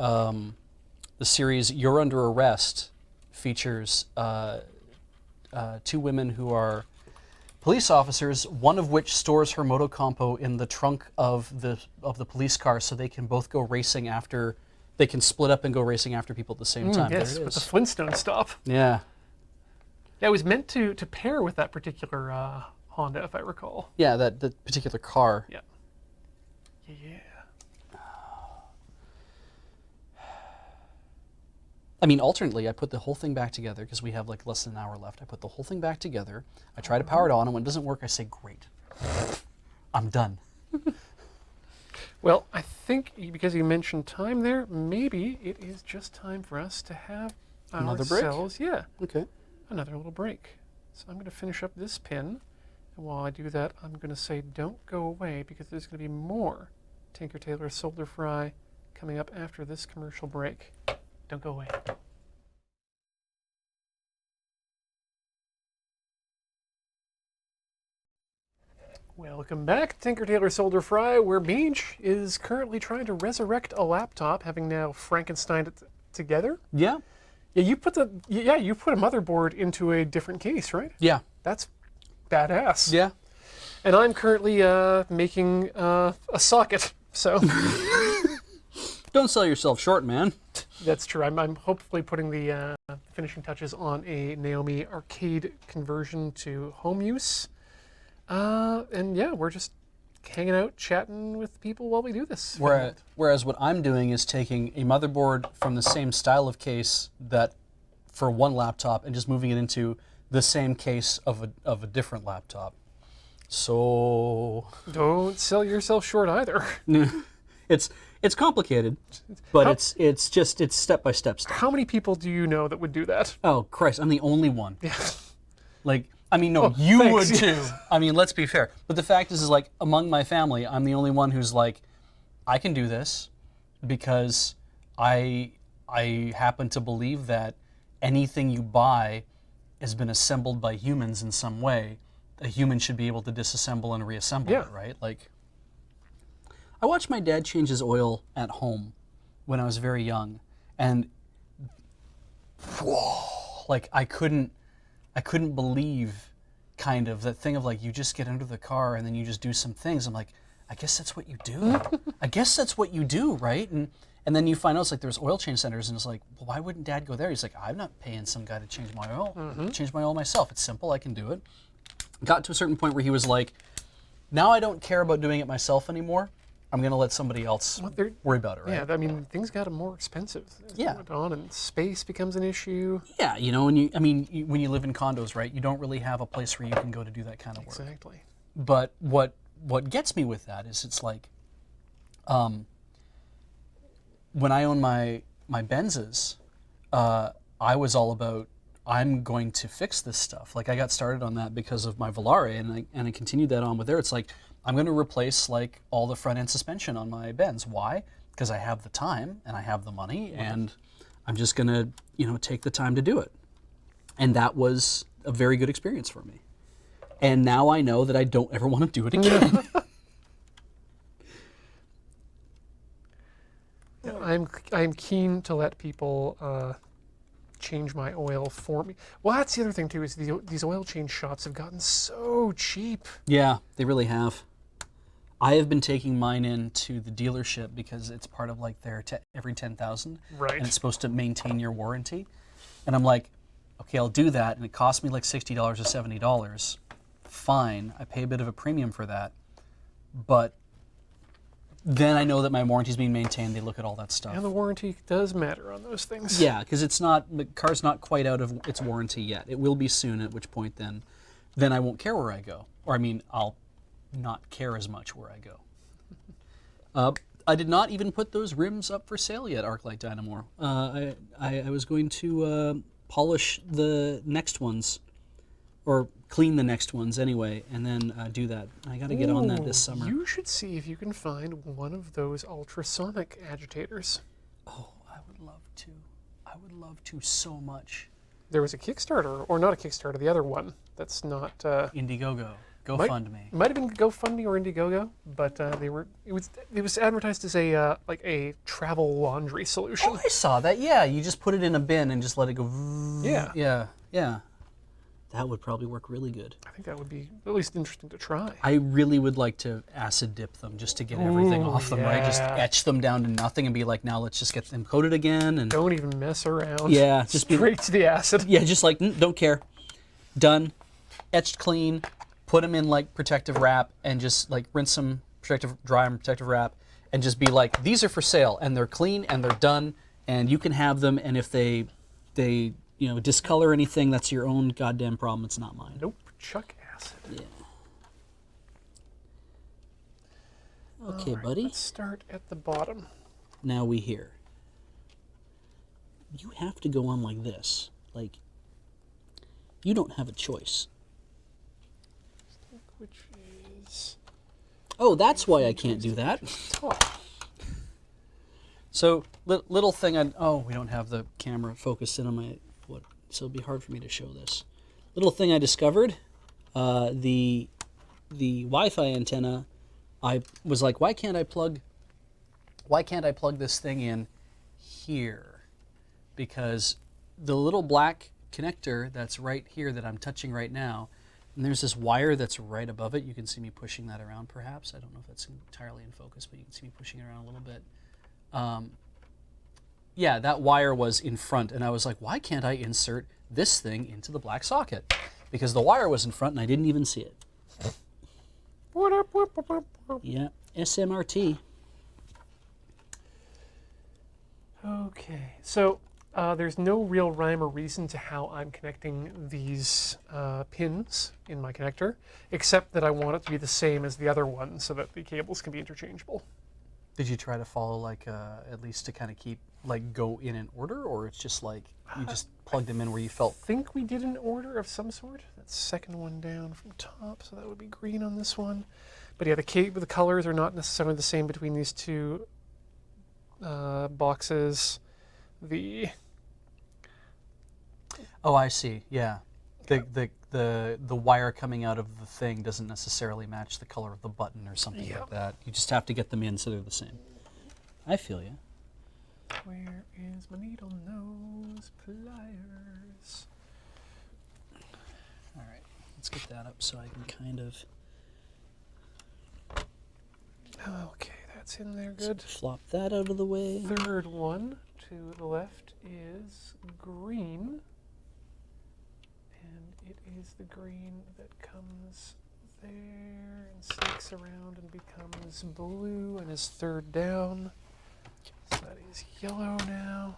series You're Under Arrest features two women who are police officers, one of which stores her Moto Compo in the trunk of the police car so they can both go racing after, they can split up and go racing after people at the same time. Yes, with the Flintstone stuff. Yeah. Yeah, it was meant to pair with that particular Honda, if I recall. Yeah, that particular car. Yeah. Yeah. I mean, alternately, I put the whole thing back together because we have like less than an hour left. I put the whole thing back together. I try to power it on, and when it doesn't work, I say, great. I'm done. Well, I think because you mentioned time there, maybe it is just time for us to have Another break? Yeah, Okay. another little break. So I'm going to finish up this pin, and while I do that, I'm going to say don't go away because there's going to be more Tinker Tailor Solder Fry coming up after this commercial break. Don't go away. Welcome back, Tinker Tailor Solder Fry, where Beach is currently trying to resurrect a laptop, having now Frankenstein it together. Yeah. Yeah, you put a motherboard into a different case, right? Yeah. That's badass. Yeah. And I'm currently making a socket, so Don't sell yourself short, man. that's true. I'm hopefully putting the finishing touches on a NAOMI arcade conversion to home use. And yeah, we're just hanging out, chatting with people while we do this. Whereas what I'm doing is taking a motherboard from the same style of case that for one laptop and just moving it into the same case of a different laptop. So Don't sell yourself short either. it's complicated, but it's step by step stuff. How many people do you know that would do that? Oh Christ, I'm the only one. Yeah. Like, I mean, no, Oh, you thanks. would too. I mean, let's be fair. But the fact is like, among my family, I'm the only one who's like, I can do this because I happen to believe that anything you buy has been assembled by humans in some way. A human should be able to disassemble and reassemble it, right? Like, I watched my dad change his oil at home when I was very young, and like I couldn't believe kind of that thing of like you just get under the car and then you just do some things. I'm like, I guess that's what you do. I guess that's what you do, right? And then you find out it's like there's oil change centers, and it's like, well, why wouldn't Dad go there? He's like, I'm not paying some guy to change my oil. Change my oil myself. It's simple. I can do it. Got to a certain point where he was like, now I don't care about doing it myself anymore. I'm going to let somebody else worry about it, right? Yeah, I mean, things got more expensive as Yeah. it went on, and space becomes an issue. Yeah, when you live in condos, right, you don't really have a place where you can go to do that kind of work. Exactly. But what gets me with that is it's like, when I owned my Benzes, I was all about, I'm going to fix this stuff. Like I got started on that because of my Volare, and I continued that on with there. It's like, I'm going to replace like all the front end suspension on my Benz. Why? Because I have the time and I have the money, and I'm just going to take the time to do it. And that was a very good experience for me. And now I know that I don't ever want to do it again. Yeah, I'm keen to let people change my oil for me. Well, that's the other thing too, is these oil change shops have gotten so cheap. Yeah, they really have. I have been taking mine into the dealership because it's part of like their every 10,000, Right. and it's supposed to maintain your warranty. And I'm like, okay, I'll do that, and it costs me like $60 or $70. Fine, I pay a bit of a premium for that, but then I know that my warranty's being maintained. They look at all that stuff. And the warranty does matter on those things. Yeah, because the car's not quite out of its warranty yet. It will be soon, at which point then I won't care where I go. Or I mean, I'll not care as much where I go. I did not even put those rims up for sale yet, Arclight Dynamore. I was going to polish the next ones, or clean the next ones anyway, and then do that. I got to get on that this summer. You should see if you can find one of those ultrasonic agitators. Oh, I would love to. I would love to so much. There was a Kickstarter, or not a Kickstarter, the other one that's not... Indiegogo. GoFundMe. Might have been GoFundMe or Indiegogo, but it was advertised as a like a travel laundry solution. Oh, I saw that. Yeah, you just put it in a bin and just let it go. Yeah. Yeah. That would probably work really good. I think that would be at least interesting to try. I really would like to acid dip them just to get everything off them, right? Just yeah. etch them down to nothing and be like, now let's just get them coated again. And Don't even mess around. yeah, just be straight to the acid. yeah, just like don't care. Done, etched clean. Put them in like protective wrap and just like rinse them, dry them, protective wrap, and just be like, these are for sale and they're clean and they're done and you can have them. And if they discolor anything, that's your own goddamn problem. It's not mine. Nope. Chuck acid. Yeah. Okay, All right, buddy. Let's start at the bottom. Now we hear. You have to go on like this. Like, you don't have a choice. Which is Oh, that's why I can't do that. top. So, little thing we don't have the camera focused in on my, so it'll be hard for me to show this. Little thing I discovered, the Wi-Fi antenna, I was like, why can't I plug this thing in here? Because the little black connector that's right here that I'm touching right now, and there's this wire that's right above it. You can see me pushing that around perhaps. I don't know if that's entirely in focus, but you can see me pushing it around a little bit. Yeah, that wire was in front, and I was like, why can't I insert this thing into the black socket? Because the wire was in front, and I didn't even see it. Yeah, SMRT. Okay, so there's no real rhyme or reason to how I'm connecting these pins in my connector, except that I want it to be the same as the other one so that the cables can be interchangeable. Did you try to follow, like, at least to kind of keep, like, go in an order, or it's just like you just plugged them in where you felt? I think we did an order of some sort. That second one down from top, so that would be green on this one. But yeah, the colors are not necessarily the same between these two boxes. Oh, I see. Yeah, the wire coming out of the thing doesn't necessarily match the color of the button or something like that. You just have to get them in so they're the same. I feel you. Where is my needle nose pliers? All right, let's get that up so I can kind of Okay, that's in there good. flop that out of the way. Third one to the left is green. And it is the green that comes there and sneaks around and becomes blue and is third down. So that is yellow now.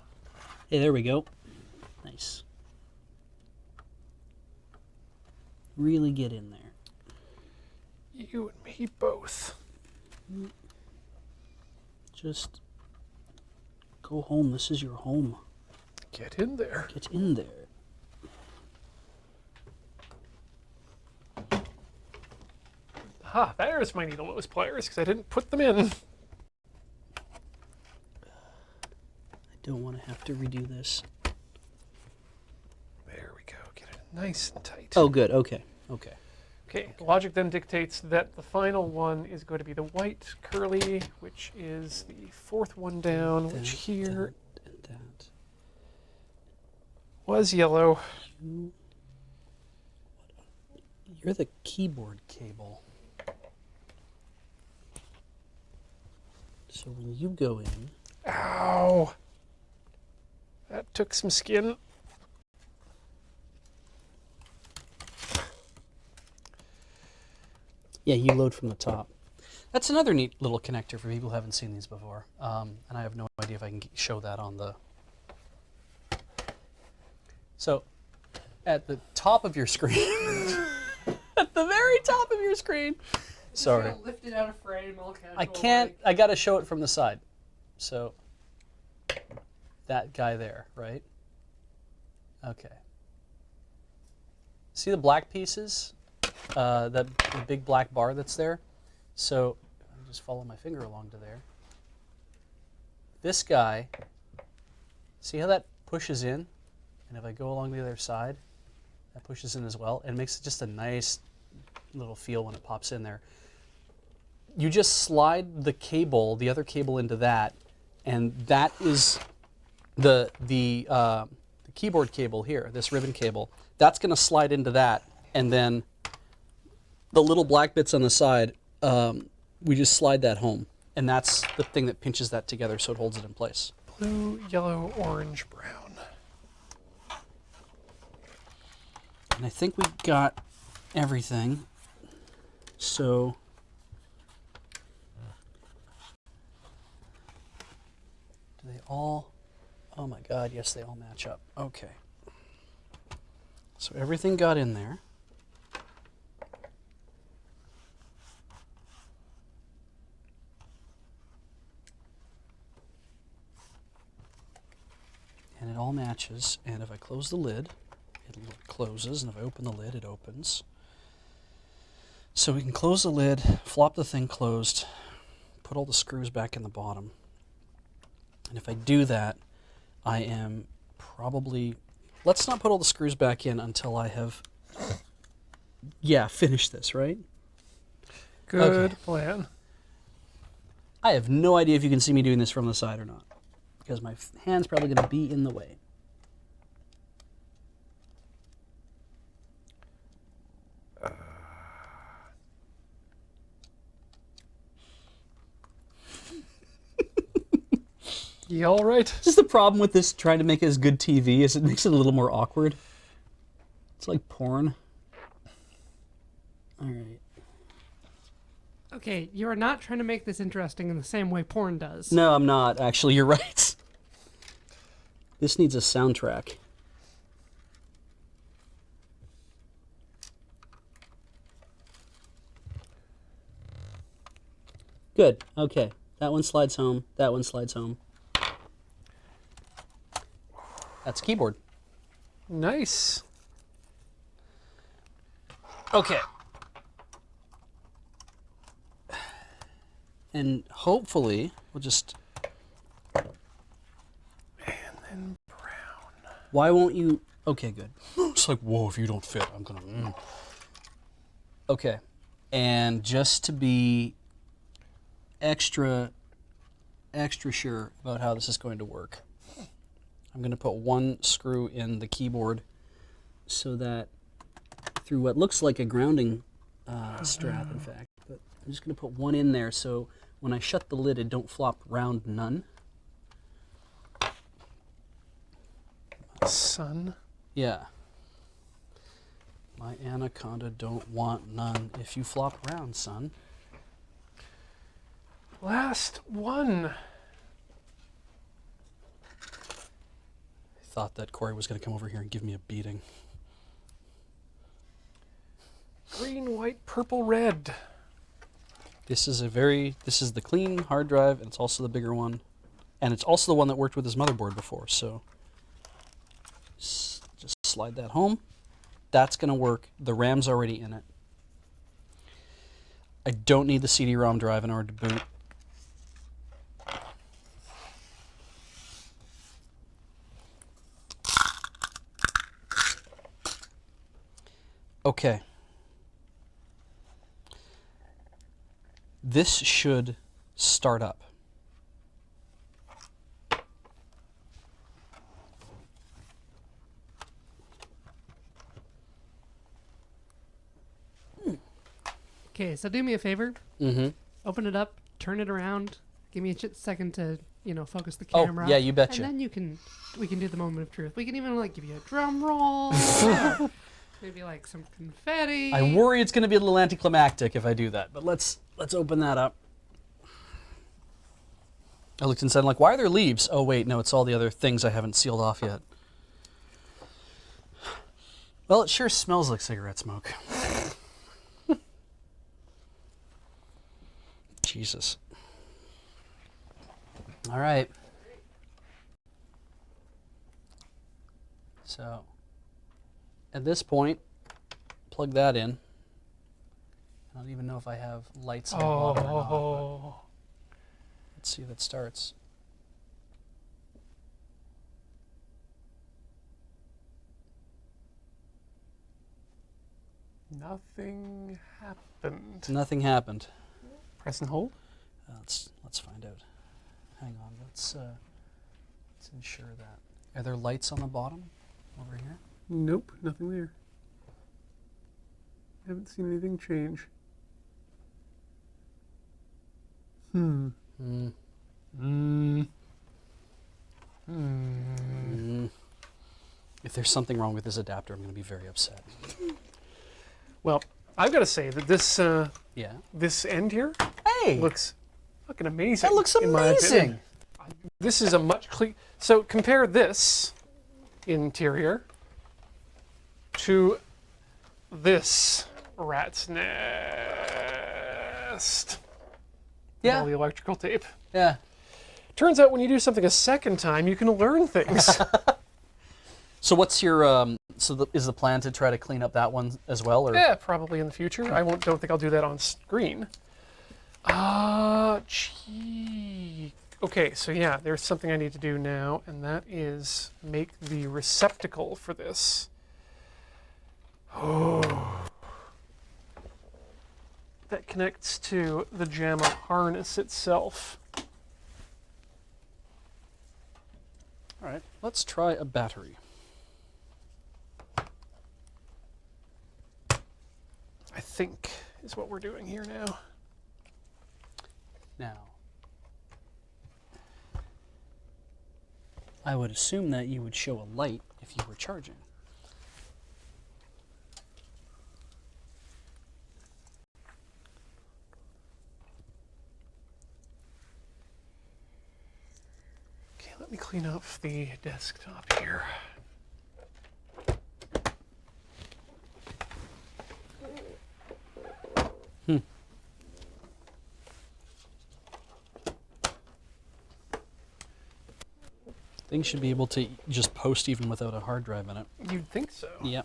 Hey, there we go. Nice. Really get in there. You and me both. Just go home. This is your home. Get in there. Get in there. Ha, there's my needle-nose pliers because I didn't put them in. I don't want to have to redo this. There we go. Get it nice and tight. Oh, good. Okay. Okay. Okay, logic then dictates that the final one is going to be the white curly, which is the fourth one down, which here that. was yellow. You're the keyboard cable. So when you go in... Ow! That took some skin. Yeah, you load from the top. That's another neat little connector for people who haven't seen these before. And I have no idea if I can show that on the... So, at the top of your screen, at the very top of your screen, sorry. Lift it out of frame, all casual. I can't, I gotta show it from the side. So, that guy there, right? Okay. See the black pieces? The big black bar that's there? So, I'll just follow my finger along to there. This guy, see how that pushes in? And if I go along the other side, that pushes in as well. And makes it just a nice little feel when it pops in there. You just slide the cable, the other cable into that, and that is the keyboard cable here, this ribbon cable. That's going to slide into that, and then the little black bits on the side, we just slide that home. And that's the thing that pinches that together so it holds it in place. Blue, yellow, orange, brown. And I think we got everything. So do they all, oh my God, yes, they all match up. Okay. So everything got in there. And it all matches. And if I close the lid, it closes. And if I open the lid, it opens. So we can close the lid, flop the thing closed, put all the screws back in the bottom. And if I do that, I am probably... Let's not put all the screws back in until I have, finished this, right? Good plan. I have no idea if you can see me doing this from the side or not, because my hand's probably going to be in the way. You all right? This is the problem with this trying to make it as good TV is it makes it a little more awkward. It's like porn. All right. Okay, you are not trying to make this interesting in the same way porn does. No, I'm not. Actually, you're right. This needs a soundtrack. Good. Okay. That one slides home. That one slides home. That's keyboard. Nice. Okay. And hopefully, we'll just... And then brown. Why won't you... Okay, good. It's like, whoa, if you don't fit, I'm gonna... Okay. And just to be extra sure about how this is going to work, I'm going to put one screw in the keyboard so that through what looks like a grounding strap, in fact, but I'm just going to put one in there so when I shut the lid, it don't flop round none. Sun. Yeah. My anaconda don't want none. If you flop around, son. Last one. I thought that Corey was going to come over here and give me a beating. Green, white, purple, red. This is the clean hard drive, and it's also the bigger one. And it's also the one that worked with his motherboard before, so just slide that home. That's going to work. The RAM's already in it. I don't need the CD-ROM drive in order to boot. Okay. This should start up. Okay, so do me a favor. Mm-hmm. Open it up, turn it around. Give me a second to, focus the Oh, camera. yeah, you betcha. And then we can do the moment of truth. We can even give you a drum roll. Maybe some confetti. I worry it's going to be a little anticlimactic if I do that, but let's open that up. I looked inside, I'm like, why are there leaves? Oh, wait, no, it's all the other things I haven't sealed off yet. Well, it sure smells like cigarette smoke. Jesus. All right. So, at this point, plug that in. I don't even know if I have lights on the bottom or not. But let's see if it starts. Nothing happened. Nothing happened. Press and hold. Let's find out. Hang on. Let's ensure that. Are there lights on the bottom over here? Nope, nothing there. Haven't seen anything change. If there's something wrong with this adapter, I'm going to be very upset. Well, I've got to say that this Yeah. this end here Hey! looks fucking amazing. That looks in my amazing! opinion. This is a much clean. So compare this interior to this rat's nest. With all the electrical tape. Yeah. Turns out when you do something a second time, you can learn things. So what's your is the plan to try to clean up that one as well, or? Yeah, probably in the future. Don't think I'll do that on screen. Gee. Okay, so yeah, there's something I need to do now, and that is make the receptacle for this. That connects to the JAMA harness itself. All right, let's try a battery. I think is what we're doing here now. Now, I would assume that you would show a light if you were charging. Okay, let me clean up the desktop here. Things should be able to just post even without a hard drive in it. You'd think so. Yeah.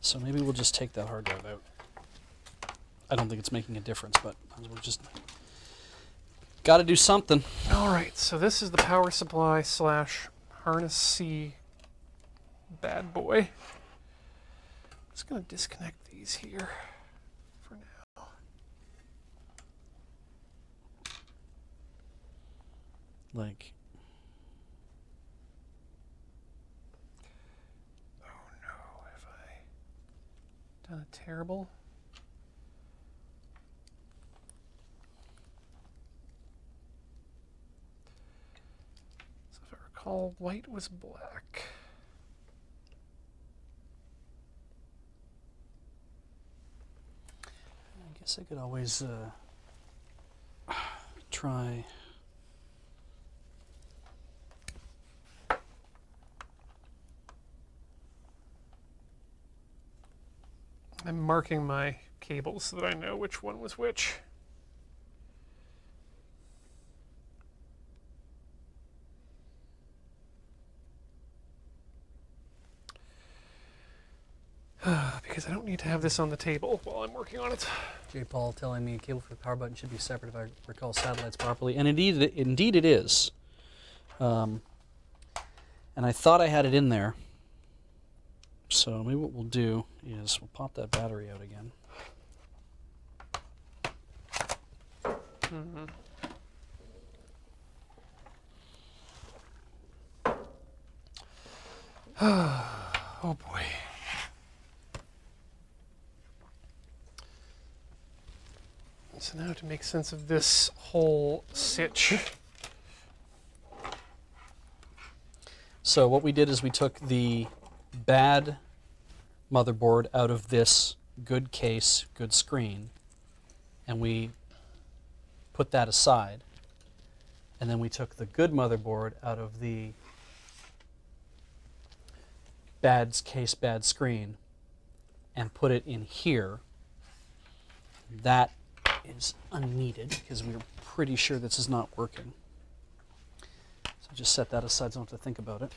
So maybe we'll just take that hard drive out. I don't think it's making a difference, but we'll just got to do something. All right, so this is the power supply / harness C bad boy. I'm just going to disconnect these here for now. Like, oh no, have I done a terrible? So if I recall, white was black. guess I could always try. I'm marking my cables so that I know which one was which. Because I don't need to have this on the table while I'm working on it. J. Paul telling me a cable for the power button should be separate if I recall satellites properly, and indeed it is. And I thought I had it in there. So maybe what we'll do is we'll pop that battery out again. Mm-hmm. Oh boy. So now to make sense of this whole sitch. So what we did is we took the bad motherboard out of this good case, good screen, and we put that aside. And then we took the good motherboard out of the bad case, bad screen, and put it in here. That is unneeded because we're pretty sure this is not working. So just set that aside so I don't have to think about it.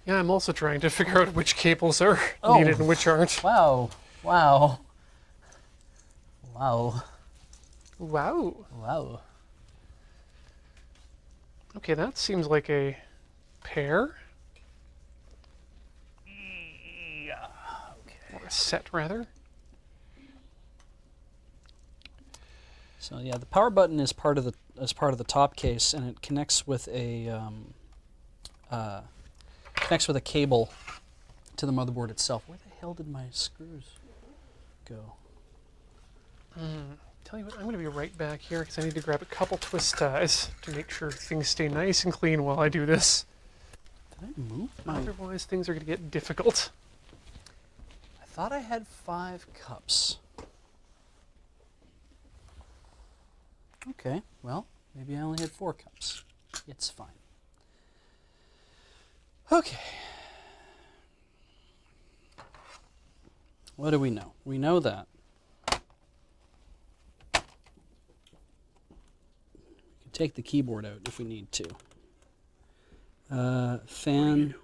Yeah, I'm also trying to figure out which cables are needed and which aren't. Wow. Wow. Wow. Wow. Wow. Okay, that seems like a pair. Yeah. Okay. Or a set, rather. So yeah, the power button is part of the top case, and it connects with a cable to the motherboard itself. Where the hell did my screws go? Tell you what, I'm going to be right back here because I need to grab a couple twist ties to make sure things stay nice and clean while I do this. Did I move my... Otherwise, things are going to get difficult. I thought I had 5 cups. Okay, well, maybe I only had 4 cups. It's fine. Okay. What do we know? We know that we can take the keyboard out if we need to. Fan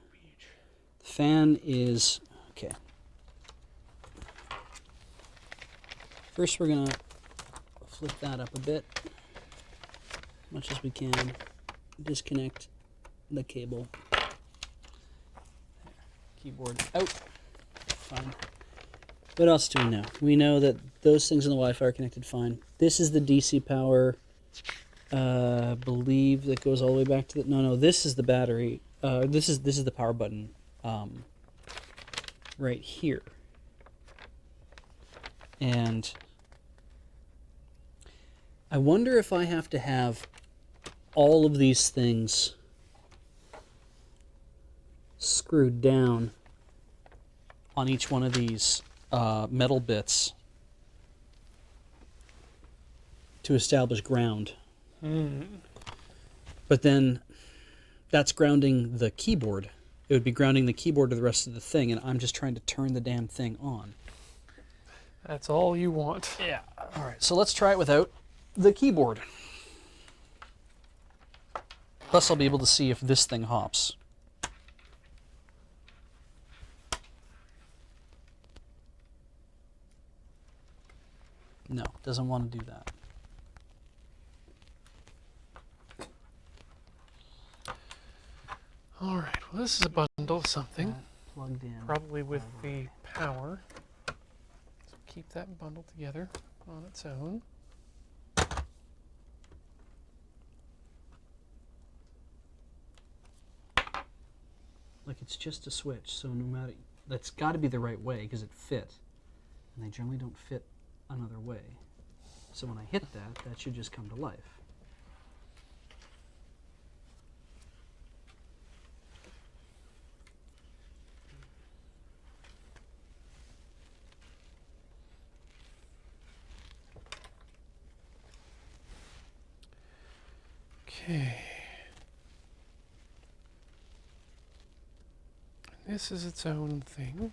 is okay. First, we're gonna flip that up a bit, as much as we can. Disconnect the cable. There. Keyboard out. Fine. What else do we know? We know that those things in the Wi-Fi are connected fine. This is the DC power. Believe that goes all the way back to the... No, this is the battery. This is the power button right here. And I wonder if I have to have all of these things screwed down on each one of these metal bits to establish ground. But then that's grounding the keyboard. It would be grounding the keyboard to the rest of the thing, and I'm just trying to turn the damn thing on. That's all you want. Yeah. All right, so let's try it without the keyboard. Plus, I'll be able to see if this thing hops. No, doesn't want to do that. All right, well, this is a bundle of something. Plugged in. Probably with the power. So keep that bundled together on its own. Like, it's just a switch, so no matter... That's got to be the right way, because it fit. And they generally don't fit another way. So when I hit that, that should just come to life. Okay. This is its own thing.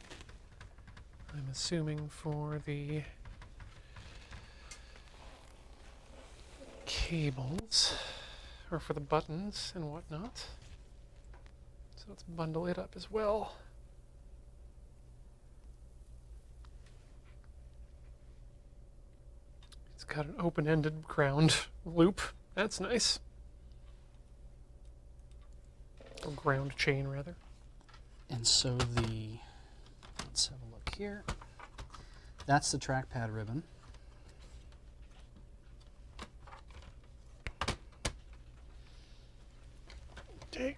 I'm assuming for the cables, or for the buttons and whatnot. So let's bundle it up as well. It's got an open-ended ground loop. That's nice. Or ground chain, rather. And so let's have a look here. That's the trackpad ribbon. Okay.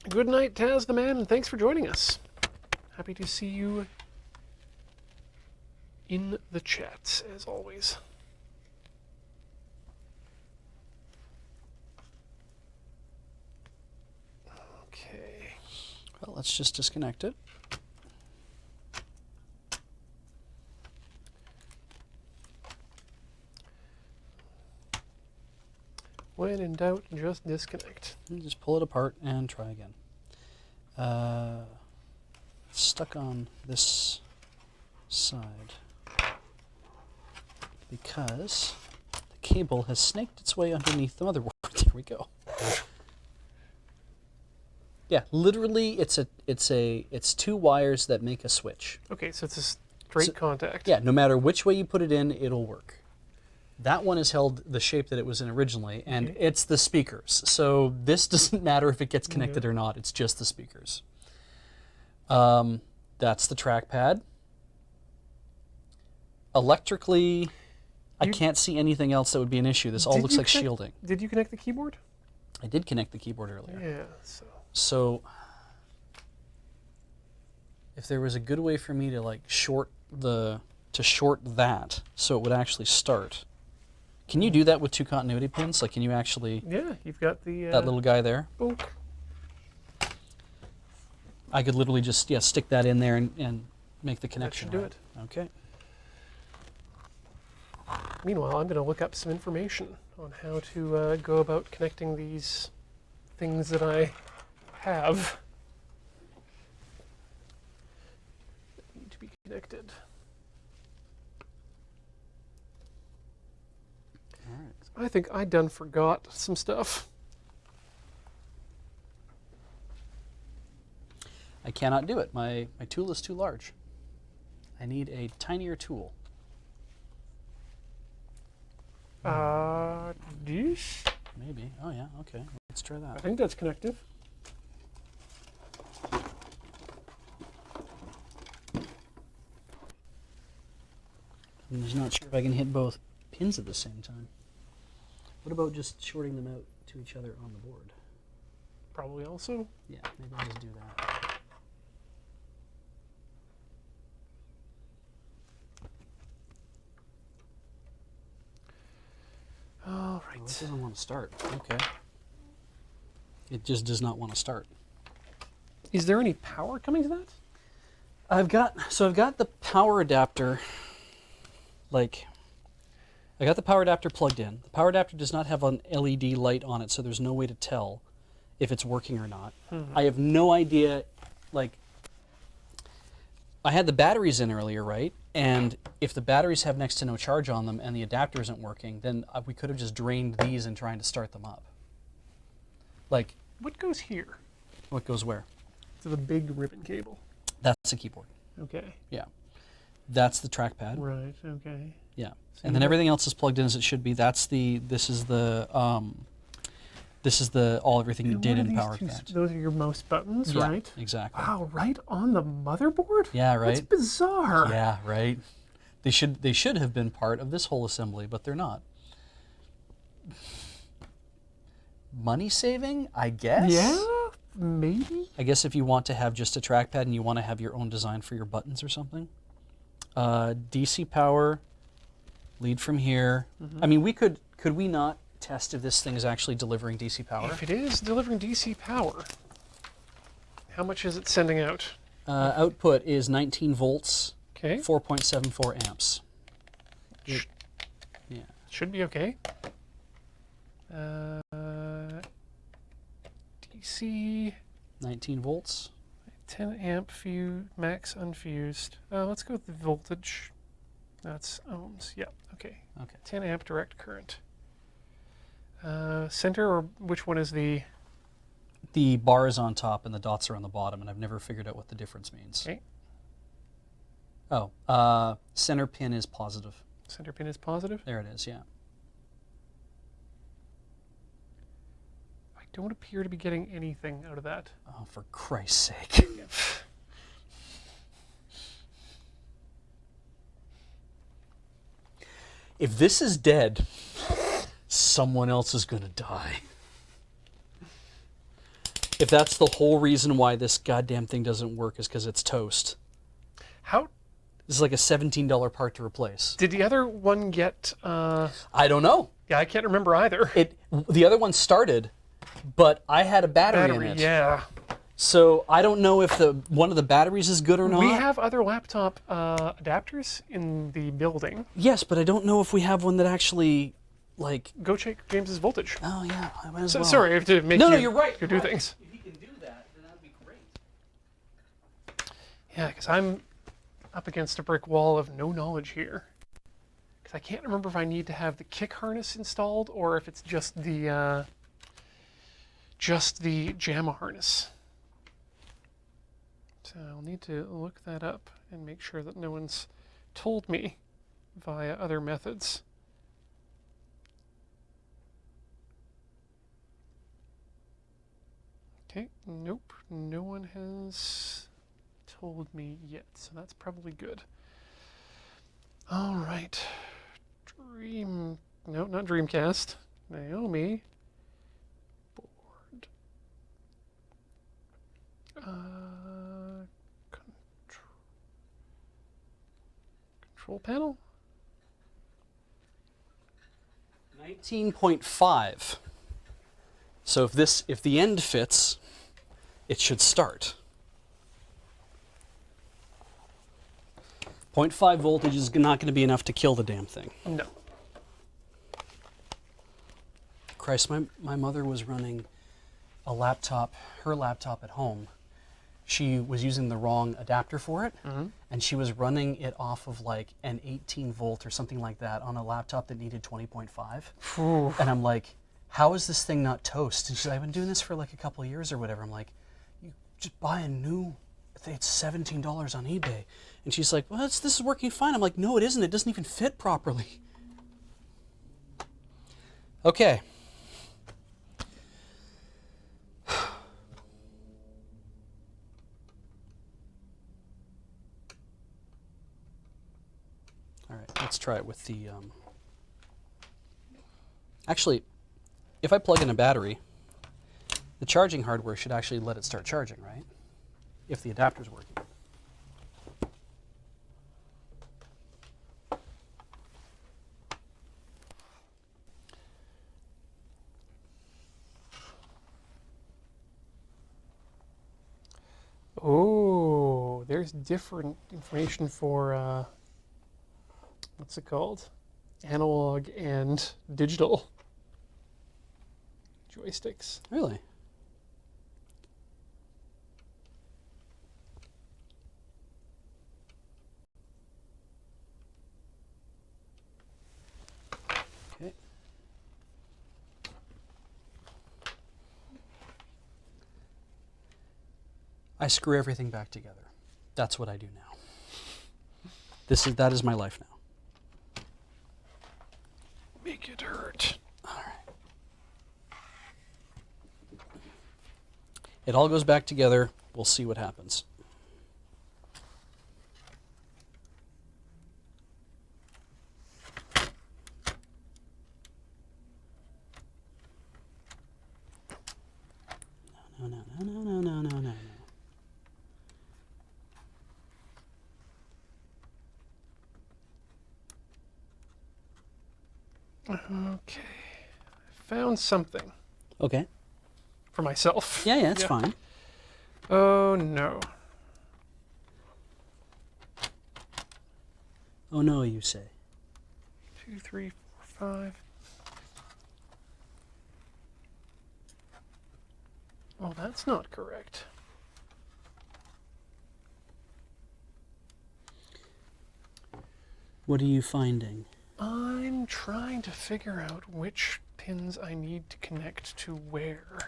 Good night, Taz the man, and thanks for joining us. Happy to see you in the chat, as always. Okay. Well, let's just disconnect it. When in doubt, just disconnect. And just pull it apart and try again. It's stuck on this side because the cable has snaked its way underneath the motherboard. There we go. Yeah, literally, it's two wires that make a switch. Okay, so it's a straight contact. Yeah, no matter which way you put it in, it'll work. That one is held the shape that it was in originally, and it's the speakers. So this doesn't matter if it gets connected or not. It's just the speakers. That's the trackpad. Electrically, I can't see anything else that would be an issue. This all looks like shielding. Did you connect the keyboard? I did connect the keyboard earlier. Yeah, So if there was a good way for me to like short that so it would actually start. Can you do that with two continuity pins? Like, can you actually? Yeah, you've got the that little guy there. Boink. I could literally just stick that in there and make the connection. That should do it. Okay. Meanwhile, I'm going to look up some information on how to go about connecting these things that I have that need to be connected. All right. I think I done forgot some stuff. I cannot do it. My tool is too large. I need a tinier tool. This? Maybe. Oh yeah. Okay. Let's try I that. think that's connective. I'm just not sure if I can hit both pins at the same time. What about just shorting them out to each other on the board? Probably also. Yeah, maybe I'll just do that. All Oh, right. it doesn't want to start. Okay. It just does not want to start. Is there any power coming to that? I've got the power adapter. Like, I got the power adapter plugged in. The power adapter does not have an LED light on it, so there's no way to tell if it's working or not. I have no idea. Like, I had the batteries in earlier, right? And if the batteries have next to no charge on them and the adapter isn't working, then we could have just drained these and trying to start them up. Like, What goes here? what goes where? To the big ribbon cable. That's a keyboard. Okay. Yeah. That's the trackpad. Right. Okay. Yeah. And then everything else is plugged in as it should be. This is the everything you did in PowerPad. Those are your mouse buttons, Yeah, right? exactly. Wow, right on the motherboard? Yeah, right. That's bizarre. Yeah, right. They should have been part of this whole assembly, but they're not. Money saving, I guess? Yeah, maybe. I guess if you want to have just a trackpad and you want to have your own design for your buttons or something. DC power, lead from here. I mean, could we not test if this thing is actually delivering DC power? If it is delivering DC power, how much is it sending out? Output is 19 volts, Okay. 4.74 amps. Sh- Yeah. Should be okay. DC 19 volts. 10 amp fuse max unfused. Let's go with the voltage. That's ohms. Yeah. Okay. Okay. 10 amp direct current. Center, or which one is the? The bar is on top and the dots are on the bottom, and I've never figured out what the difference means. Okay. Oh, center pin is positive. Center pin is positive. There it is, yeah. I don't appear to be getting anything out of that. Oh, for Christ's sake. If this is dead, someone else is going to die. If that's the whole reason why this goddamn thing doesn't work is because it's toast. How This is like a $17 part to replace. did the other one get? I don't know. Yeah, I can't remember either. The other one started, but I had a battery in it. Yeah. So I don't know if one of the batteries is good or not. We have other laptop adapters in the building. Yes, but I don't know if we have one that actually, like... Go check James's voltage. Oh, yeah, I might as well. Sorry, I have to make No, you you're right. do things. If you can do that, then that'd be great. Yeah, because I'm up against a brick wall of no knowledge here. Because I can't remember if I need to have the kick harness installed or if it's just the JAMA harness. So I'll need to look that up and make sure that no one's told me via other methods. Okay, nope, no one has told me yet, so that's probably good. All right, no, not Dreamcast, NAOMI, board, control panel? 19.5. So if the end fits, it should start. 0.5 voltage is not going to be enough to kill the damn thing. No. Christ, my mother was running a laptop, her laptop at home. She was using the wrong adapter for it, and she was running it off of like an 18 volt or something like that on a laptop that needed 20.5. And I'm like, how is this thing not toast? And she's like, I've been doing this for like a couple of years or whatever. I'm like, you just buy a new, I think it's $17 on eBay. And she's like, well, this is working fine. I'm like, no, it isn't. It doesn't even fit properly. Okay. All right, let's try it with the... Actually, if I plug in a battery, the charging hardware should actually let it start charging, right? If the adapter's working. Oh, there's different information for, what's it called? Analog and digital joysticks. Really? Okay. I screw everything back together. That's what I do now. That is my life now. Make it hurt. All right. It all goes back together. We'll see what happens. No. Okay. Found something Okay. for myself. Yeah, it's fine. Oh no. Oh no, you say. 2, 3, 4, 5. Well, that's not correct. What are you finding? I'm trying to figure out which pins I need to connect to where,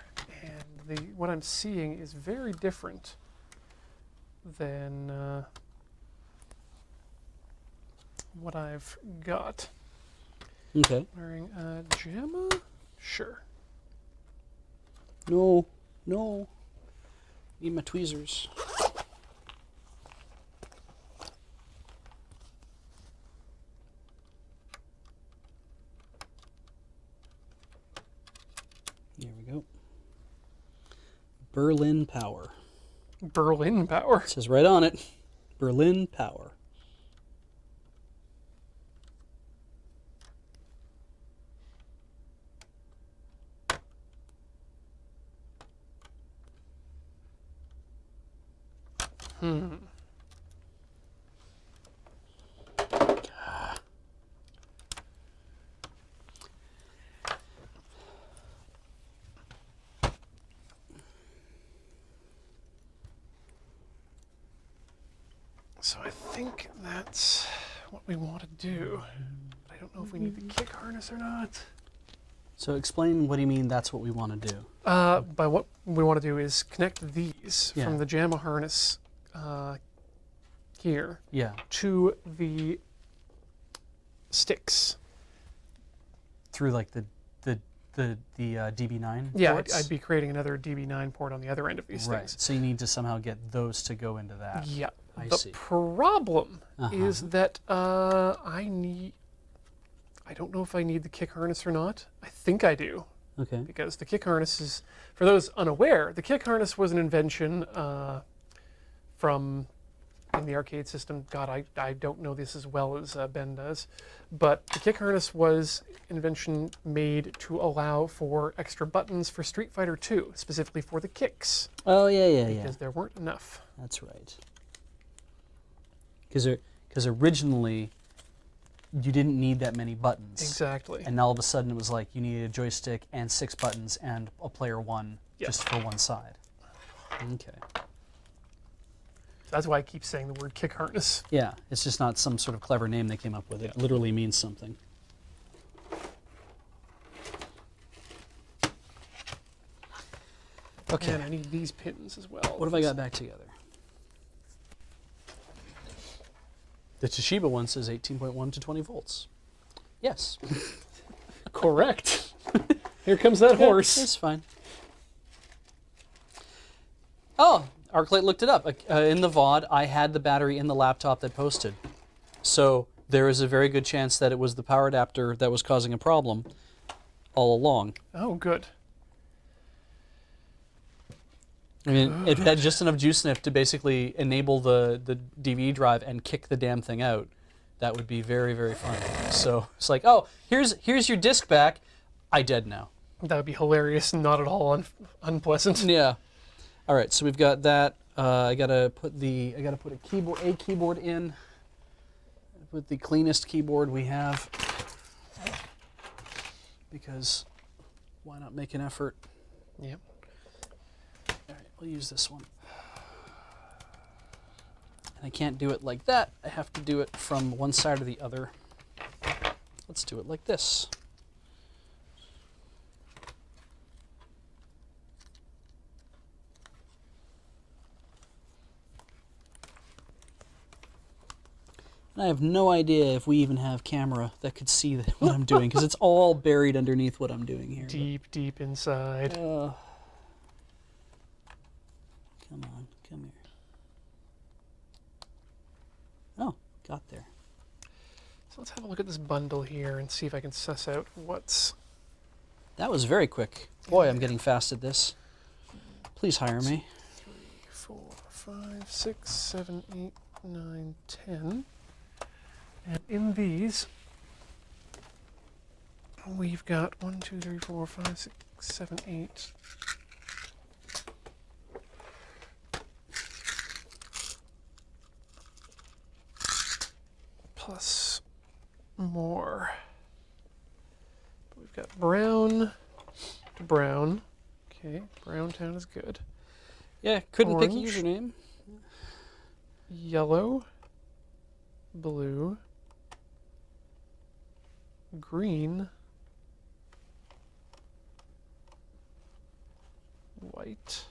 and what I'm seeing is very different than what I've got. Okay. Wearing a JAMA? Sure. No. Need my tweezers. There we go. Berlin Power. Berlin Power. It says right on it. Berlin Power. So I think that's what we want to do. But I don't know if we need the kick harness or not. So explain what do you mean that's what we want to do? By what we want to do is connect these Yeah. from the JAMA harness here Yeah. to the sticks. Through like the DB9 Yeah, ports? I'd be creating another DB9 port on the other end of these Right. things. So you need to somehow get those to go into that. Yeah. I The see. problem Uh-huh. is that I don't know if I need the kick harness or not. I think I do, Okay. because the kick harness is, for those unaware, the kick harness was an invention from in the arcade system. God, I don't know this as well as Ben does, but the kick harness was an invention made to allow for extra buttons for Street Fighter 2, specifically for the kicks, Oh yeah. because there weren't enough. That's right. Because originally you didn't need that many buttons. Exactly. And all of a sudden it was like you needed a joystick and 6 buttons and a player 1 Yep. just for one side. Okay. That's why I keep saying the word kick harness. Yeah, it's just not some sort of clever name they came up with. It literally means something. Okay. And I need these pins as well. What have I got back together? The Toshiba one says 18.1 to 20 volts. Yes. Correct. Here comes that horse. It's fine. Oh, ArcLight looked it up. In the VOD, I had the battery in the laptop that posted. So there is a very good chance that it was the power adapter that was causing a problem all along. Oh, good. I mean, if it had just enough juice in it to basically enable the DVD drive and kick the damn thing out, that would be very, very fun. So it's like, oh, here's your disc back. I dead now. That would be hilarious and not at all unpleasant. Yeah. All right, so we've got that. I gotta put a keyboard in with the cleanest keyboard we have, because why not make an effort? Yep. All right, we'll use this one. And I can't do it like that. I have to do it from one side or the other. Let's do it like this. And I have no idea if we even have camera that could see what I'm doing, because it's all buried underneath what I'm doing here. Deep, deep inside. Come on, come here. Oh, got there. So let's have a look at this bundle here and see if I can suss out what's... That was very quick. Boy, I'm getting fast at this. Please hire me. 3, 4, 5, 6, 7, 8, 9, 10. And in these, we've got 1, 2, 3, 4, 5, 6, 7, 8. Plus more. We've got brown to brown. Okay, Browntown is good. Yeah, couldn't pick a Orange. username. Yellow, blue, green, white,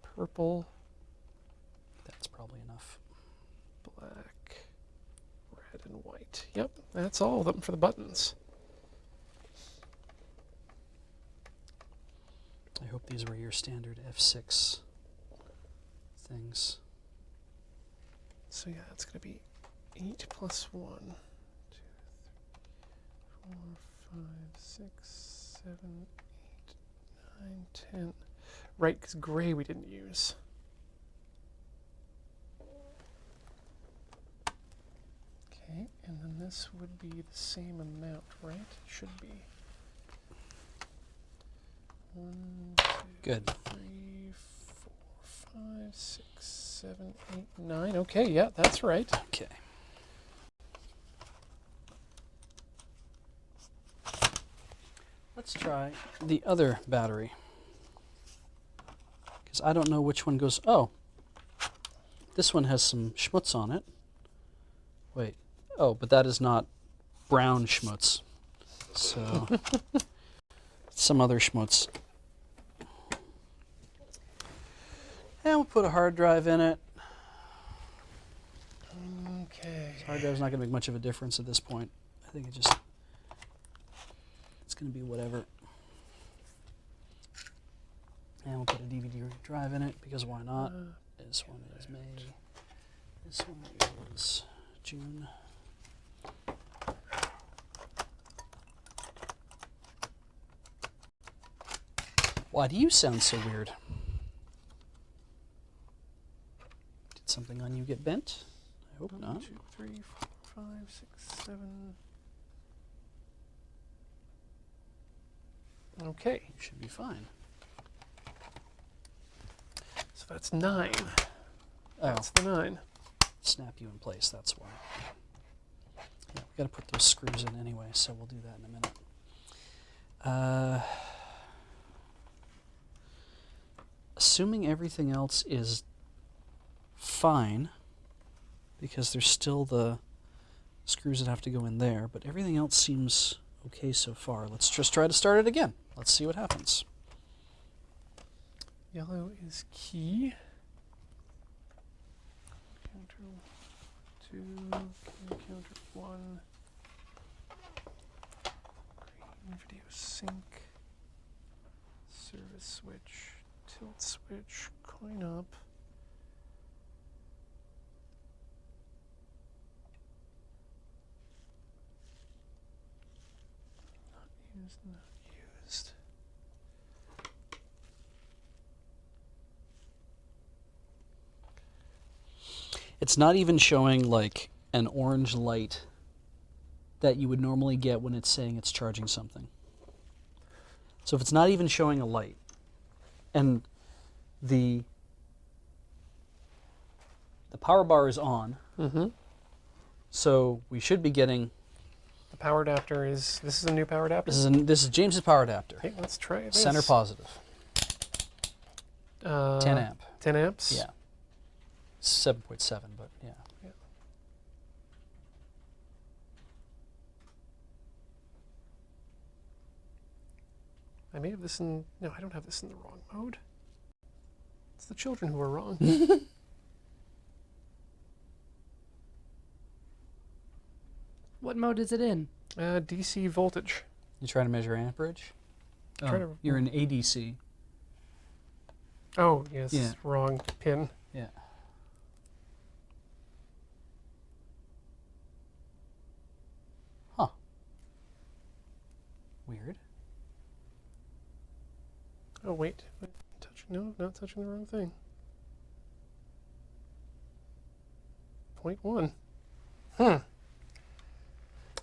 purple, That's probably enough. black, red, and white. Yep, that's all of them for the buttons. I hope these were your standard F6 things. So yeah, it's going to be 8 plus 1, 2, 3, 4, 5, 6, 7, 8, 9, 10. Right, because gray we didn't use. Okay, and then this would be the same amount, right? Should be. 1, 2, Good. 3, 4, 5, 6, 7, 8, 9. Okay, yeah, that's right. Okay. Let's try the other battery. Because I don't know which one goes... Oh. This one has some schmutz on it. Wait. Oh, but that is not brown schmutz. So... some other schmutz. And we'll put a hard drive in it. Okay. Hard drive's not going to make much of a difference at this point. I think it's going to be whatever. And we'll put a DVD drive in it, because why not? This one is May. This one is June. Why do you sound so weird? Did something on you get bent? I hope 1, not. 2, 3, 4, 5, 6, 7. Okay, You should be fine. so that's 9. Oh, That's the 9. snap you in place, that's why. Yeah, we got to put those screws in anyway, so we'll do that in a minute. Assuming everything else is fine, because there's still the screws that have to go in there, but everything else seems okay so far. Let's just try to start it again. Let's see what happens. Yellow is key. Counter 2, counter 1. Green video sync. Service switch. Tilt switch. Coin up. Not used, not used. It's not even showing like an orange light that you would normally get when it's saying it's charging something. So if it's not even showing a light, and the power bar is on, so we should be getting... The power adapter is, this is a new power adapter? This is James's power adapter. Okay, let's try this. Center positive. 10 amp. 10 amps? Yeah. 7.7, but yeah. I may have this in, no, I don't have this in the wrong mode. It's the children who are wrong. What mode is it in? DC voltage. You trying to measure amperage? Try to- You're in ADC. Oh, yes, Yeah. wrong pin. Yeah. Huh. Weird. Oh, wait. No, not touching the wrong thing. 0.1.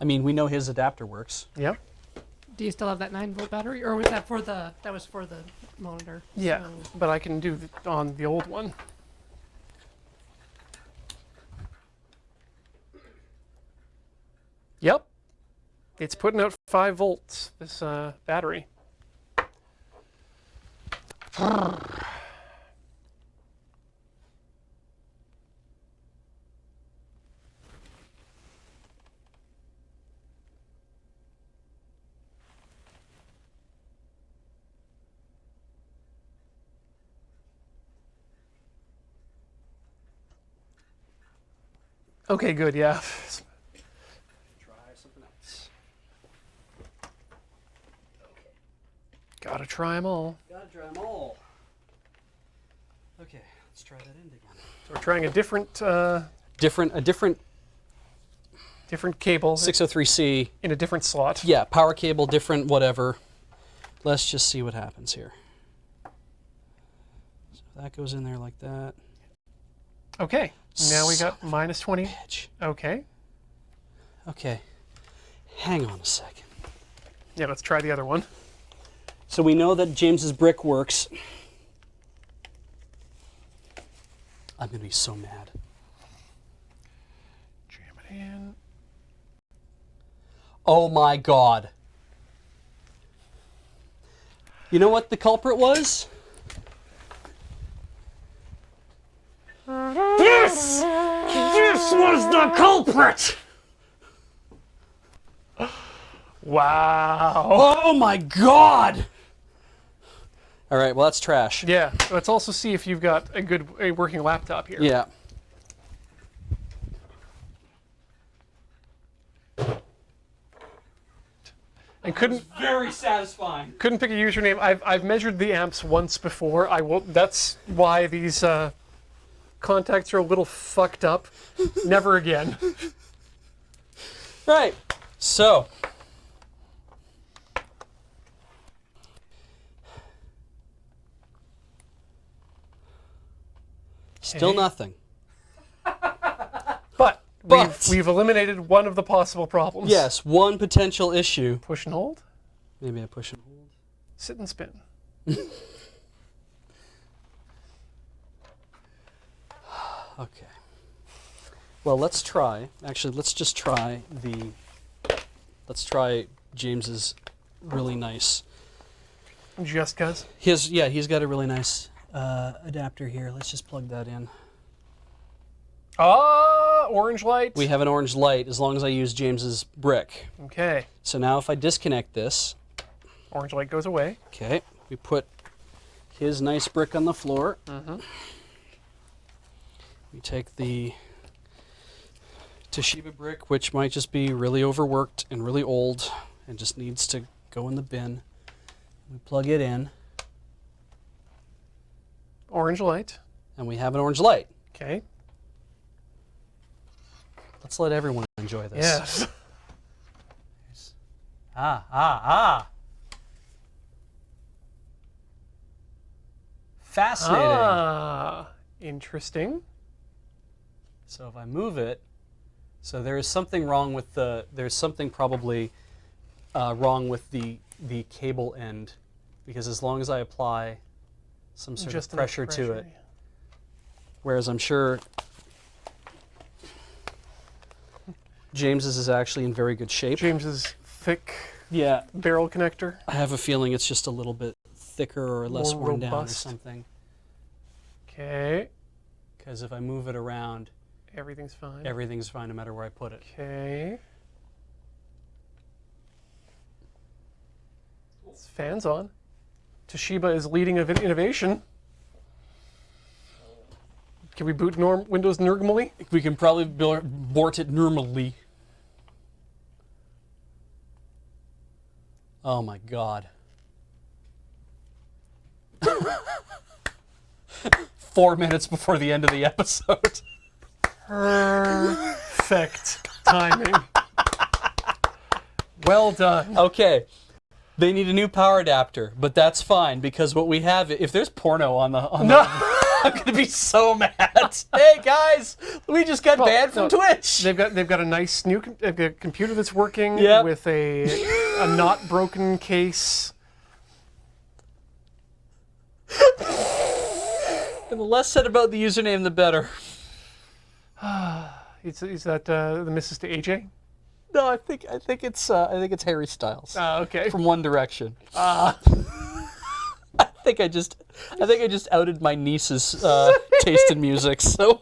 I mean, we know his adapter works. Yep. Do you still have that 9-volt battery, or was that for the? That was for the monitor. Yeah, so- but I can do on the old one. Yep. It's putting out 5 volts, this battery. Okay, good, yeah. Try something else. Gotta try them all. Gotta try them all. Okay, let's try that end again. So we're trying a different Different cable 603C. in a different slot. Yeah, power cable, different whatever. Let's just see what happens here. So that goes in there like that. Okay, now we got Son minus 20. Bitch. Okay. Okay, hang on a second. Yeah, let's try the other one. So we know that James's brick works. I'm gonna be so mad. Jam it in. Oh my God. You know what the culprit was? This was the culprit! Wow. Oh my God! All right, well that's trash. Yeah, let's also see if you've got a working laptop here. Yeah. And couldn't Very satisfying. pick a username. I've measured the amps once before. I will. That's why these contacts are a little fucked up. Never again. Right. So. Still Okay. nothing. But But- we've eliminated one of the possible problems. Yes, one potential issue. Push and hold. Maybe I push and hold. Sit and spin. Okay. Well, let's try. Actually, let's just try Let's try James's really nice. Just cause. He's got a really nice adapter here. Let's just plug that in. Ah, orange light. We have an orange light as long as I use James's brick. Okay. So now if I disconnect this, Orange light goes away. okay, we put his nice brick on the floor. We take the Toshiba brick, which might just be really overworked and really old and just needs to go in the bin. We plug it in, Orange light. and we have an orange light. Okay. Let's let everyone enjoy this. Yes. Fascinating. Ah, interesting. So if I move it, so there is something wrong with there's something probably wrong with the cable end, because as long as I apply some sort Just of enough pressure to it, pressure. whereas I'm sure James's is actually in very good shape. James's thick Yeah, barrel connector. I have a feeling it's just a little bit thicker or less More worn down or robust. something. Okay. Because if I move it around, Everything's fine. everything's fine no matter where I put it. Okay. Fans on. Toshiba is leading of innovation. Can we boot Windows normally? We can probably board it normally. Oh my God. 4 minutes before the end of the episode. Perfect timing. Well done. Okay. They need a new power adapter, but that's fine because what we have, if there's porno on the, I'm gonna be so mad. Hey guys, we just got banned from Twitch. They've got a nice new computer that's working Yep. with a not broken case. And the less said about the username, the better. Is that the Mrs. to AJ? No, I think it's Harry Styles Okay. from One Direction. think I just outed my niece's taste in music. So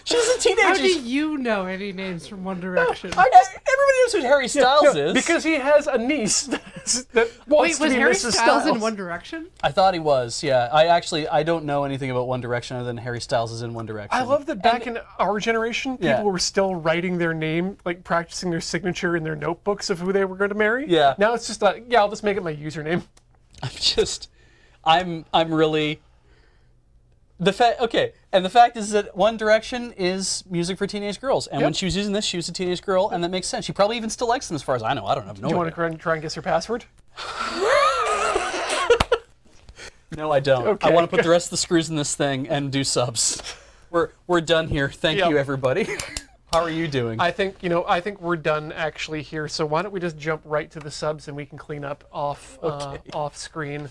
she's a teenager. How do you know any names from One Direction? Everybody knows who Harry Styles is. Because he has a niece that wants Wait, to was be Harry Mrs. Styles in One Direction? I thought he was. Yeah, I don't know anything about One Direction other than Harry Styles is in One Direction. I love that back in our generation, people Yeah. were still writing their name, like practicing their signature in their notebooks of who they were going to marry. Yeah. Now it's just like, yeah, I'll just make it my username. I'm really. The fact is that One Direction is music for teenage girls, and when she was using this, she was a teenage girl, and that makes sense. She probably even still likes them, as far as I know. I don't have no Do you idea. want to try and guess her password? No, I don't. Okay. I want to put the rest of the screws in this thing and do subs. We're done here. Thank Yep. you, everybody. How are you doing? I think we're done actually here. So why don't we just jump right to the subs and we can clean up off screen.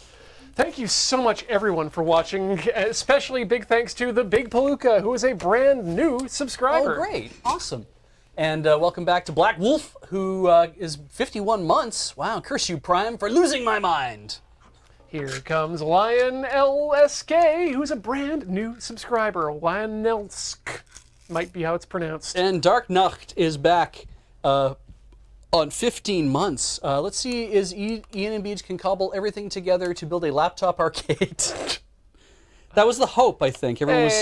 Thank you so much, everyone, for watching. Especially big thanks to the Big Palooka, who is a brand new subscriber. Oh, great. Awesome. And welcome back to Black Wolf, who is 51 months. Wow, curse you, Prime, for losing my mind. Here comes Lion LSK, who's a brand new subscriber. Lionelsk might be how it's pronounced. And Dark Nacht is back on 15 months. Let's see, Ian and Beach can cobble everything together to build a laptop arcade. That was the hope, I think. Everyone was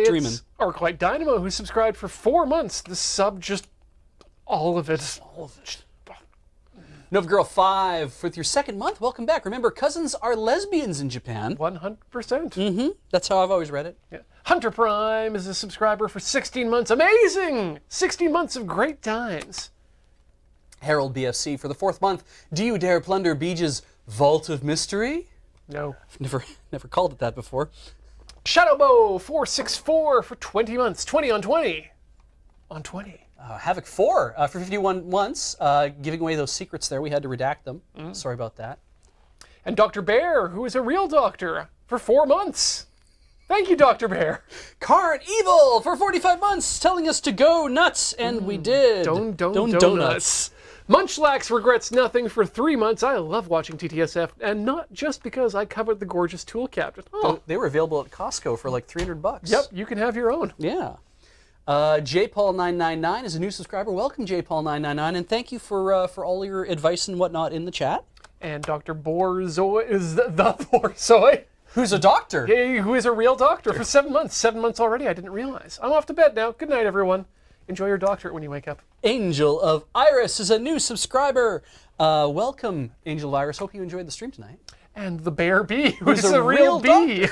dreaming. It's Arclight Dynamo, who subscribed for 4 months. The sub, just all of it. Nova Girl 5, with your second month, welcome back. Remember, cousins are lesbians in Japan. 100%. That's how I've always read it. Yeah. Hunter Prime is a subscriber for 16 months. Amazing! 16 months of great times. Harold BFC for the 4th month. Do you dare plunder Beej's Vault of Mystery? No. Never called it that before. Shadowbow 464 for 20 months. 20 on 20. On 20. Havoc 4 for 51 months. Giving away those secrets there. We had to redact them. Sorry about that. And Dr. Bear, who is a real doctor, for 4 months. Thank you, Dr. Bear. Carn Evil for 45 months, telling us to go nuts, and we did. Don't donuts. Munchlax regrets nothing for 3 months. I love watching TTSF, and not just because I covered the gorgeous tool cabinet. Oh, They were available at Costco for like $300. yep, you can have your own. Yeah. JPaul999 is a new subscriber. Welcome, JPaul999, and thank you for all your advice and whatnot in the chat. And Dr. Borzoi is the Borzoi. Who's a doctor? Who is a real doctor for 7 months. 7 months already, I didn't realize. I'm off to bed now. Good night, everyone. Enjoy your doctorate when you wake up. Angel of Iris is a new subscriber. Welcome, Angel of Iris. Hope you enjoyed the stream tonight. And the Bear Bee, who's Who's a real bee.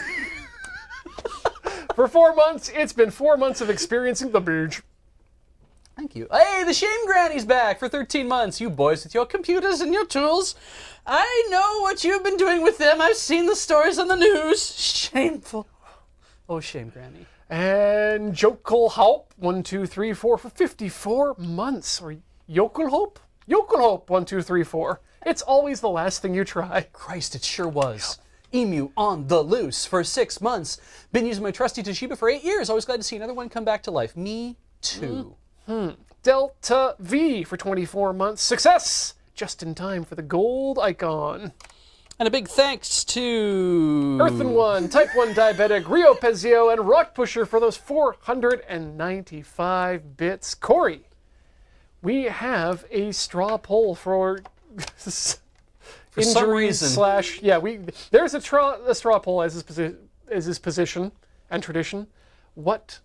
For 4 months, it's been 4 months of experiencing the beach. Thank you. Hey, the Shame Granny's back for 13 months. You boys with your computers and your tools. I know what you've been doing with them. I've seen the stories on the news. Shameful. Oh, Shame Granny. And Jokel Hope, 1, 2, 3, 4 for 54 months. Or Yokel Hope? Yokel Hope, 1, 2, 3, 4. It's always the last thing you try. Christ, it sure was. Emu on the loose for 6 months. Been using my trusty Toshiba for 8 years. Always glad to see another one come back to life. Me too. Delta V for 24 months. Success! Just in time for the gold icon. And a big thanks to Earthen One, Type 1 Diabetic, Rio Pezio, and Rock Pusher for those 495 bits. Corey, we have a straw poll for some reason. There's a straw poll as his position and tradition. What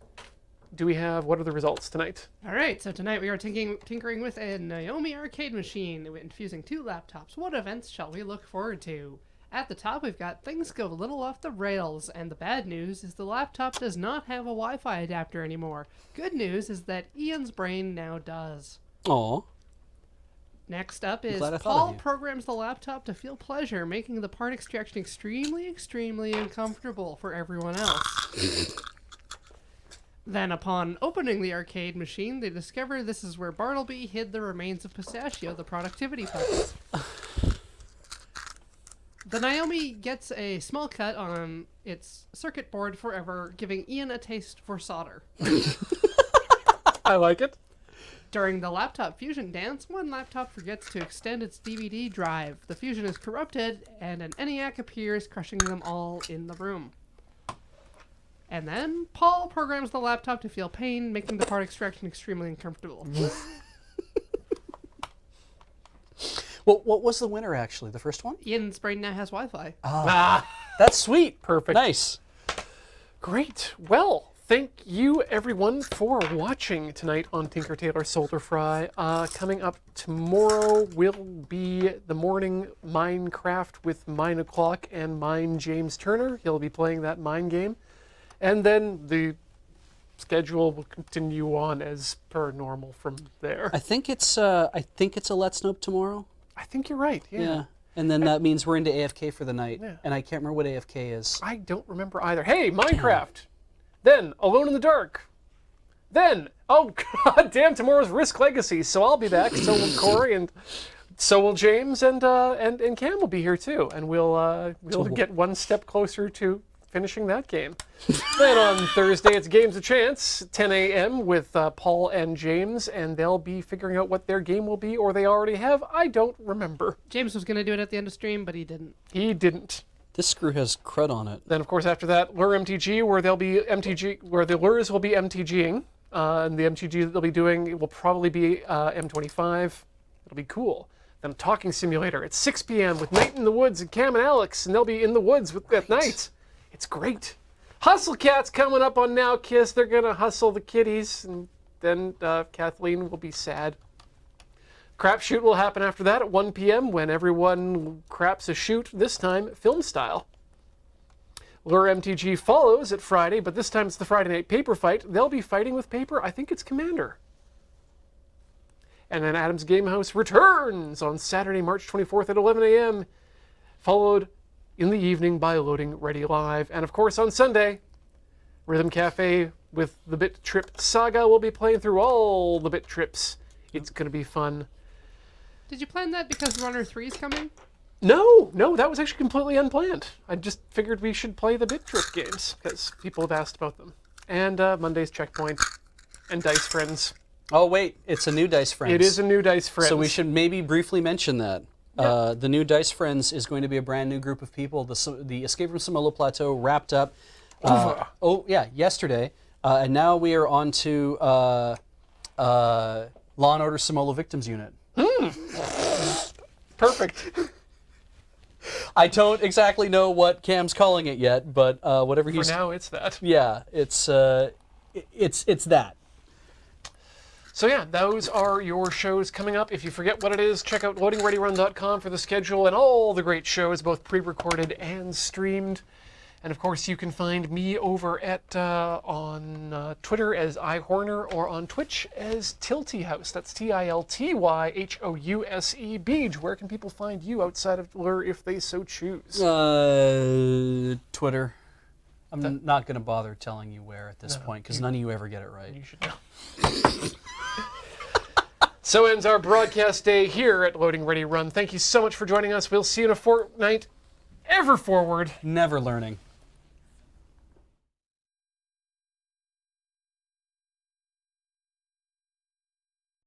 do we have? What are the results tonight? All right, so tonight we are tinkering with a NAOMI arcade machine, infusing 2 laptops. What events shall we look forward to? At the top, we've got things go a little off the rails, and the bad news is the laptop does not have a Wi-Fi adapter anymore. Good news is that Ian's brain now does. Aw. Next up is glad I thought of Paul you. programs the laptop to feel pleasure, making the part extraction extremely, extremely uncomfortable for everyone else. Then, upon opening the arcade machine, they discover this is where Bartleby hid the remains of Pistachio, the productivity puppet. The NAOMI gets a small cut on its circuit board forever, giving Ian a taste for solder. I like it. During the laptop fusion dance, one laptop forgets to extend its DVD drive. The fusion is corrupted, and an ENIAC appears, crushing them all in the room. And then, Paul programs the laptop to feel pain, making the part extraction extremely uncomfortable. Well, what was the winner, actually? The first one? Ian's brain now has Wi-Fi. That's sweet. Perfect. Nice. Great. Well, thank you, everyone, for watching tonight on Tinker Tailor Soldier Fry. Coming up tomorrow will be the morning Minecraft with Mine O'Clock and Mine James Turner. He'll be playing that Mine game. And then the schedule will continue on as per normal from there. I think it's a Let's Nope tomorrow. I think you're right, yeah. And then that means we're into AFK for the night. Yeah. And I can't remember what AFK is. I don't remember either. Hey, Minecraft! Then, Alone in the Dark. Then, oh god damn, tomorrow's Risk Legacy, so I'll be back, so will Corey, and so will James, and Cam will be here too, and we'll get one step closer to finishing that game. Then on Thursday, it's Games of Chance, 10 a.m. with Paul and James, and they'll be figuring out what their game will be, or they already have. I don't remember. James was going to do it at the end of stream, but he didn't. He didn't. This screw has crud on it. Then, of course, after that, Lure MTG, where they'll be where the lures will be MTGing, and the MTG that they'll be doing will probably be M25. It'll be cool. Then Talking Simulator at 6 p.m. with Night in the Woods and Cam and Alex, and they'll be in the woods at night. It's great. Hustle Cat's coming up on Now Kiss. They're going to hustle the kitties, and then Kathleen will be sad. Crapshoot will happen after that at 1 p.m. when everyone craps a shoot, this time film style. Lure MTG follows at Friday, but this time it's the Friday night paper fight. They'll be fighting with paper. I think it's Commander. And then Adam's Game House returns on Saturday, March 24th at 11 a.m., followed in the evening by Loading Ready Live. And of course on Sunday, Rhythm Cafe with the Bit Trip Saga will be playing through all the Bit Trips. It's going to be fun. Did you plan that because Runner 3 is coming? No, that was actually completely unplanned. I just figured we should play the Bit Trip games because people have asked about them. And Monday's Checkpoint and Dice Friends. Oh, wait. It's a new Dice Friends. It is a new Dice Friends. So we should maybe briefly mention that. Yep. The new Dice Friends is going to be a brand new group of people. The Escape from Samola Plateau wrapped up yesterday. And now we are on to Law and Order Samola Victims Unit. Perfect. I don't exactly know what Cam's calling it yet, but whatever he's... For now, it's that. Yeah, it's that. So yeah, those are your shows coming up. If you forget what it is, check out loadingreadyrun.com for the schedule and all the great shows, both pre-recorded and streamed. And of course, you can find me over at on Twitter as iHorner or on Twitch as Tiltyhouse. That's Tiltyhouse. Beej, where can people find you outside of Lure if they so choose? Twitter. I'm not going to bother telling you where at this point because none of you ever get it right. You should know. So ends our broadcast day here at Loading Ready Run. Thank you so much for joining us. We'll see you in a fortnight. Ever forward. Never learning.